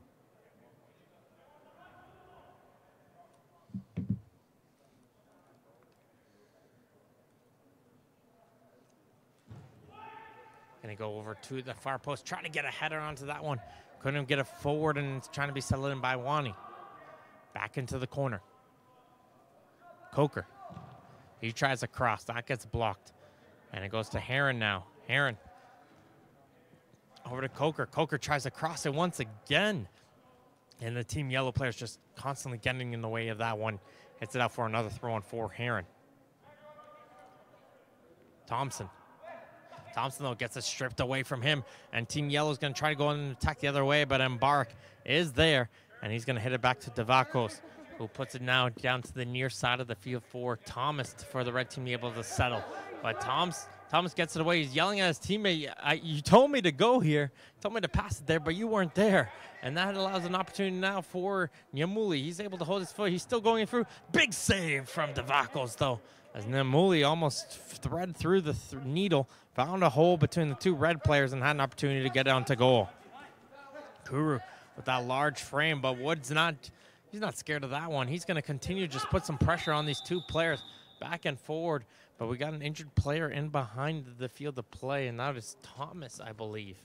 Going to go over to the far post, trying to get a header onto that one. Couldn't get it forward, and it's trying to be settled in by Wani. Back into the corner. Coker. He tries a cross. That gets blocked. And it goes to Heron now. Heron. Over to Coker. Coker tries to cross it once again. And the Team Yellow players just constantly getting in the way of that one. Hits it out for another throw on for Heron. Thompson. Thompson, though, gets it stripped away from him. And Team Yellow's going to try to go and attack the other way, but Embark is there. And he's going to hit it back to Devakos, who puts it now down to the near side of the field for Thomas for the red team to be able to settle. But Thomas gets it away. He's yelling at his teammate, you told me to go here, told me to pass it there, but you weren't there. And that allows an opportunity now for Nyamuli. He's able to hold his foot. He's still going through. Big save from Devakos, though, as Nyamuli almost thread through the needle, found a hole between the two red players and had an opportunity to get onto goal. Kuru with that large frame, but Wood's he's not scared of that one. He's going to continue to just put some pressure on these two players back and forward. But we got an injured player in behind the field of play, and that is Thomas, I believe.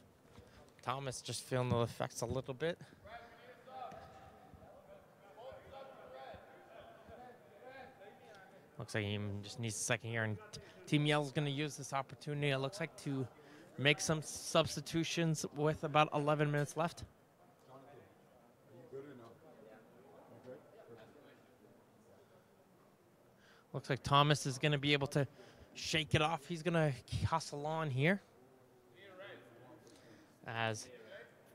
Thomas just feeling the effects a little bit. Looks like he just needs a second here, and Team Yellow's going to use this opportunity, it looks like, to make some substitutions with about 11 minutes left. Looks like Thomas is going to be able to shake it off. He's going to hustle on here, as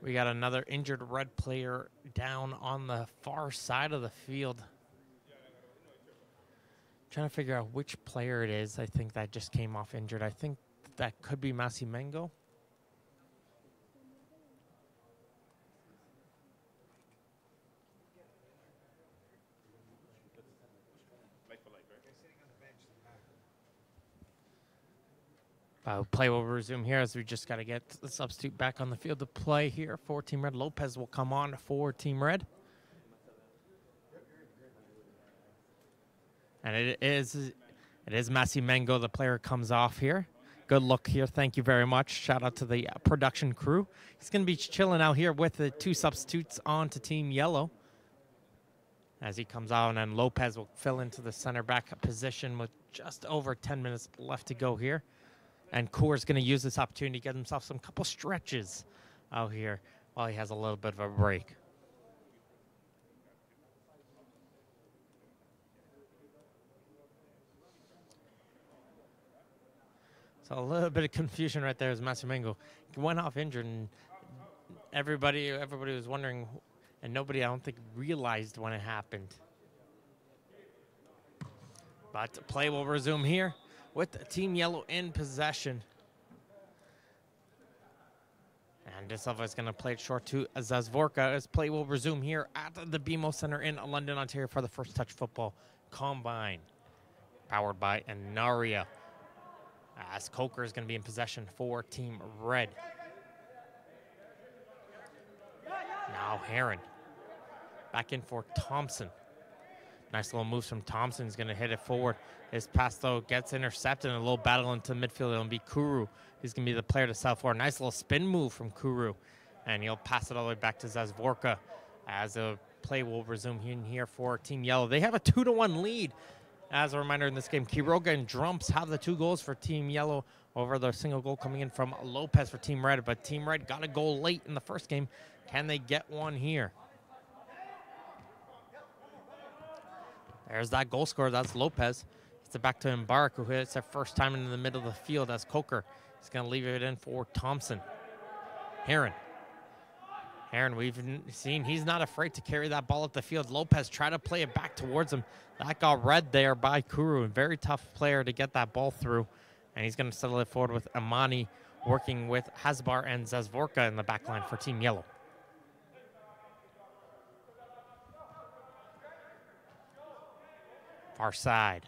we got another injured red player down on the far side of the field. Trying to figure out which player it is. I think that just came off injured. I think that could be Massimengo. Play will resume here as we just got to get the substitute back on the field to play here for Team Red. Lopez will come on for Team Red. And it is Massimengo, the player, comes off here. Good look here. Thank you very much. Shout out to the production crew. He's going to be chilling out here with the two substitutes on to Team Yellow. As he comes out, and Lopez will fill into the center back position with just over 10 minutes left to go here. And Coor's going to use this opportunity to get himself some couple stretches out here while he has a little bit of a break. So a little bit of confusion right there as Massimengo went off injured, and everybody was wondering, and nobody, I don't think, realized when it happened. But play will resume here with Team Yellow in possession. And Disova is going to play it short to Zazvorka as play will resume here at the BMO Center in London, Ontario for the First Touch Football Combine, powered by Inaria. As Coker is going to be in possession for Team Red. Now Heron. Back in for Thompson. Nice little moves from Thompson. He's going to hit it forward. His pass, though, gets intercepted in a little battle into midfield. It'll be Kuru. He's going to be the player to sell for. Nice little spin move from Kuru. And he'll pass it all the way back to Zazvorka as a play will resume in here for Team Yellow. They have a 2-1 lead. As a reminder in this game, Quiroga and Drumps have the 2 goals for Team Yellow, over the single goal coming in from Lopez for Team Red, but Team Red got a goal late in the first game. Can they get one here? There's that goal scorer. That's Lopez. It's back to Embark, who hits it first time in the middle of the field as Coker. He's going to leave it in for Thompson. Heron, we've seen he's not afraid to carry that ball up the field. Lopez tried to play it back towards him. That got read there by Kuru. A very tough player to get that ball through. And he's going to settle it forward with Amani working with Hasbar and Zazvorka in the back line for Team Yellow. Far side.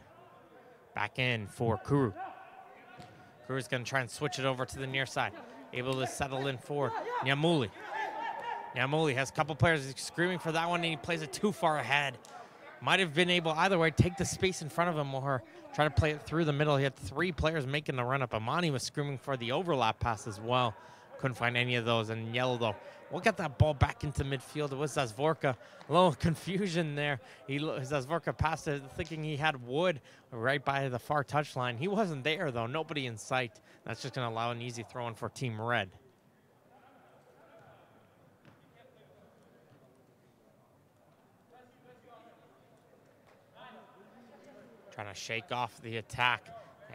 Back in for Kuru. Kuru's going to try and switch it over to the near side. Able to settle in for Nyamuli. Nyamuli has a couple players screaming for that one, and he plays it too far ahead. Might have been able either way, take the space in front of him or try to play it through the middle. He had 3 players making the run up. Amani was screaming for the overlap pass as well. Couldn't find any of those. And Yellow, though, we'll get that ball back into midfield. It was Zazvorka. A little confusion there. Zazvorka passed it thinking he had Wood right by the far touchline. He wasn't there, though. Nobody in sight. That's just going to allow an easy throw in for Team Red. Trying to shake off the attack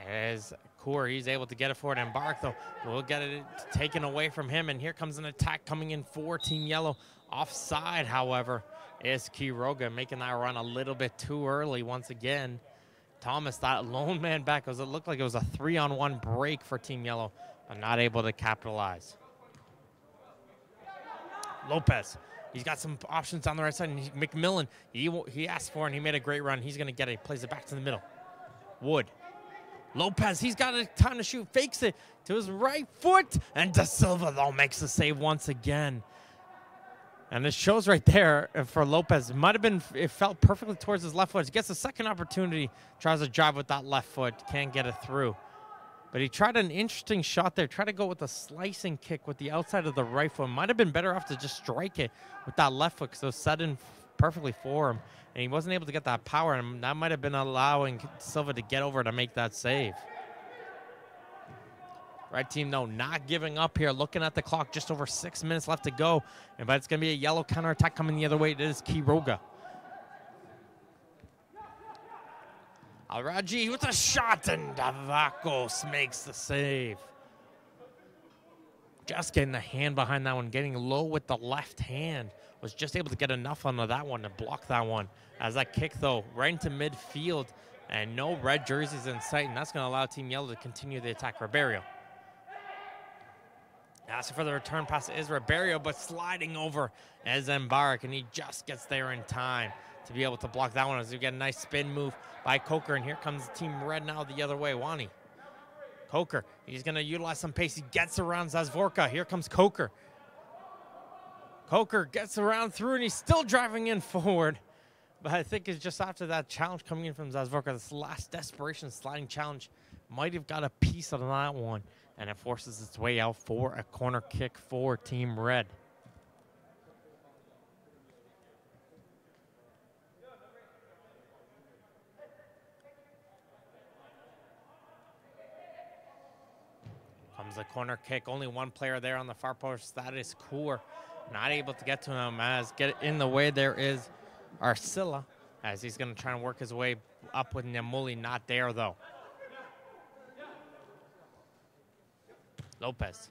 as Kaur, he's able to get it forward. Embark, though, will get it taken away from him. And here comes an attack coming in for Team Yellow. Offside, however, is Quiroga making that run a little bit too early once again. Thomas, that lone man back, it looked like it was a 3-on-1 break for Team Yellow, but not able to capitalize. Lopez. He's got some options on the right side. And McMillan, he asked for it, and he made a great run. He's going to get it. He plays it back to the middle. Wood. Lopez, he's got a time to shoot. Fakes it to his right foot. And Da Silva, though, makes the save once again. And it shows right there for Lopez. It might have been, it felt perfectly towards his left foot. He gets a second opportunity. Tries to drive with that left foot. Can't get it through. But he tried an interesting shot there. Tried to go with a slicing kick with the outside of the right foot. Might have been better off to just strike it with that left foot because it was set in perfectly for him. And he wasn't able to get that power. And that might have been allowing Silva to get over to make that save. Red team, though, not giving up here. Looking at the clock, just over 6 minutes left to go. But it's going to be a Yellow counterattack coming the other way. It is Quiroga. Alraji with a shot, and Davakos makes the save. Just getting the hand behind that one, getting low with the left hand. Was just able to get enough onto that one to block that one. As that kick, though, right into midfield, and no red jerseys in sight, and that's going to allow Team Yellow to continue the attack. Ribeiro. Asking for the return pass is Ribeiro, but sliding over as Embark, and he just gets there in time to be able to block that one as we get a nice spin move by Coker. And here comes Team Red now the other way. Wani. Coker, he's going to utilize some pace. He gets around Zazvorka. Here comes Coker. Coker gets around through, and he's still driving in forward. But I think it's just after that challenge coming in from Zazvorka, this last desperation sliding challenge might have got a piece of that one. And it forces its way out for a corner kick for Team Red. Comes a corner kick. Only one player there on the far post. That is Kaur. Not able to get to him as get in the way there is Arcilla as he's going to try and work his way up with Nyamuli. Not there, though. Lopez.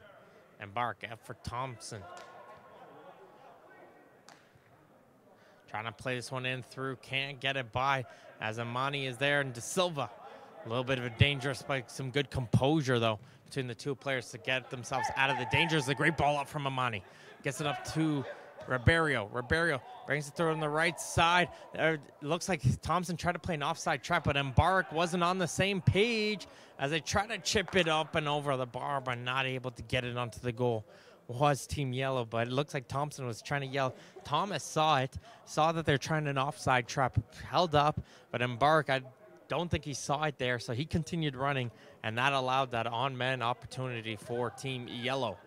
Embark out for Thompson. Trying to play this one in through. Can't get it by as Amani is there. And Da Silva. A little bit of a dangerous, but some good composure, though, between the two players to get themselves out of the danger. It's a great ball up from Amani. Gets it up to Ribeiro. Ribeiro brings it through on the right side. Looks like Thompson tried to play an offside trap, but Embark wasn't on the same page as they try to chip it up and over the bar, but not able to get it onto the goal. Was Team Yellow, but it looks like Thompson was trying to yell. Thomas saw it, saw that they're trying an offside trap, held up, but Embark, I don't think he saw it there, so he continued running, and that allowed that on-man opportunity for Team Yellow.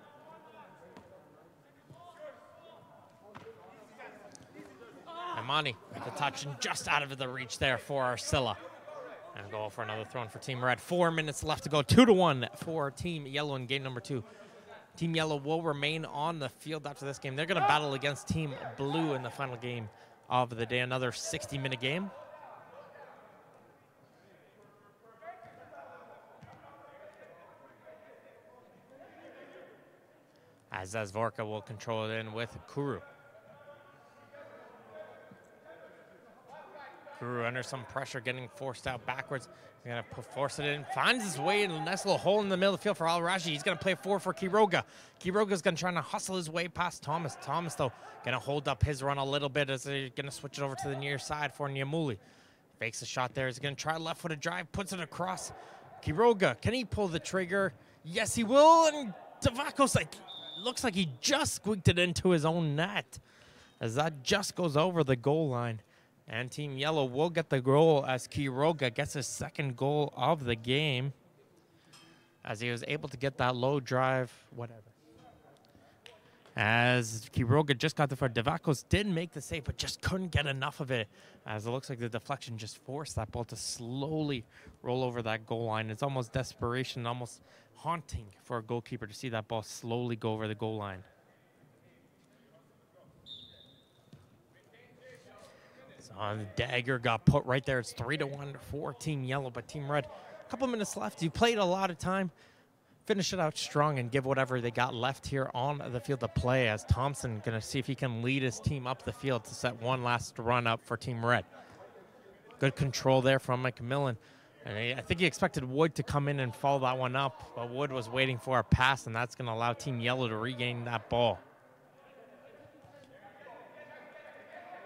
Amani, the touch and just out of the reach there for Arcilla. And go for another throw in for Team Red. 4 minutes left to go. 2-1 for Team Yellow in game number 2. Team Yellow will remain on the field after this game. They're going to battle against Team Blue in the final game of the day. Another 60-minute game. As Vorka will control it in with Kuru. Kuru under some pressure, getting forced out backwards. He's going to force it in. Finds his way in a nice little hole in the middle of the field for Al-Raji. He's going to play forward for Quiroga. Quiroga's going to try to hustle his way past Thomas. Thomas, though, going to hold up his run a little bit as they're going to switch it over to the near side for Nyamuli. Fakes a shot there. He's going to try left-footed drive, puts it across. Quiroga, can he pull the trigger? Yes, he will. And Tavakos, looks like he just squeaked it into his own net as that just goes over the goal line. And Team Yellow will get the goal as Quiroga gets his second goal of the game as he was able to get that low drive, whatever. As Quiroga just got the front, Devakos did make the save, but just couldn't get enough of it as it looks like the deflection just forced that ball to slowly roll over that goal line. It's almost desperation, almost haunting for a goalkeeper to see that ball slowly go over the goal line. So the dagger got put right there. It's 3-1 for Team Yellow, but Team Red, a couple minutes left. You played a lot of time. Finish it out strong and give whatever they got left here on the field to play as Thompson going to see if he can lead his team up the field to set one last run up for Team Red. Good control there from Mike Millen. And I think he expected Wood to come in and follow that one up, but Wood was waiting for a pass, and that's going to allow Team Yellow to regain that ball.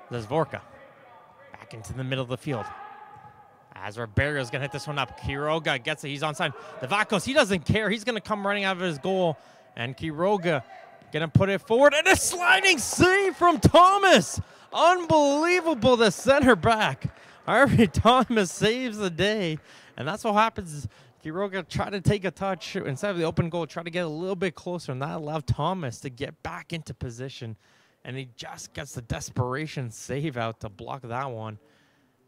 There's Vorka back into the middle of the field. As Ribero's going to hit this one up. Quiroga gets it. He's onside. Devakos, he doesn't care. He's going to come running out of his goal. And Quiroga going to put it forward. And a sliding save from Thomas. Unbelievable, the center back. Harvey Thomas saves the day. And that's what happens. Quiroga tried to take a touch. Instead of the open goal, try to get a little bit closer. And that allowed Thomas to get back into position. And he just gets the desperation save out to block that one.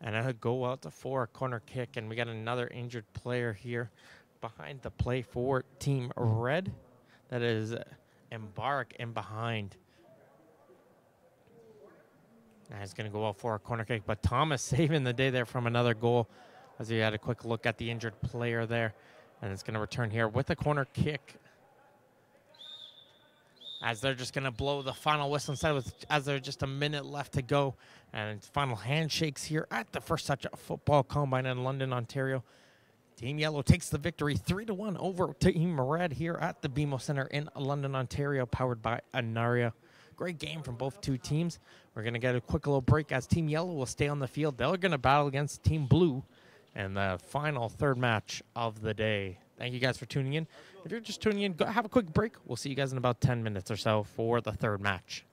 And it'll go out for a corner kick. And we got another injured player here behind the play for Team Red. That is Embark in behind. And it's going to go out for a corner kick. But Thomas saving the day there from another goal as he had a quick look at the injured player there. And it's going to return here with a corner kick. As they're just going to blow the final whistle instead as there's just a minute left to go. And final handshakes here at the First Touch Football Combine in London, Ontario. Team Yellow takes the victory 3-1 over Team Red here at the BMO Centre in London, Ontario, powered by Anaria. Great game from both two teams. We're going to get a quick little break as Team Yellow will stay on the field. They're going to battle against Team Blue in the final third match of the day. Thank you guys for tuning in. If you're just tuning in, go have a quick break. We'll see you guys in about 10 minutes or so for the third match.